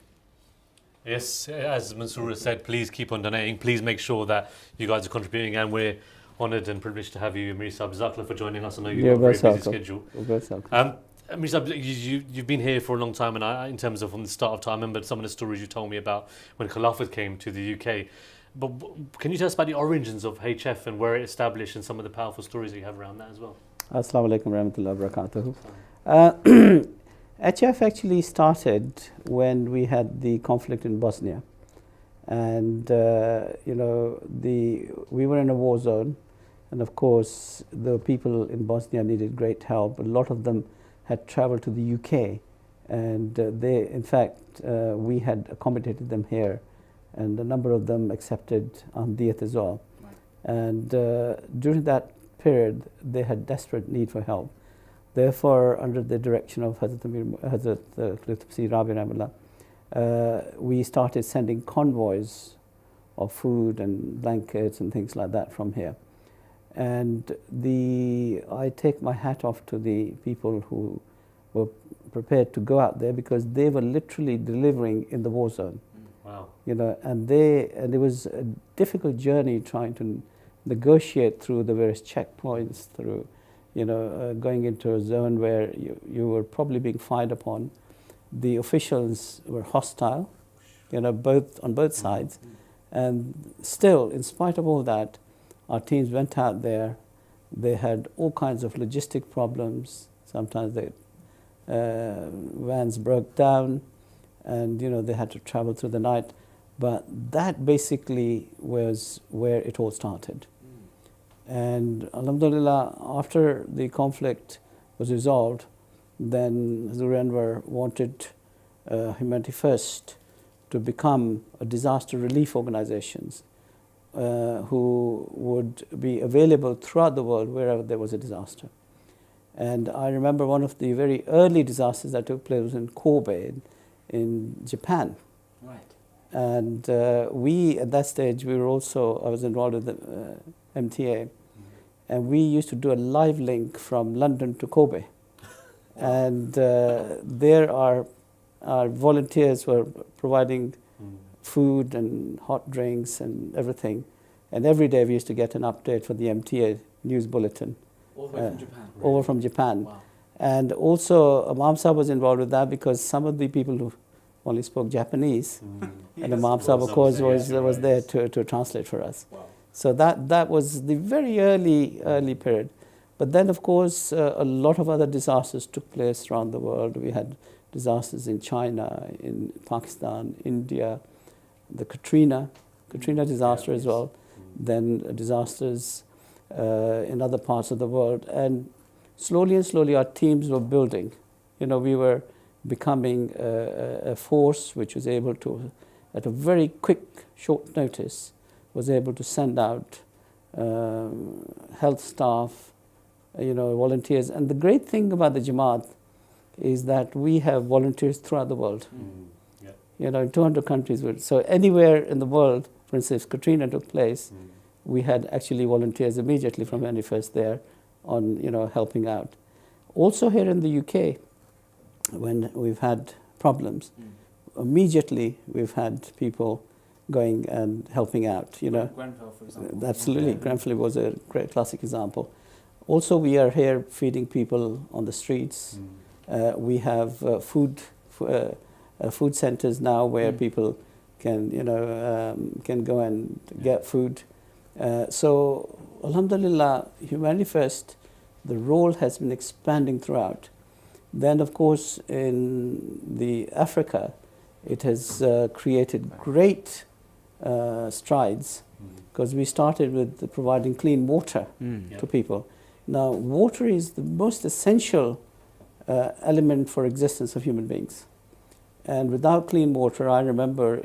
Yes, as Mansoor said, please keep on donating. Please make sure that you guys are contributing, and we're honoured and privileged to have you, Amir Sab. Jazakallah for joining us. I know you've got a very busy schedule. Amir Sab, you've been here for a long time, and in terms of from the start of time, I remember some of the stories you told me about when Khilafat came to the UK. But can you tell us about the origins of HF and where it established, and some of the powerful stories that you have around that as well? Assalamu alaikum warahmatullahi wabarakatuh. HF actually started when we had the conflict in Bosnia, and we were in a war zone, and of course the people in Bosnia needed great help. A lot of them had traveled to the UK, and we had accommodated them here, and a number of them accepted Ahmadiyyat as well. And during that period, they had desperate need for help. Therefore, under the direction of Hazrat Rabi Rahimahullah, we started sending convoys of food and blankets and things like that from here. And I take my hat off to the people who were prepared to go out there, because they were literally delivering in the war zone. Wow. And it was a difficult journey trying to negotiate through the various checkpoints, through going into a zone where you were probably being fired upon. The officials were hostile, on both sides. And still, in spite of all that, our teams went out there. They had all kinds of logistic problems. Sometimes the vans broke down, and they had to travel through the night. But that basically was where it all started. And alhamdulillah, after the conflict was resolved, then Hazur Anwar wanted Humanity First to become a disaster relief organizations who would be available throughout the world wherever there was a disaster. And I remember one of the very early disasters that took place was in Kobe in Japan. Right. And we, at that stage, I was involved with the MTA, and we used to do a live link from London to Kobe. And there our volunteers were providing food and hot drinks and everything. And every day we used to get an update for the MTA news bulletin. All the way from Japan? Over from Japan. Wow. And also Imam Sahib was involved with that because some of the people who only spoke Japanese, and Imam Sahib, of course, was there to translate for us. Wow. So that was the very early period. But then, of course, a lot of other disasters took place around the world. We had disasters in China, in Pakistan, India, the Katrina disaster as well, then disasters in other parts of the world. And slowly our teams were building. We were becoming a force which was able to, at a very quick, short notice, was able to send out health staff, volunteers. And the great thing about the Jamaat is that we have volunteers throughout the world. In 200 countries. So anywhere in the world, for instance, if Katrina took place, we had actually volunteers immediately from Humanity First there on, helping out. Also here in the UK, when we've had problems, immediately we've had people going and helping out. Grenfell, for example. Absolutely, Grenfell was a great classic example. Also, we are here feeding people on the streets. We have food centers now where people can go and get food. So, alhamdulillah, Humanity First, the role has been expanding throughout. Then, of course, in the Africa, it has created great strides because we started with providing clean water to people. Now, water is the most essential element for existence of human beings. And without clean water, I remember,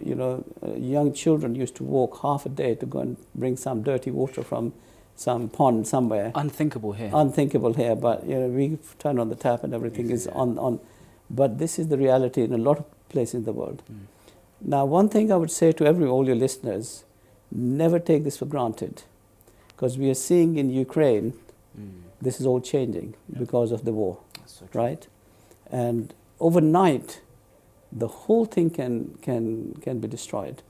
young children used to walk half a day to go and bring some dirty water from some pond somewhere. Unthinkable here. Unthinkable here, but we turn on the tap and everything is on. But this is the reality in a lot of places in the world. Now, one thing I would say to all your listeners, never take this for granted, because we are seeing in Ukraine, this is all changing because of the war, right? And overnight, the whole thing can be destroyed.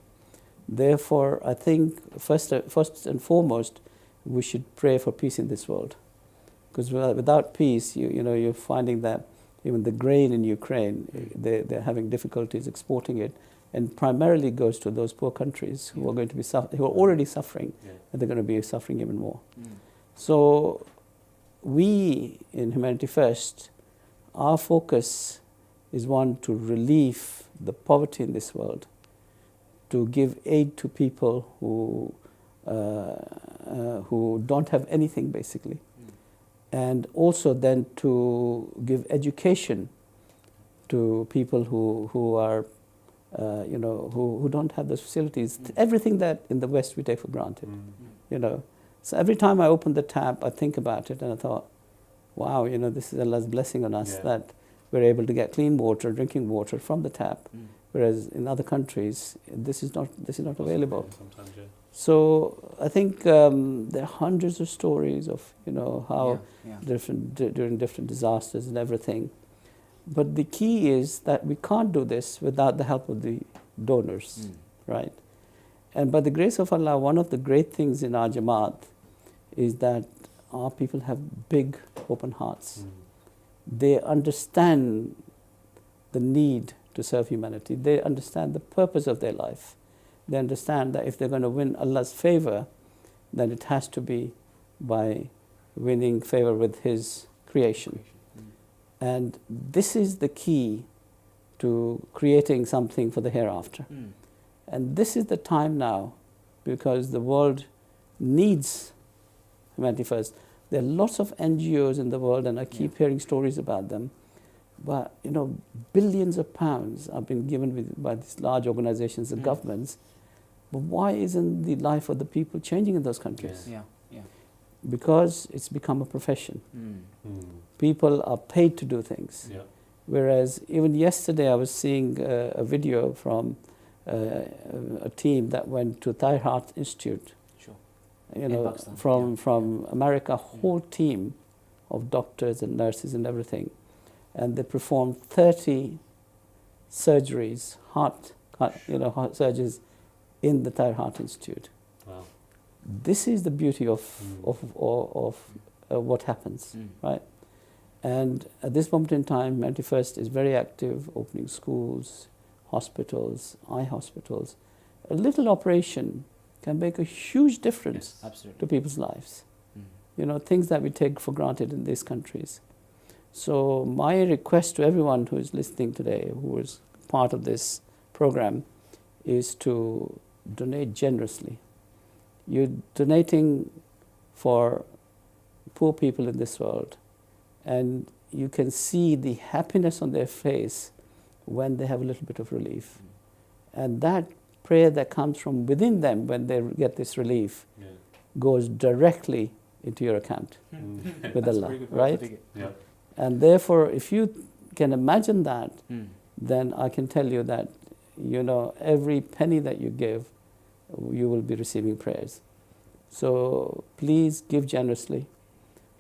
Therefore, I think first and foremost, we should pray for peace in this world, because without peace, you're finding that even the grain in Ukraine, they're having difficulties exporting it, and primarily goes to those poor countries who are going to be who are already suffering, and they're going to be suffering even more. So, we in Humanity First, our focus is one to relieve the poverty in this world, to give aid to people who don't have anything basically, and also then to give education to people who are who don't have those facilities. Everything that in the West we take for granted, So every time I open the tap, I think about it, and I thought, wow, this is Allah's blessing on us that we're able to get clean water, drinking water from the tap, whereas in other countries this is not available. So I think there are hundreds of stories of how during different disasters and everything. But the key is that we can't do this without the help of the donors, right? And by the grace of Allah, one of the great things in our Jamaat is that our people have big open hearts. They understand the need to serve humanity. They understand the purpose of their life. They understand that if they're going to win Allah's favor, then it has to be by winning favor with His creation. And this is the key to creating something for the hereafter. And this is the time now, because the world needs Humanity First. There are lots of NGOs in the world, and I keep hearing stories about them. But, you know, billions of pounds have been given by these large organizations and governments. But why isn't the life of the people changing in those countries? Yeah, yeah. Because it's become a profession. People are paid to do things. Yeah. Whereas even yesterday I was seeing a video from a team that went to Thai Heart Institute. Sure. You know, from America, whole team of doctors and nurses and everything. And they performed 30 surgeries, heart surgeries in the Thai Heart Institute. Wow. This is the beauty of what happens, right? And at this moment in time, 91st is very active, opening schools, hospitals, eye hospitals. A little operation can make a huge difference to people's lives. You know, things that we take for granted in these countries. So my request to everyone who is listening today, who is part of this program, is to donate generously. You're donating for poor people in this world, and you can see the happiness on their face when they have a little bit of relief. And that prayer that comes from within them when they get this relief goes directly into your account with Allah, right? Yeah. And therefore, if you can imagine that, then I can tell you that, you know, every penny that you give, you will be receiving prayers. So please give generously.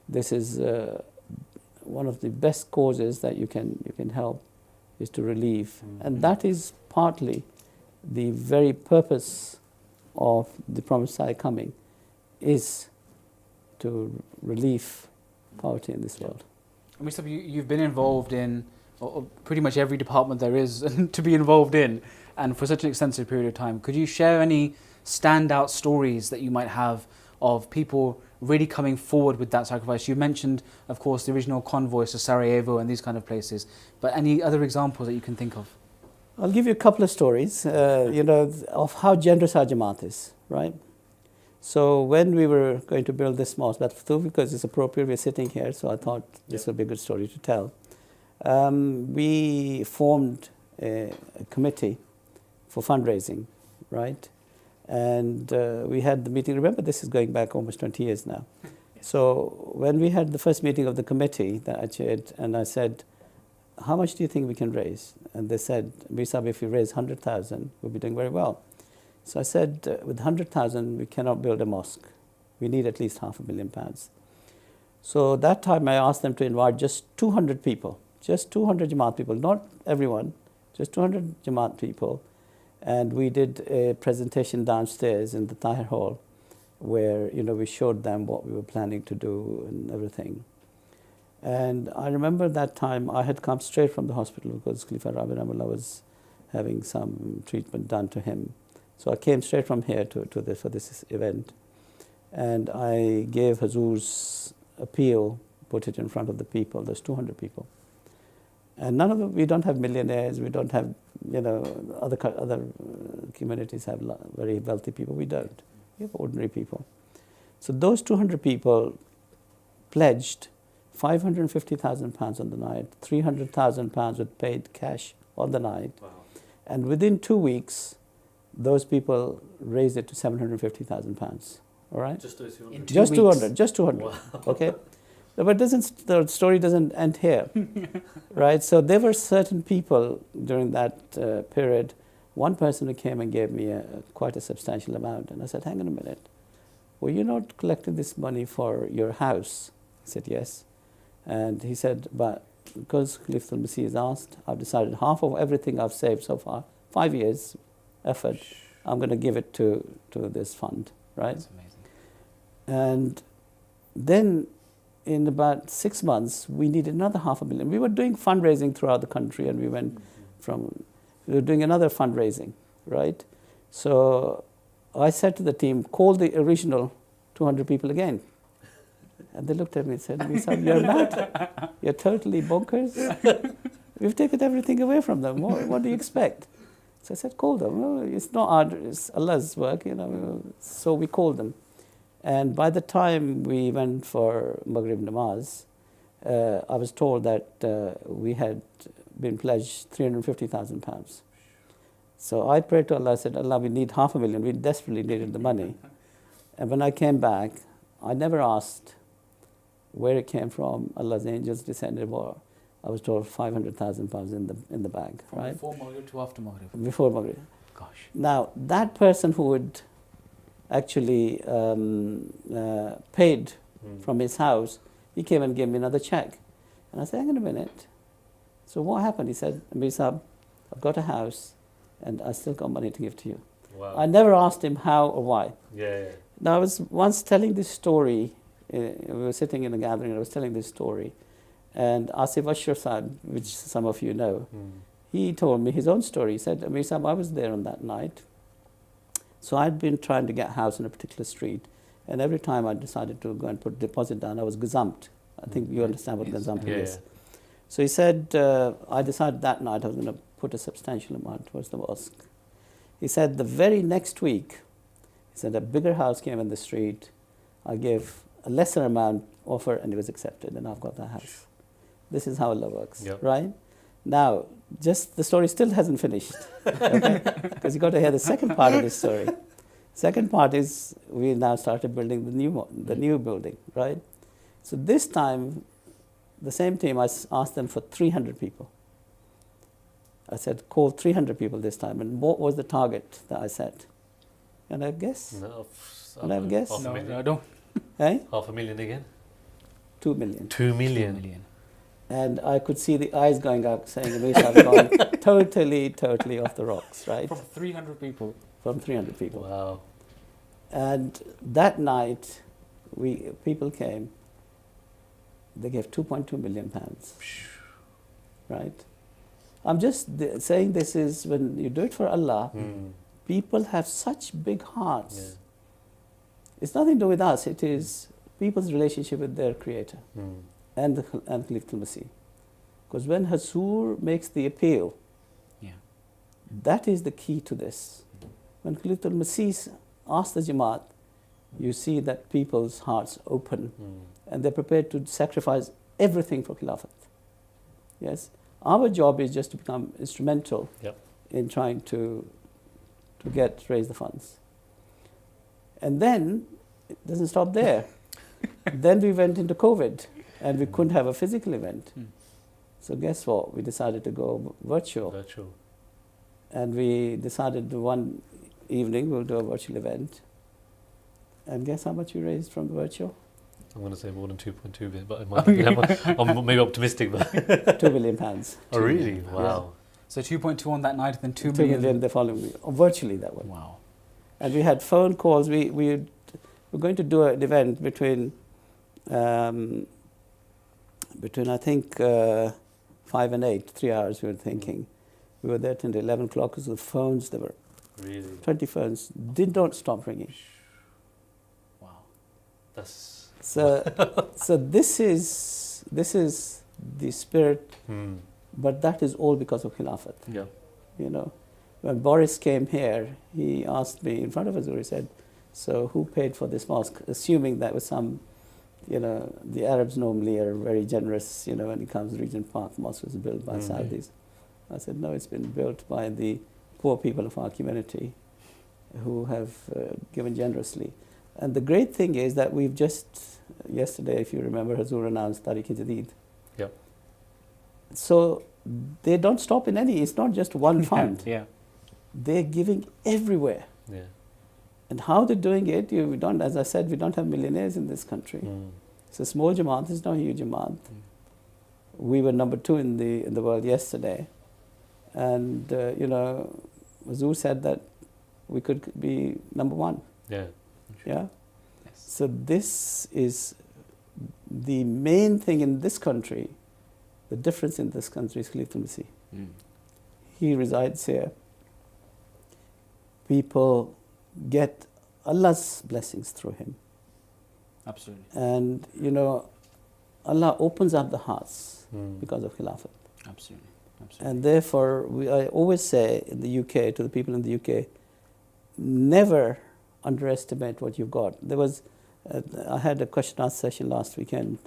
This is one of the best causes that you can help, is to relieve. And that is partly the very purpose of the Promised Messiah coming, is to relieve poverty in this world. Mustafa, you've been involved in pretty much every department there is to be involved in, and for such an extensive period of time. Could you share any standout stories that you might have of people really coming forward with that sacrifice? You mentioned, of course, the original convoys to Sarajevo and these kind of places, but any other examples that you can think of? I'll give you a couple of stories, you know, of how generous our Jamaat is, right? So when we were going to build this mosque, because it's appropriate, we're sitting here, so I thought this would be a good story to tell. We formed a committee for fundraising, right? And we had the meeting. Remember, this is going back almost 20 years now. So when we had the first meeting of the committee that I chaired, and I said, how much do you think we can raise? And they said, Bisab, if we raise 100,000, we'll be doing very well. So I said, with 100,000, we cannot build a mosque. We need at least £500,000. So that time I asked them to invite just 200 people, just 200 Jamaat people, not everyone, just 200 Jamaat people. And we did a presentation downstairs in the Tahir Hall where, you know, we showed them what we were planning to do and everything. And I remember that time I had come straight from the hospital because Khalifa Rabi Rahimahullah was having some treatment done to him. So I came straight from here for this event, and I gave Hazur's appeal, put it in front of the people. There's 200 people, and none of them. We don't have millionaires. We don't have, you know, other communities have very wealthy people. We don't. We have ordinary people. So those 200 people pledged £550,000 on the night. £300,000 were paid cash on the night, and within 2 weeks, those people raised it to £750,000. All right? Just those 200? Just 200. Just 200. Wow. Okay? But the story doesn't end here. Right? So there were certain people during that period. One person who came and gave me quite a substantial amount. And I said, hang on a minute. Well, you're not collecting this money for your house? He said, yes. And he said, but because Khalifa al-Masih has asked, I've decided half of everything I've saved so far, 5 years, effort, I'm going to give it to this fund, right? That's amazing. And then in about 6 months, we needed another $500,000. We were doing fundraising throughout the country, and we were doing another fundraising, right? So I said to the team, call the original 200 people again. And they looked at me and said, Misab, you're mad. You're totally bonkers. We've taken everything away from them. What do you expect? So I said, call them. Well, it's not our, it's Allah's work, you know. So we called them. And by the time we went for Maghrib Namaz, I was told that we had been pledged £350,000. So I prayed to Allah, I said, Allah, we need $500,000. We desperately needed the money. And when I came back, I never asked where it came from. Allah's angels descended. Well, I was told £500,000 in the bag. From right? before Maghrib to after Maghrib. Before Maghrib. Gosh. Now, that person who would actually paid from his house, he came and gave me another check. And I said, hang on a minute. So what happened? He said, Amir Sahib, I've got a house and I still got money to give to you. Wow. I never asked him how or why. Yeah. Now, I was once telling this story, we were sitting in a gathering and I was telling this story, and Asif Ashur Sahib, which some of you know, he told me his own story. He said, Amir Sahib, I was there on that night. So I'd been trying to get a house in a particular street, and every time I decided to go and put deposit down, I was gazumped. I think you understand what gazumping is. So he said, I decided that night I was going to put a substantial amount towards the mosque. He said the very next week, he said a bigger house came in the street. I gave a lesser amount offer and it was accepted, and I've got that house. This is how Allah works, right? Now, just the story still hasn't finished, okay? Because you got to hear the second part of this story. Second part is we now started building the new building, right? So this time, the same team, I asked them for 300 people. I said, call 300 people this time. And what was the target that I set? Can I guess? No. Can I have a guess? No, don't. Hey? $500,000 again? 2 million. 2 million. And I could see the eyes going up saying, we have gone totally off the rocks, right? From 300 people. From 300 people. Wow. And that night, people came. They gave £2.2 million, right? I'm just saying this is when you do it for Allah, people have such big hearts. Yeah. It's nothing to do with us. It is people's relationship with their Creator and Khalif al-Masih. Because when Hazur makes the appeal, that is the key to this. When Khalif al-Masih asks the Jamaat, you see that people's hearts open and they're prepared to sacrifice everything for Khilafat. Yes? Our job is just to become instrumental in trying to raise the funds. And then, it doesn't stop there. Then we went into COVID and we couldn't have a physical event. So guess what? We decided to go virtual. And we decided one evening we'll do a virtual event. And guess how much we raised from the virtual? I'm going to say more than 2.2 billion, but I'm maybe optimistic. But £2 million. Oh, really? Wow. So 2.2 on that night, and then 2 2 million the following week. virtually that way. Wow. And we had phone calls. We were going to do an event between I think 5 and 8, 3 hours we were thinking. We were there till 11 o'clock because the phones, there were 20 phones, not stop ringing. Wow. That's... So this is the spirit, but that is all because of Khilafat. Yeah. You know, when Boris came here, he asked me in front of Hazur, he said, so who paid for this mosque? Assuming that was some, the Arabs normally are very generous, when it comes to Regent Park, mosque was built by Saudis. I said, no, it's been built by the poor people of our community who have given generously. And the great thing is that we've just, yesterday, if you remember, Hazur announced Tariq-e-Jadid. Yep. So they don't stop in any, it's not just one fund. They're giving everywhere. Yeah. And how they're doing it, as I said, we don't have millionaires in this country. It's a small Jamaat, it's not a huge Jamaat. We were number 2 in the world yesterday. And, Hazur said that we could be number 1. Yeah. Yeah. So this is the main thing in this country. The difference in this country is Khalif al-Masih. He resides here. People get Allah's blessings through him. Absolutely. And Allah opens up the hearts because of Khilafat. Absolutely. And therefore, I always say in the UK, to the people in the UK, never underestimate what you've got. I had a question asked session last weekend,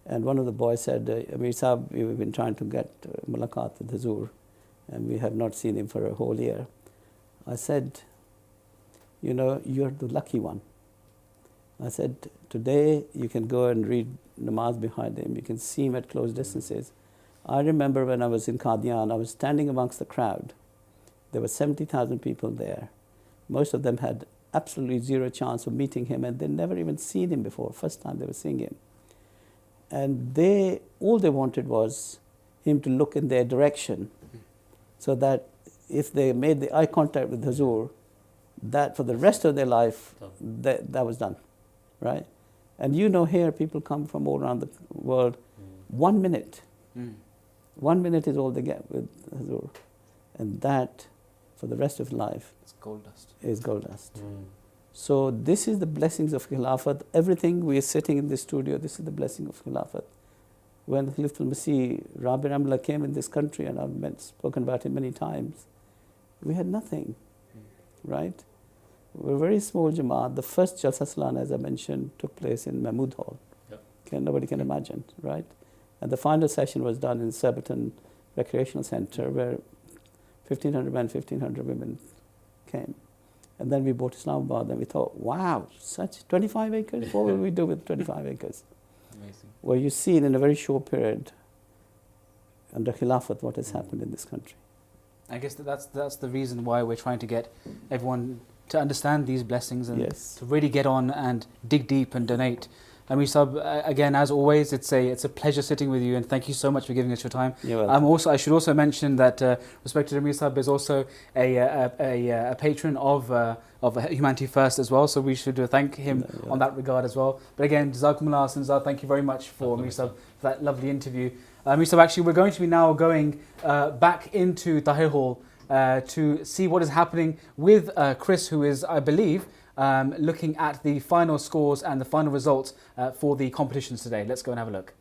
And one of the boys said, Amir Saab, we've been trying to get Mulaqat with Hazur, and we have not seen him for a whole year. I said, you know, you're the lucky one. I said, today you can go and read namaz behind him. You can see him at close distances. I remember when I was in Qadian, I was standing amongst the crowd. There were 70,000 people there. Most of them had absolutely zero chance of meeting him, and they'd never even seen him before, first time they were seeing him. And all they wanted was him to look in their direction, so that if they made the eye contact with Hazur, that for the rest of their life, that was done, right? And you know, here people come from all around the world. 1 minute. 1 minute is all they get with Hazur. And that, for the rest of life, it's gold dust. Is gold dust. So this is the blessings of Khilafat. Everything we are sitting in this studio, this is the blessing of Khilafat. When Khalif al-Masih, Rabi Ramla came in this country, and I've spoken about him many times, we had nothing, right? We're a very small Jamaat. The first Jalsa Salana, as I mentioned, took place in Mahmood Hall. Yep. Nobody can imagine, right? And the final session was done in Surbiton Recreational Center, where 1,500 men, 1,500 women came. And then we bought Islamabad, and we thought, wow, such 25 acres? What will we do with 25 acres? Amazing. Well, you've seen in a very short period, under Khilafat, what has happened in this country. I guess that's the reason why we're trying to get everyone to understand these blessings and to really get on and dig deep and donate. Amir Saab, again, as always, it's a pleasure sitting with you, and thank you so much for giving us your time. You're welcome. I should also mention that respected Amir Saab is also a patron of Humanity First as well, so we should thank him on that regard as well. But again, Jazakumullah Sinzar, thank you very much for Amir Saab for that lovely interview. Amir Saab, actually, we're going to be now going back into Tahir Hall to see what is happening with Chris, who is, I believe, looking at the final scores and the final results for the competitions today. Let's go and have a look.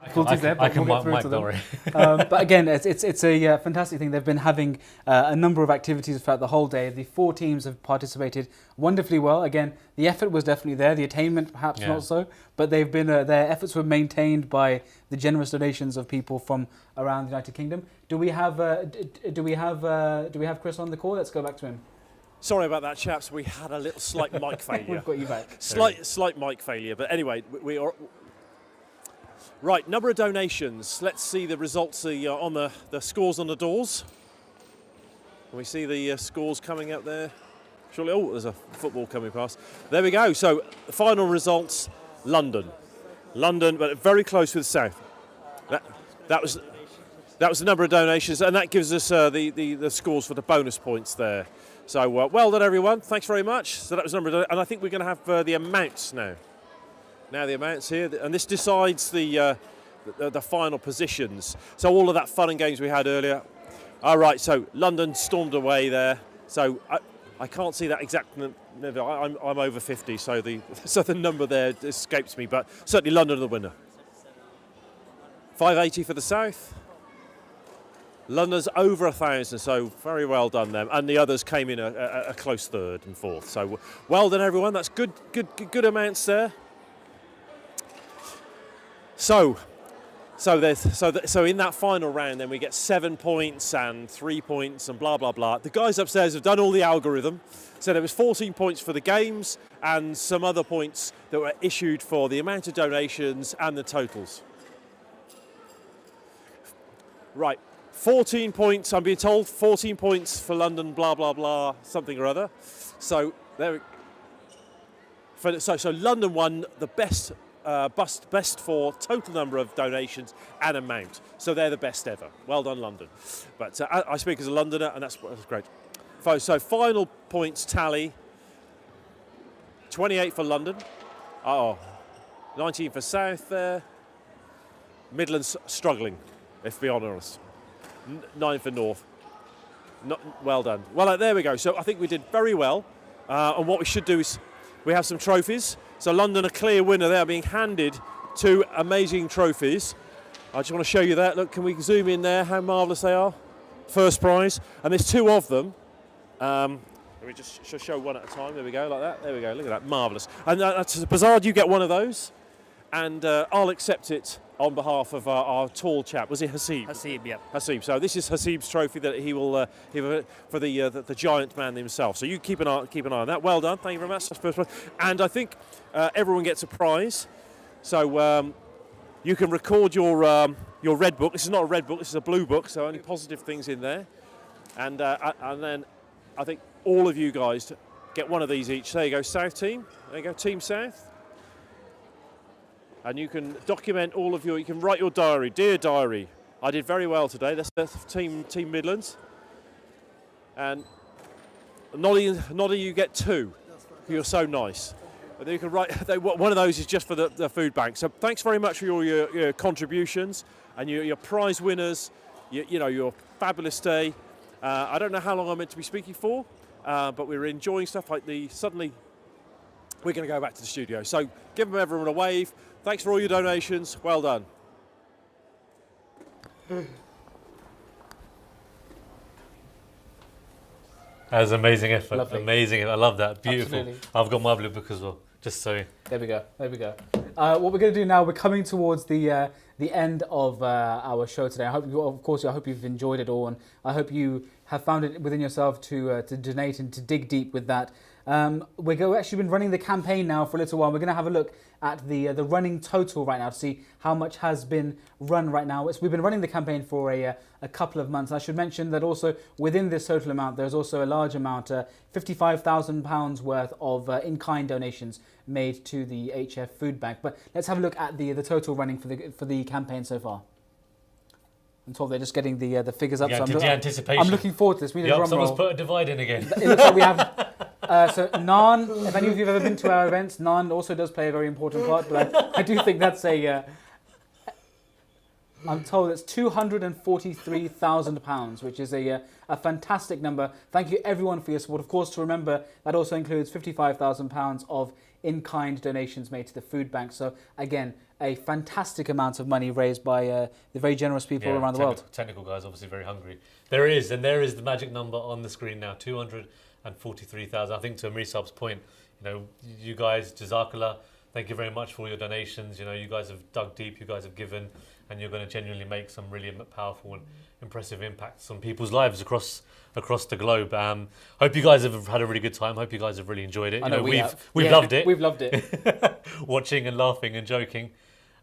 I can mic, don't worry. But again, it's a fantastic thing. They've been having a number of activities throughout the whole day. The 4 teams have participated wonderfully well. Again, the effort was definitely there. The attainment perhaps not so, but they've been their efforts were maintained by the generous donations of people from around the United Kingdom. Do we have Chris on the call? Let's go back to him. Sorry about that, chaps. We had a little slight mic failure. We've got you back. Slight mic failure, but anyway, we are. Right, number of donations. Let's see the results on the scores on the doors. We see the scores coming up there. Surely, oh, there's a football coming past. There we go. So, the final results, London, but very close with South. That was the number of donations, and that gives us the scores for the bonus points there. So, well done, everyone. Thanks very much. So that was the number of, and I think we're going to have the amounts now. Now the amounts here, and this decides the final positions. So all of that fun and games we had earlier. All right, so London stormed away there. So I can't see that exact number. I'm over 50, so the number there escapes me. But certainly London the winner. 580 for the South. London's over 1,000, so very well done them. And the others came in a close third and fourth. So well done everyone. That's good amounts there. So in that final round, then we get 7 points and 3 points and blah blah blah. The guys upstairs have done all the algorithm. So there was 14 points for the games and some other points that were issued for the amount of donations and the totals. Right, 14 points. I'm being told 14 points for London. Blah blah blah. Something or other. So there. So London won the best for total number of donations and amount. So they're the best ever. Well done, London. But I speak as a Londoner, and that's great. So final points tally, 28 for London. 19 for South there. Midlands struggling, if we be honest. 9 for North. Well done. Well, there we go. So I think we did very well. And what we should do is we have some trophies. So London, a clear winner. They are being handed 2 amazing trophies. I just want to show you that. Look, can we zoom in there? How marvellous they are. First prize. And there's 2 of them. Let me just show one at a time. There we go, like that. There we go. Look at that. Marvellous. And Bazard, you get one of those. And I'll accept it on behalf of our tall chap. Was it Hasib? Hasib, yeah. Hasib. So this is Hasib's trophy that he will for the giant man himself. So you keep an eye on that. Well done. Thank you very much. That's first prize. And I think everyone gets a prize. So you can record your red book. This is not a red book. This is a blue book. So only positive things in there. And then I think all of you guys get one of these each. There you go, South team. There you go, Team South. And you can document all of you can write your diary. Dear diary, I did very well today. That's Team Midlands. And Noddy, you get 2. You're so nice. And then you can write, one of those is just for the food bank. So thanks very much for your contributions and your prize winners, your fabulous day. I don't know how long I'm meant to be speaking for, but we're enjoying stuff like suddenly we're going to go back to the studio. So give everyone a wave. Thanks for all your donations. Well done. That was amazing effort. Lovely. Amazing. I love that. Beautiful. Absolutely. I've got my blue book as well. Just so. There we go. What we're going to do now, we're coming towards the end of our show today. I hope you've enjoyed it all, and I hope you have found it within yourself to donate and to dig deep with that. We've actually been running the campaign now for a little while. We're going to have a look at the running total right now to see how much has been run right now. We've been running the campaign for a couple of months. I should mention that also within this total amount, there's also a large amount, £55,000 worth of in-kind donations made to the HF Food Bank. But let's have a look at the total running for the campaign so far. I'm told they're just getting the figures up. The anticipation. I'm looking forward to this. We need a drum someone's roll. put a divide in again. It looks like we have. So Naan, if any of you have ever been to our events, Naan also does play a very important part. But I do think that's I'm told it's £243,000, which is a fantastic number. Thank you everyone for your support. Of course, to remember that also includes £55,000 of in-kind donations made to the food bank. So again, a fantastic amount of money raised by the very generous people around the world. Technical guys, obviously very hungry. There is the magic number on the screen now, 243,000. I think to Amirsab's point, you guys, Jazakallah, thank you very much for all your donations. You guys have dug deep, you guys have given, and you're going to genuinely make some really powerful and impressive impacts on people's lives across the globe. Hope you guys have had a really good time. Hope you guys have really enjoyed it. We've loved it. We've loved it. Watching and laughing and joking.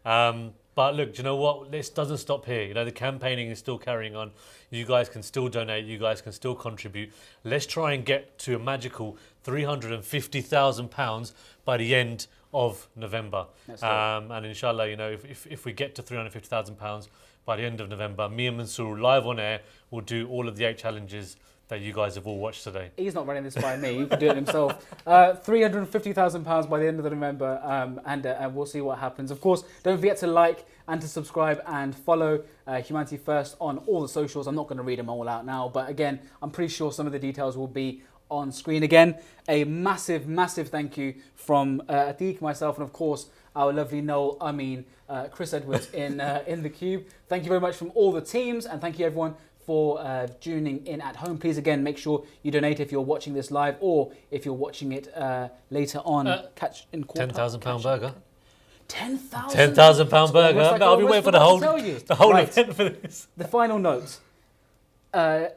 But look, do you know what? This doesn't stop here. The campaigning is still carrying on. You guys can still donate. You guys can still contribute. Let's try and get to a magical £350,000 by the end of November. And inshallah, if we get to £350,000 by the end of November, me and Mansour live on air will do all of the 8 challenges that you guys have all watched today. He's not running this by me. He can do it himself. £350,000 by the end of November, and we'll see what happens. Of course, don't forget to like and to subscribe and follow Humanity First on all the socials. I'm not going to read them all out now, but again, I'm pretty sure some of the details will be on screen. Again, a massive, massive thank you from Atiq, myself, and of course, our lovely Noel, Chris Edwards in the Cube. Thank you very much from all the teams, and thank you everyone for tuning in at home. Please again make sure you donate if you're watching this live, or if you're watching it later on. £10,000 burger. £10,000 burger. I'll be waiting for the whole event for this. The final note.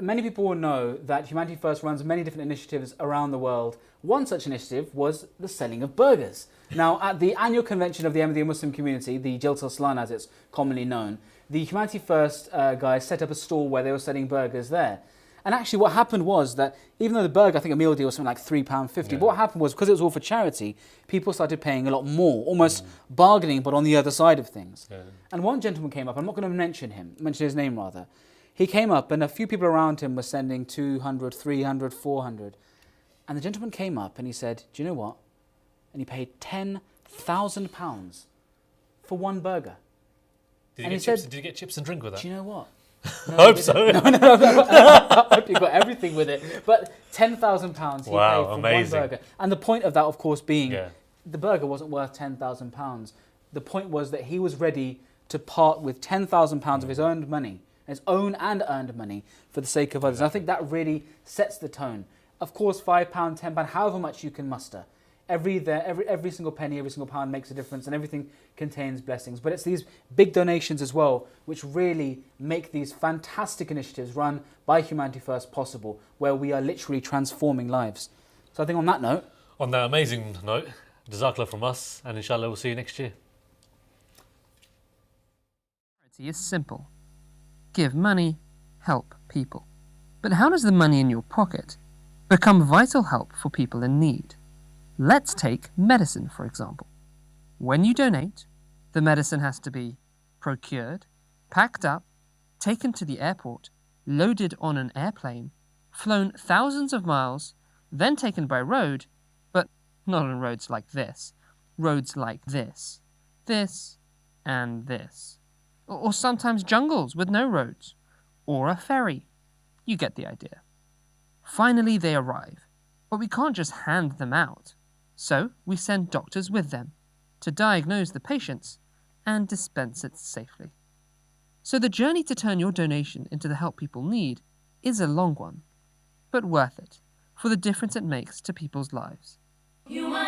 Many people will know that Humanity First runs many different initiatives around the world. One such initiative was the selling of burgers. Now, at the annual convention of the Ahmadiyya Muslim community, the Jalsa Aslan as it's commonly known, the Humanity First guys set up a stall where they were selling burgers there. And actually what happened was that even though the burger, I think a meal deal was something like £3.50, but what happened was, because it was all for charity, people started paying a lot more, almost bargaining, but on the other side of things. Yeah. And one gentleman came up, I'm not going to mention his name rather. He came up and a few people around him were sending 200, 300, 400. And the gentleman came up and he said, do you know what? And he paid £10,000 for one burger. Did you get chips and drink with that? Do you know what? No, I hope so. No. I hope you got everything with it. But £10,000 he paid for one burger. And the point of that, of course, being the burger wasn't worth £10,000. The point was that he was ready to part with £10,000 of his own money, his own and earned money, for the sake of others. And I think that really sets the tone. Of course, £5, £10, however much you can muster. Every single penny, every single pound makes a difference, and everything contains blessings. But it's these big donations as well which really make these fantastic initiatives run by Humanity First possible, where we are literally transforming lives. So I think on that note... On that amazing note, Jazakallah from us, and inshallah we'll see you next year. Is simple. Give money, help people. But how does the money in your pocket become vital help for people in need? Let's take medicine, for example. When you donate, the medicine has to be procured, packed up, taken to the airport, loaded on an airplane, flown thousands of miles, then taken by road, but not on roads like this. Roads like this, this, and this. Or sometimes jungles with no roads, or a ferry. You get the idea. Finally, they arrive, but we can't just hand them out. So we send doctors with them to diagnose the patients and dispense it safely. So the journey to turn your donation into the help people need is a long one, but worth it for the difference it makes to people's lives. Humanity